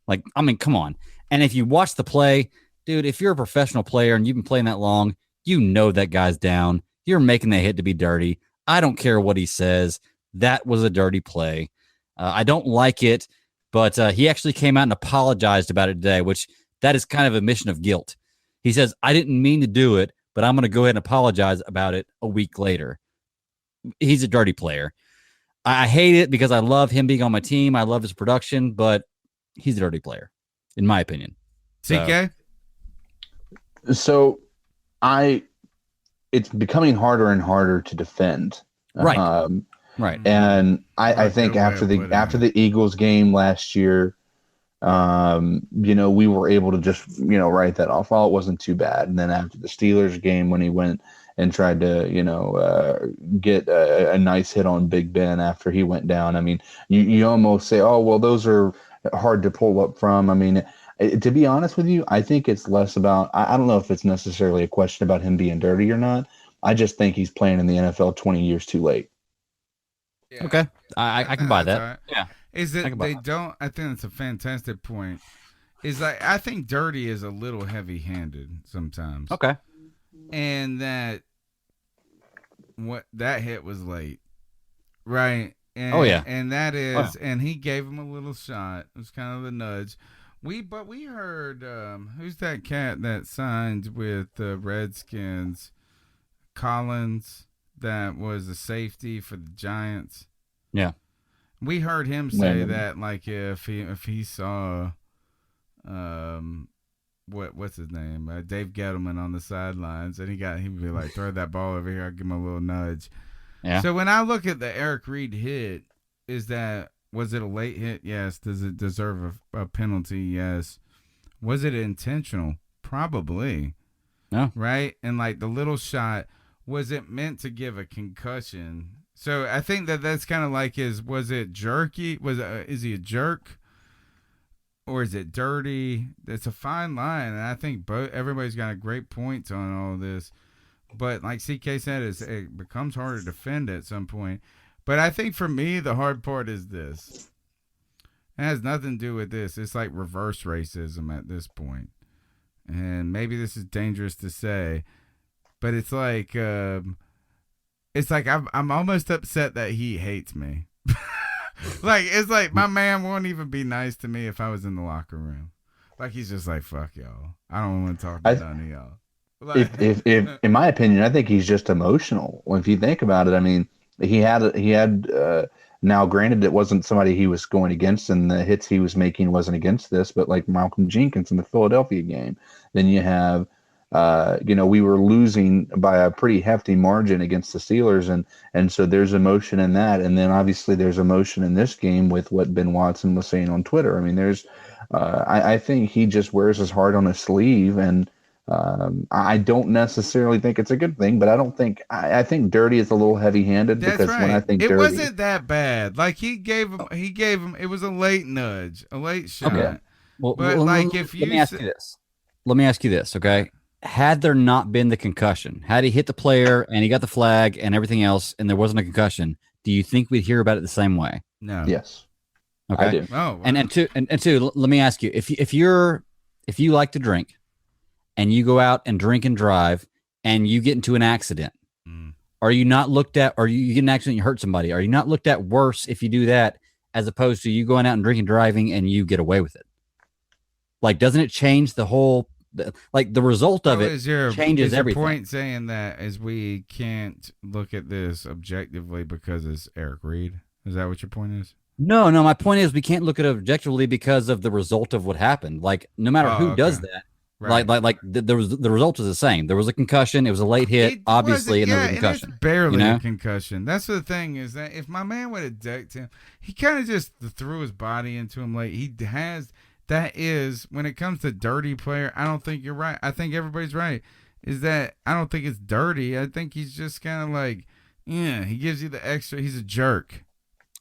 Like, I mean, come on. And if you watch the play, dude, if you're a professional player and you've been playing that long, that guy's down. You're making that hit to be dirty. I don't care what he says. That was a dirty play. I don't like it, but he actually came out and apologized about it today, which that is kind of a admission of guilt. He says, I didn't mean to do it, but I'm going to go ahead and apologize about it a week later. He's a dirty player. I hate it because I love him being on my team. I love his production, but he's a dirty player, in my opinion. CK? So it's becoming harder and harder to defend. Right. Right. And I think after the Eagles game last year, we were able to just, write that off. Oh, it wasn't too bad. And then after the Steelers game, when he went and tried to, get a nice hit on Big Ben after he went down. I mean, you almost say, oh, well, those are hard to pull up from. I mean, to be honest with you, I think it's less about, I don't know if it's necessarily a question about him being dirty or not. I just think he's playing in the NFL 20 years too late. Yeah. Okay. I can buy that. Right. Yeah. Is it they don't, I think that's a fantastic point. Is like, I think dirty is a little heavy-handed sometimes. Okay. And that hit was late, right? And, and that is, and he gave him a little shot. It was kind of a nudge. We heard who's that cat that signed with the Redskins? Collins, that was a safety for the Giants. Yeah, we heard him say that, like, if he saw, what's his name? Dave Gettleman on the sidelines, and he'd be like, throw that ball over here. I'll give him a little nudge. Yeah. So when I look at the Eric Reed hit, was it a late hit? Yes. Does it deserve a penalty? Yes. Was it intentional? Probably. No. Right? And like the little shot, was it meant to give a concussion? So I think that's kind of like was it jerky? Is he a jerk? Or is it dirty? It's a fine line, and I think everybody's got a great point on all this. But like CK said, it becomes harder to defend at some point. But I think for me, the hard part is this. It has nothing to do with this. It's like reverse racism at this point. And maybe this is dangerous to say, but it's like I'm almost upset that he hates me. Like, it's like my man won't even be nice to me if I was in the locker room. Like, he's just like, fuck y'all. I don't want to talk to none of y'all. Like, if in my opinion, I think he's just emotional. If you think about it, I mean, he had now granted it wasn't somebody he was going against, and the hits he was making wasn't against this, but like Malcolm Jenkins in the Philadelphia game. Then you have we were losing by a pretty hefty margin against the Steelers, and so there's emotion in that, and then obviously there's emotion in this game with what Ben Watson was saying on Twitter. I mean, I think he just wears his heart on his sleeve, and I don't necessarily think it's a good thing, but I think dirty is a little heavy-handed. That's because right. when I think it dirty, wasn't that bad. Like he gave him. It was a late nudge, a late shot. Okay. Well, but let me ask you this. Let me ask you this, okay? Had there not been the concussion, had he hit the player and he got the flag and everything else, and there wasn't a concussion, do you think we'd hear about it the same way? No. Yes. Okay. I do. Oh, wow. And two, let me ask you, if you like to drink and you go out and drink and drive and you get into an accident, are you not looked at, or you get in an accident and you hurt somebody, are you not looked at worse if you do that as opposed to you going out and drinking and driving and you get away with it? Like, doesn't it change the whole, like the result of it changes everything? Your point saying that is we can't look at this objectively because it's Eric Reed? Is that what your point is? No, my point is we can't look at it objectively because of the result of what happened. Like, no matter who does that, right. the result is the same. There was a concussion. It was a late hit, obviously, and there was a concussion. It's barely a concussion. That's the thing, is that if my man would have decked him, he kind of just threw his body into him late. He has... That is, when it comes to dirty player, I don't think you're right. I think everybody's right. Is that I don't think it's dirty. I think he's just kind of like, he gives you the extra. He's a jerk.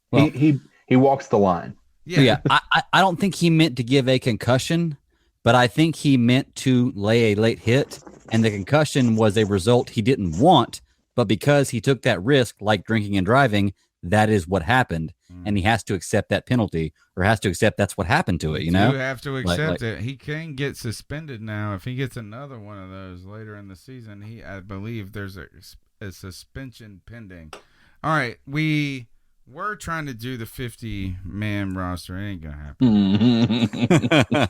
Well, he walks the line. Yeah. I don't think he meant to give a concussion, but I think he meant to lay a late hit, and the concussion was a result he didn't want, but because he took that risk, like drinking and driving, that is what happened, and he has to accept that penalty, or has to accept that's what happened to it. You know, you have to accept it. He can get suspended now if he gets another one of those later in the season. I believe there's a suspension pending. All right, we were trying to do the 50-man roster. It ain't gonna happen.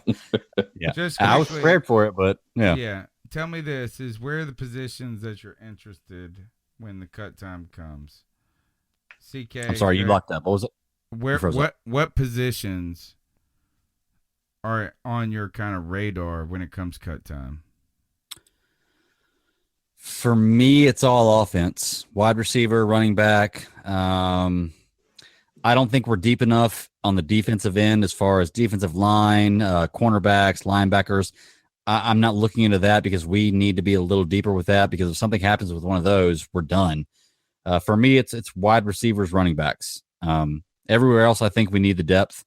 Yeah, just I was prepared for it, but yeah. Tell me this: is where are the positions that you're interested when the cut time comes? CK, I'm sorry, you locked up. What was it? What positions are on your kind of radar when it comes cut time? For me, it's all offense. Wide receiver, running back. I don't think we're deep enough on the defensive end as far as defensive line, cornerbacks, linebackers. I'm not looking into that because we need to be a little deeper with that, because if something happens with one of those, we're done. For me, it's wide receivers, running backs. Everywhere else, I think we need the depth.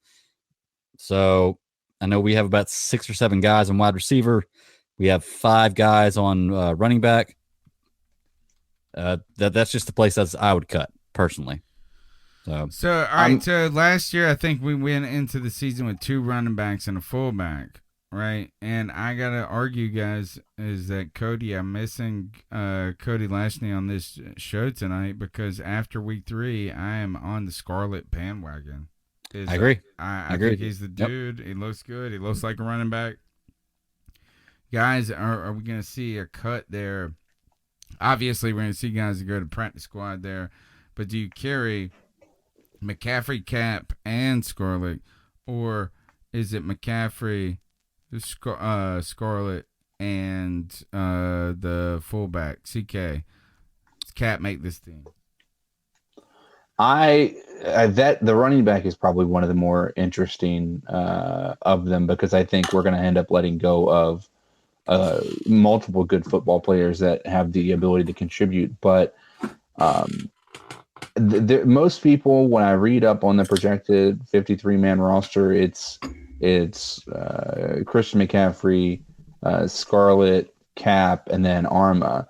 So I know we have about 6 or 7 guys on wide receiver. We have 5 guys on running back. That's just the place I would cut personally. So all right. So last year, I think we went into the season with 2 running backs and a fullback. Right, and I gotta argue, guys, is that Cody, I'm missing Cody Lashney on this show tonight, because after week 3, I am on the Scarlett bandwagon. I agree. I agree. Think he's the dude. He looks good. He looks like a running back. Guys, are we gonna see a cut there? Obviously, we're gonna see guys that go to practice squad there, but do you carry McCaffrey, Cap, and Scarlett, or is it McCaffrey, Scarlett, and the fullback CK? Does Cap make this team? That the running back is probably one of the more interesting of them, because I think we're going to end up letting go of multiple good football players that have the ability to contribute. But most people, when I read up on the projected 53-man roster, it's Christian McCaffrey, Scarlett, Cap, and then Arma.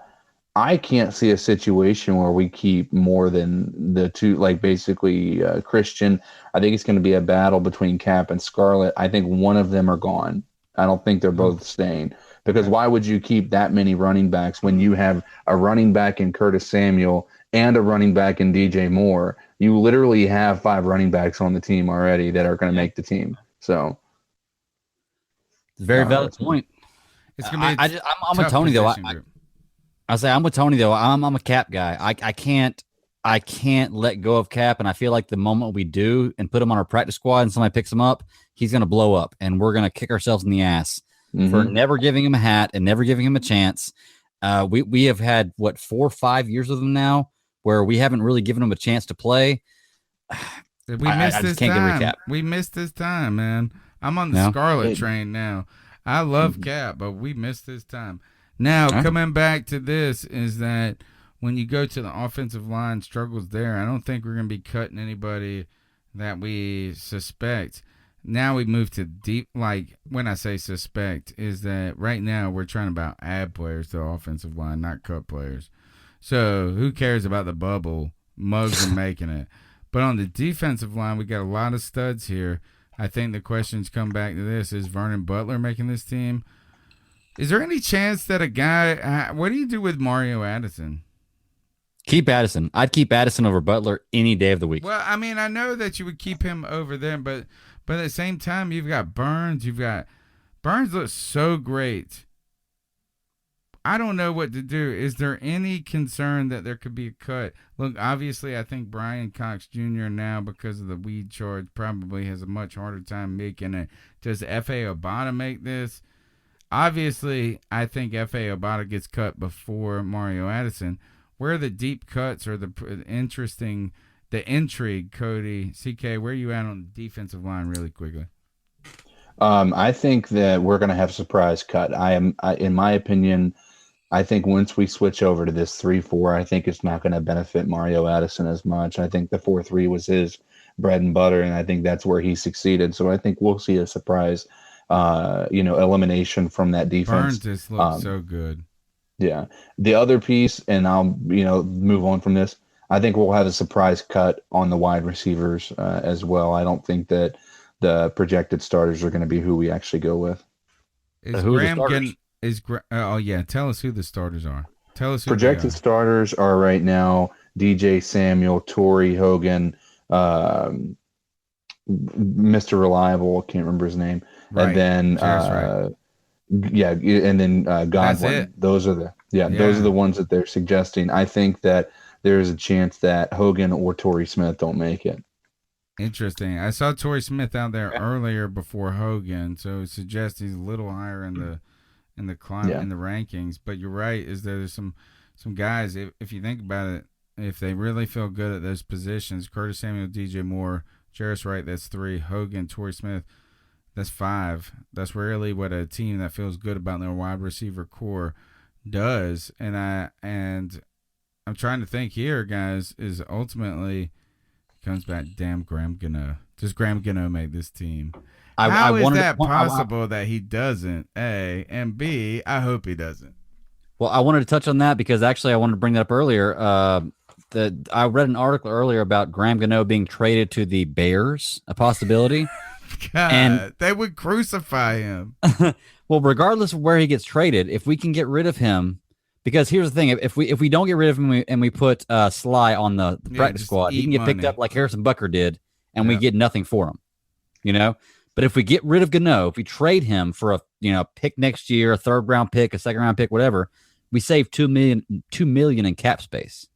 I can't see a situation where we keep more than the 2, like basically Christian. I think it's going to be a battle between Cap and Scarlett. I think one of them are gone. I don't think they're both staying, because why would you keep that many running backs when you have a running back in Curtis Samuel and a running back in DJ Moore? You literally have 5 running backs on the team already that are going to make the team. So, very valid point. It's gonna be. I'm with Tony though. I say I'm with Tony though. I'm a Cap guy. I can't let go of Cap, and I feel like the moment we do and put him on our practice squad and somebody picks him up, he's gonna blow up, and we're gonna kick ourselves in the ass. for never giving him a hat and never giving him a chance. We have had 4 or 5 years with him now where we haven't really given him a chance to play. We missed his time. We missed his time, man. I'm on the Scarlet train now. I love Cap, but we missed his time. Now, coming back to this is that when you go to the offensive line struggles there, I don't think we're going to be cutting anybody that we suspect. Now we move to deep, like when I say suspect, is that right now we're trying to about add players to the offensive line, not cut players. So who cares about the bubble? Mugs are making it. But on the defensive line, we got a lot of studs here. I think the questions come back to this. Is Vernon Butler making this team? Is there any chance that a guy – what do you do with Mario Addison? Keep Addison. I'd keep Addison over Butler any day of the week. Well, I mean, I know that you would keep him over there, but at the same time, you've got Burns. Burns looks so great. I don't know what to do. Is there any concern that there could be a cut? Look, obviously, I think Brian Cox Jr. now, because of the weed charge, probably has a much harder time making it. Does F.A. Obata make this? Obviously, I think F.A. Obata gets cut before Mario Addison. Where are the deep cuts or the intrigue, Cody? CK, where are you at on the defensive line really quickly? I think that we're going to have a surprise cut. In my opinion, I think once we switch over to this 3-4, I think it's not going to benefit Mario Addison as much. I think the 4-3 was his bread and butter, and I think that's where he succeeded. So I think we'll see a surprise, elimination from that defense. Burns just looks so good. Yeah. The other piece, and I'll, move on from this, I think we'll have a surprise cut on the wide receivers as well. I don't think that the projected starters are going to be who we actually go with. Is Graham getting... tell us who the starters are. Tell us who projected starters are right now DJ Samuel, Torrey Hogan, Mr. Reliable, I can't remember his name, right. And then and then Godwin. Those are the ones that they're suggesting. I think that there's a chance that Hogan or Torrey Smith don't make it. Interesting. I saw Torrey Smith out there earlier before Hogan, so it suggests he's a little higher in the in the rankings. But you're right, is there's some guys, if you think about it, if they really feel good at those positions, Curtis Samuel, DJ Moore, Jarris Wright, that's 3, Hogan, Torrey Smith, that's 5. That's really what a team that feels good about their wide receiver core does. And I'm trying to think here, guys, is ultimately comes back, damn Graham Gano. Does Graham Gano make this team? How is that possible that he doesn't, A, and B, I hope he doesn't. Well, I wanted to touch on that because actually I wanted to bring that up earlier. I read an article earlier about Graham Gano being traded to the Bears, a possibility. God, and they would crucify him. Well, regardless of where he gets traded, if we can get rid of him, because here's the thing: if we don't get rid of him and we put Sly on the practice squad, he can get picked up like Harrison Butker did, and we get nothing for him. But if we get rid of Gano, if we trade him for a pick next year, a 3rd round pick, a 2nd round pick, whatever, we save $2 million in cap space.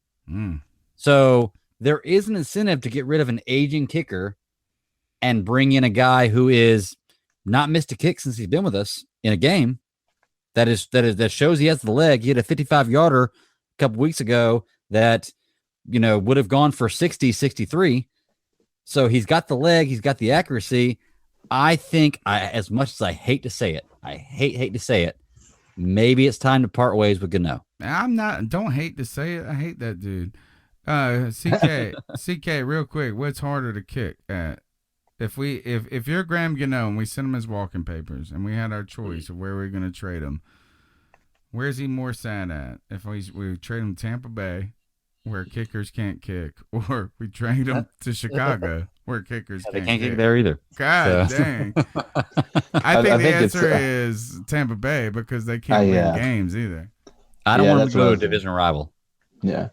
So there is an incentive to get rid of an aging kicker and bring in a guy who is not missed a kick since he's been with us in a game. That shows he has the leg. He had a 55-yarder a couple weeks ago that would have gone for 60, 63. So he's got the leg, he's got the accuracy. I think, as much as I hate to say it, I hate to say it, maybe it's time to part ways with Gano. Don't hate to say it. I hate that dude. CK, real quick, what's harder to kick at? If you're Graham Gano and we send him his walking papers and we had our choice of where we're going to trade him, where's he more sad at? If we trade him to Tampa Bay, where kickers can't kick, or we trade him to Chicago, where kickers can't kick there either. God dang. I think the answer is Tampa Bay because they can't win games either. I don't want to go to a division rival. Yeah.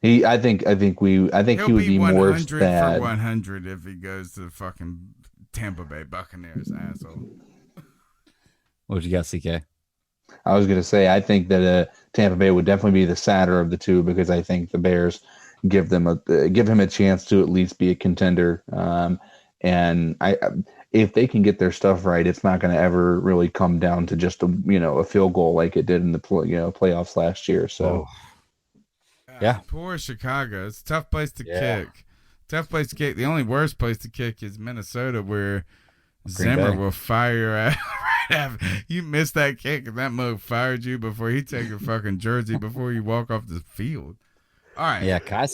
I think he would be more sad. For 100 if he goes to the fucking Tampa Bay Buccaneers, asshole. What you got, CK? I was going to say, I think that Tampa Bay would definitely be the sadder of the two because I think the Bears give him a chance to at least be a contender. And if they can get their stuff right, it's not going to ever really come down to just a field goal like it did in the playoffs last year. So, yeah, poor Chicago. It's a tough place to kick. Tough place to kick. The only worst place to kick is Minnesota, where Zimmer will fire your ass right after you missed that kick, and that mug fired you before he take your fucking jersey before you walk off the field. All right. Yeah, Kai's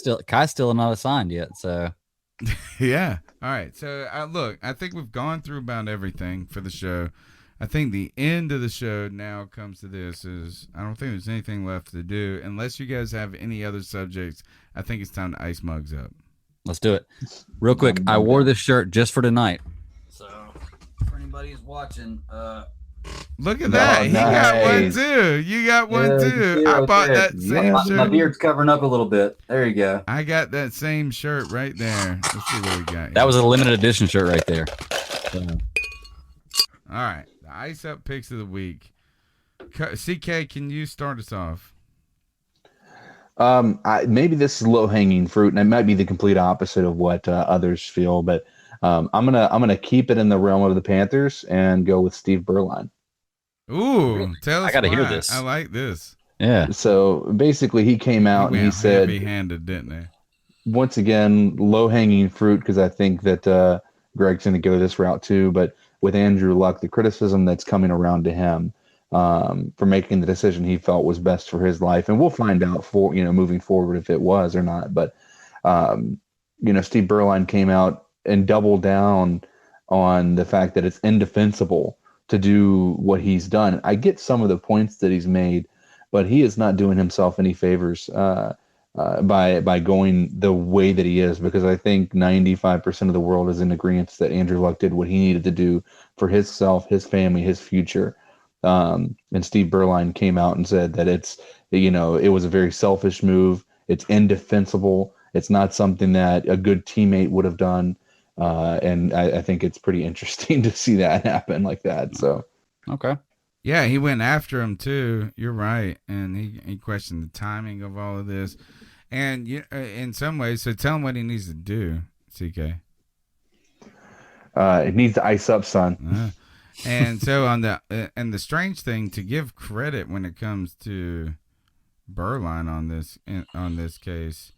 still not assigned yet. So. Yeah. All right. So look, I think we've gone through about everything for the show. I think the end of the show now comes to this is I don't think there's anything left to do unless you guys have any other subjects. I think it's time to ice mugs up. Let's do it. Real quick, I wore this shirt just for tonight. So, for anybody who's watching, look at that. He got one too. You got one too. I bought that same shirt. My beard's covering up a little bit. There you go. I got that same shirt right there. Let's see what we got here. That was a limited edition shirt right there. So. All right. The ice up picks of the week. CK, can you start us off? Maybe this is low hanging fruit, and it might be the complete opposite of what others feel, but I'm gonna keep it in the realm of the Panthers and go with Steve Berline. Ooh, tell us. I gotta why. hear this. I like this. Yeah. So basically, he came out and he said, heavy-handed, didn't they? Once again, low hanging fruit, because I think that Greg's gonna go this route too. But with Andrew Luck, the criticism that's coming around to him. For making the decision he felt was best for his life. And we'll find out moving forward if it was or not. But, Steve Berline came out and doubled down on the fact that it's indefensible to do what he's done. I get some of the points that he's made, but he is not doing himself any favors by going the way that he is, because I think 95% of the world is in agreement that Andrew Luck did what he needed to do for himself, his family, his future. And Steve Berline came out and said that it was a very selfish move. It's indefensible. It's not something that a good teammate would have done. And I think it's pretty interesting to see that happen like that. So, okay. Yeah, he went after him too. You're right. And he questioned the timing of all of this. And in some ways, so tell him what he needs to do, CK. It needs to ice up, son. And so and the strange thing, to give credit when it comes to Berline on this case,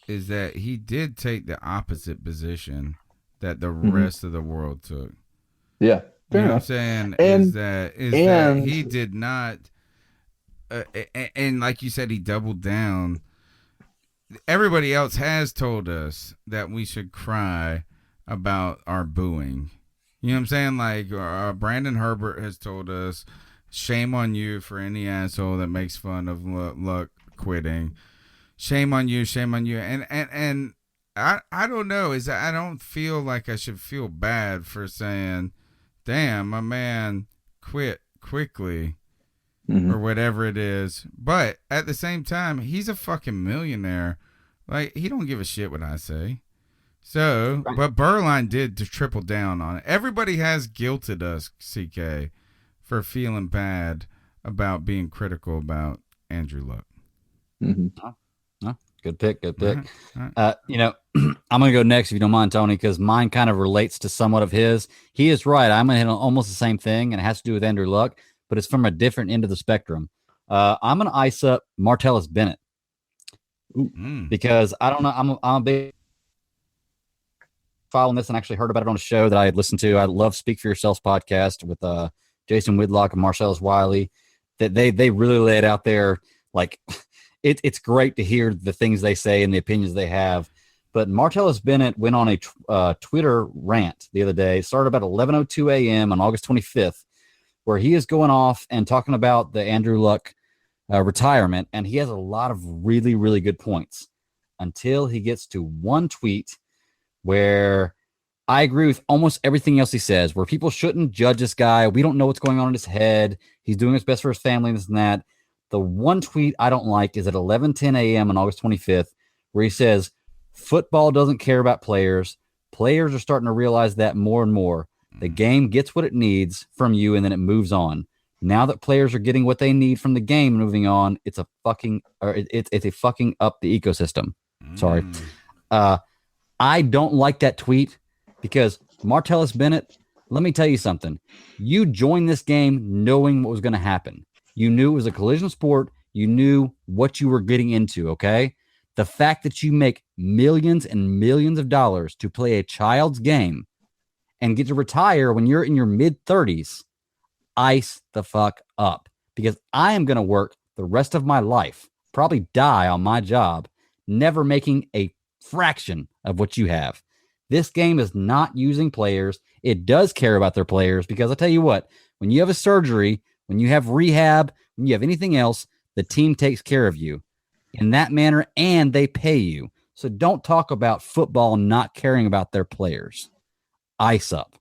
is that he did take the opposite position that the rest of the world took. Yeah, fair enough. What I'm saying is that he did not, and like you said, he doubled down. Everybody else has told us that we should cry about our booing. You know what I'm saying? Like Brandon Herbert has told us, shame on you for any asshole that makes fun of Luck quitting. Shame on you, shame on you. And I don't know, I don't feel like I should feel bad for saying, damn, my man quit quickly or whatever it is. But at the same time, he's a fucking millionaire. Like, he don't give a shit what I say. So, but Berline did to triple down on it. Everybody has guilted us, CK, for feeling bad about being critical about Andrew Luck. Good pick. Good pick. All right. I'm going to go next if you don't mind, Tony, because mine kind of relates to somewhat of his. He is right. I'm going to hit on almost the same thing, and it has to do with Andrew Luck, but it's from a different end of the spectrum. I'm going to ice up Martellus Bennett because I don't know. I'm a big following this and actually heard about it on a show that I had listened to. I love Speak for Yourself podcast with Jason Whitlock and Marcellus Wiley. That they really lay it out there. Like it's great to hear the things they say and the opinions they have. But Martellus Bennett went on a Twitter rant the other day. It started about 11:02 a.m. on August 25th, where he is going off and talking about the Andrew Luck retirement, and he has a lot of really, really good points until he gets to one tweet where I agree with almost everything else he says, where people shouldn't judge this guy. We don't know what's going on in his head. He's doing his best for his family and this and that. The one tweet I don't like is at 11:10 a.m. on August 25th, where he says, football doesn't care about players. Players are starting to realize that more and more. The game gets what it needs from you, and then it moves on. Now that players are getting what they need from the game, moving on, it's a fucking up the ecosystem. Sorry. I don't like that tweet Because Martellus Bennett, let me tell you something. You joined this game knowing what was going to happen. You knew it was a collision sport. You knew what you were getting into, okay? The fact that you make millions and millions of dollars to play a child's game and get to retire when you're in your mid-30s, ice the fuck up. Because I am going to work the rest of my life, probably die on my job, never making a fraction of what you have. This game is not using players. It does care about their players because I'll tell you what, when you have a surgery, when you have rehab, when you have anything else, the team takes care of you in that manner and they pay you. So don't talk about football not caring about their players. Ice up.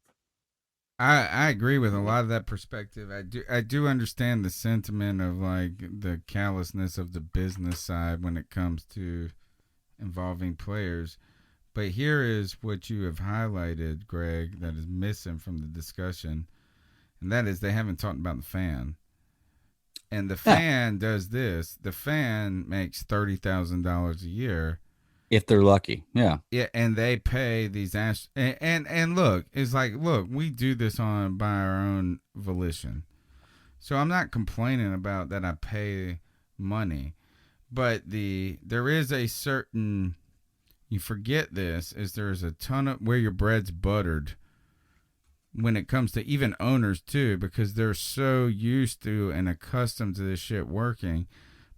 I agree with a lot of that perspective. I do understand the sentiment of like the callousness of the business side when it comes to involving players. But here is what you have highlighted, Greg, that is missing from the discussion. And that is they haven't talked about the fan. And the fan does this. The fan makes $30,000 a year. If they're lucky. Yeah. Yeah, and they pay these and look, it's like, look, we do this by our own volition. So I'm not complaining about that I pay money. But there is a certain, you forget this, is there's a ton of where your bread's buttered when it comes to even owners too, because they're so used to and accustomed to this shit working.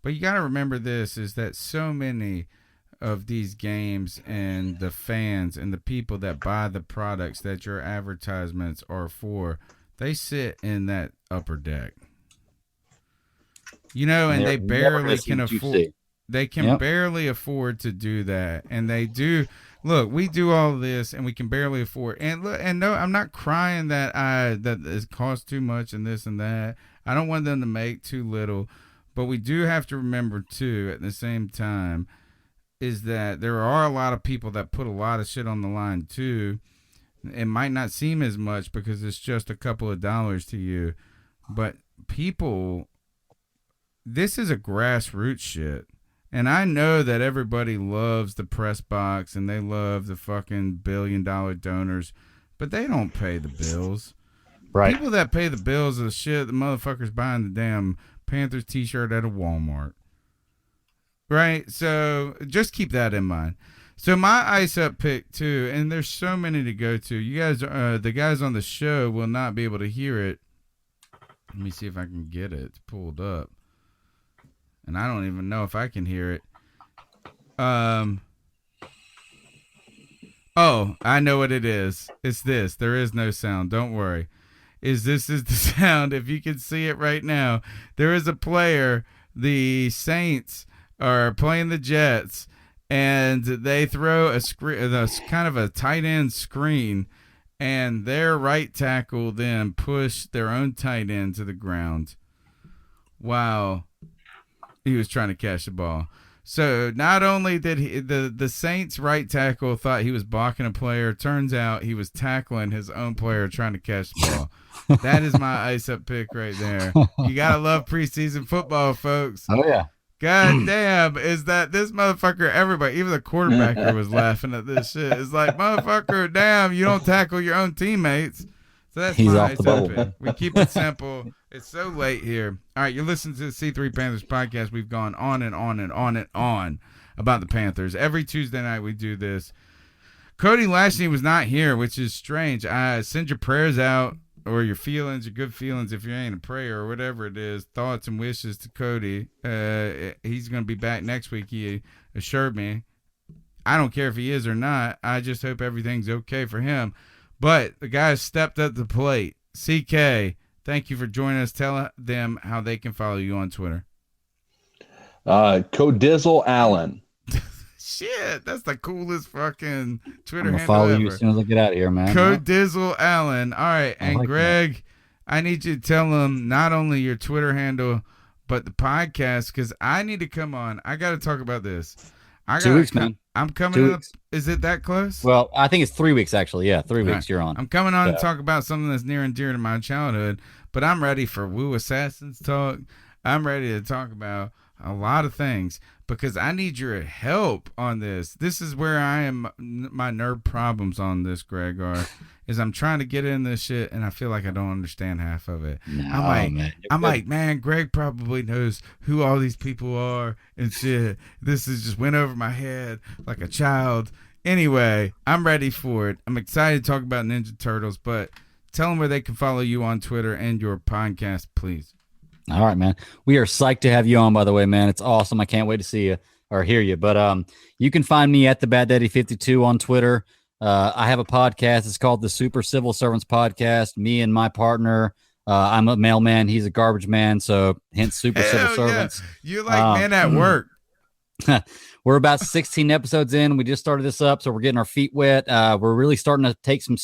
But you got to remember this, is that so many of these games and the fans and the people that buy the products that your advertisements are for, they sit in that upper deck. You know, and they barely can afford. They can barely afford to do that, and they do. Look, we do all this, and we can barely afford. And look, and no, I'm not crying that it costs too much and this and that. I don't want them to make too little, but we do have to remember too, at the same time, is that there are a lot of people that put a lot of shit on the line too. It might not seem as much because it's just a couple of dollars to you, but people, this is a grassroots shit. And I know that everybody loves the press box and they love the fucking billion-dollar donors, but they don't pay the bills. Right. People that pay the bills are the shit, the motherfuckers buying the damn Panthers t-shirt at a Walmart. Right? So just keep that in mind. So my ice up pick too, and there's so many to go to. You guys, the guys on the show will not be able to hear it. Let me see if I can get it. It's pulled up. And I don't even know if I can hear it. Oh, I know what it is. It's this. There is no sound. Don't worry. This is the sound. If you can see it right now, there is a player. The Saints are playing the Jets, and they throw a kind of a tight end screen, and their right tackle then pushed their own tight end to the ground. Wow. He was trying to catch the ball. So not only did the Saints right tackle thought he was blocking a player, turns out he was tackling his own player trying to catch the ball. That is my ice up pick right there. You gotta love preseason football, folks. Oh yeah. God damn, is that this motherfucker, everybody, even the quarterbacker was laughing at this shit. It's like, motherfucker, damn, you don't tackle your own teammates. So that's He's my off ice the up boat. pick. We keep it simple. It's so late here. All right, you're listening to the C3 Panthers podcast. We've gone on and on and on and on about the Panthers. Every Tuesday night we do this. Cody Lashney was not here, which is strange. Send your prayers out, or your feelings, your good feelings, if you ain't a prayer or whatever it is, thoughts and wishes to Cody. He's going to be back next week, he assured me. I don't care if he is or not. I just hope everything's okay for him. But the guys stepped up to the plate. CK, thank you for joining us. Tell them how they can follow you on Twitter. Codizzle Allen. Shit, that's the coolest fucking Twitter I'm gonna handle follow ever. you as soon as I get out of here, man. Codizzle Allen. All right, and like Greg, I need you to tell them not only your Twitter handle, but the podcast, because I need to come on. I got to talk about this. 2 weeks, man. I'm coming 2 up. weeks. Is it that close? Well, I think it's 3 weeks, actually. Yeah, 3 weeks Right. you're on. I'm coming on to Yeah. talk about something that's near and dear to my childhood, but I'm ready for Woo Assassins talk. I'm ready to talk about a lot of things because I need your help on this. This is where I am. My nerd problems on this, Greg, is I'm trying to get in this shit and I feel like I don't understand half of it. I'm like, man, Greg probably knows who all these people are and shit. This is just went over my head like a child. Anyway, I'm ready for it. I'm excited to talk about Ninja Turtles, but tell them where they can follow you on Twitter and your podcast, please. All right, man. We are psyched to have you on, by the way, man. It's awesome. I can't wait to see you or hear you. But you can find me at the Bad Daddy 52 on Twitter. I have a podcast. It's called the Super Civil Servants Podcast. Me and my partner, I'm a mailman. He's a garbage man. So hence Super Civil Servants. You're like men at work. We're about 16 episodes in. We just started this up, so we're getting our feet wet. We're really starting to take some,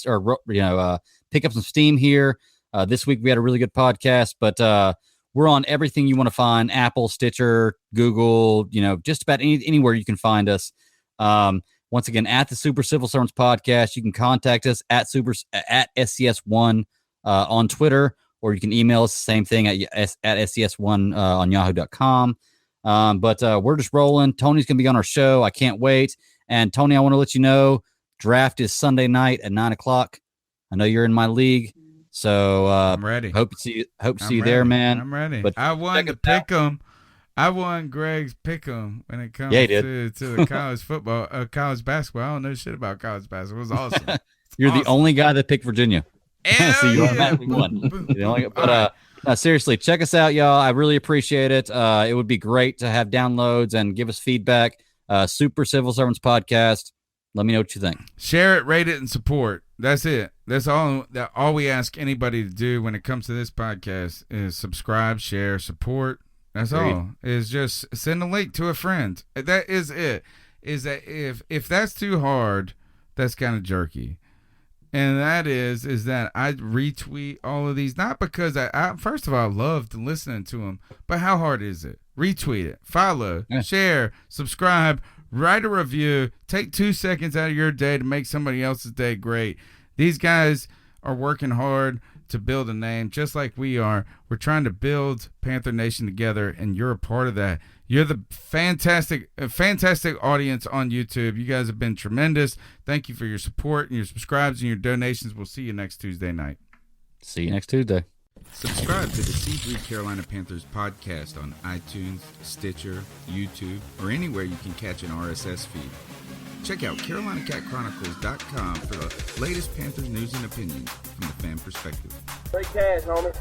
pick up some steam here. This week we had a really good podcast, but we're on everything you want to find: Apple, Stitcher, Google. Just about anywhere you can find us. Once again, at the Super Civil Servants Podcast, you can contact us at SCS1 on Twitter, or you can email us the same thing at SCS1 on yahoo.com. But we're just rolling. Tony's going to be on our show. I can't wait. And Tony, I want to let you know, draft is Sunday night at 9:00. I know you're in my league, so I'm ready. Hope to see you there, man. I'm ready. But I won to pick 'em. I won Greg's pick 'em when it comes to the college football, college basketball. I don't know shit about college basketball. It was awesome. You're the only guy that picked Virginia. So you automatically won. But seriously, check us out, y'all. I really appreciate it. It would be great to have downloads and give us feedback. Super Civil Servants Podcast. Let me know what you think. Share it, rate it, and support. That's it. That's all. All we ask anybody to do when it comes to this podcast is subscribe, share, support. That's all. Is just send a link to a friend. That is it. Is that if that's too hard, that's kind of jerky. And that is that I retweet all of these, not because I first of all, I loved listening to them, but how hard is it? Retweet it, follow, share, subscribe, write a review, take 2 seconds out of your day to make somebody else's day great. These guys are working hard to build a name just like we are. We're trying to build Panther Nation together, and you're a part of that. You're the fantastic audience on YouTube. You guys have been tremendous. Thank you for your support and your subscribes and your donations. We'll see you next Tuesday night. See you next Tuesday. Subscribe to the C3 Carolina Panthers podcast on iTunes, Stitcher, YouTube, or anywhere you can catch an RSS feed. Check out CarolinaCatChronicles.com for the latest Panthers news and opinions from the fan perspective. Great cash, homie.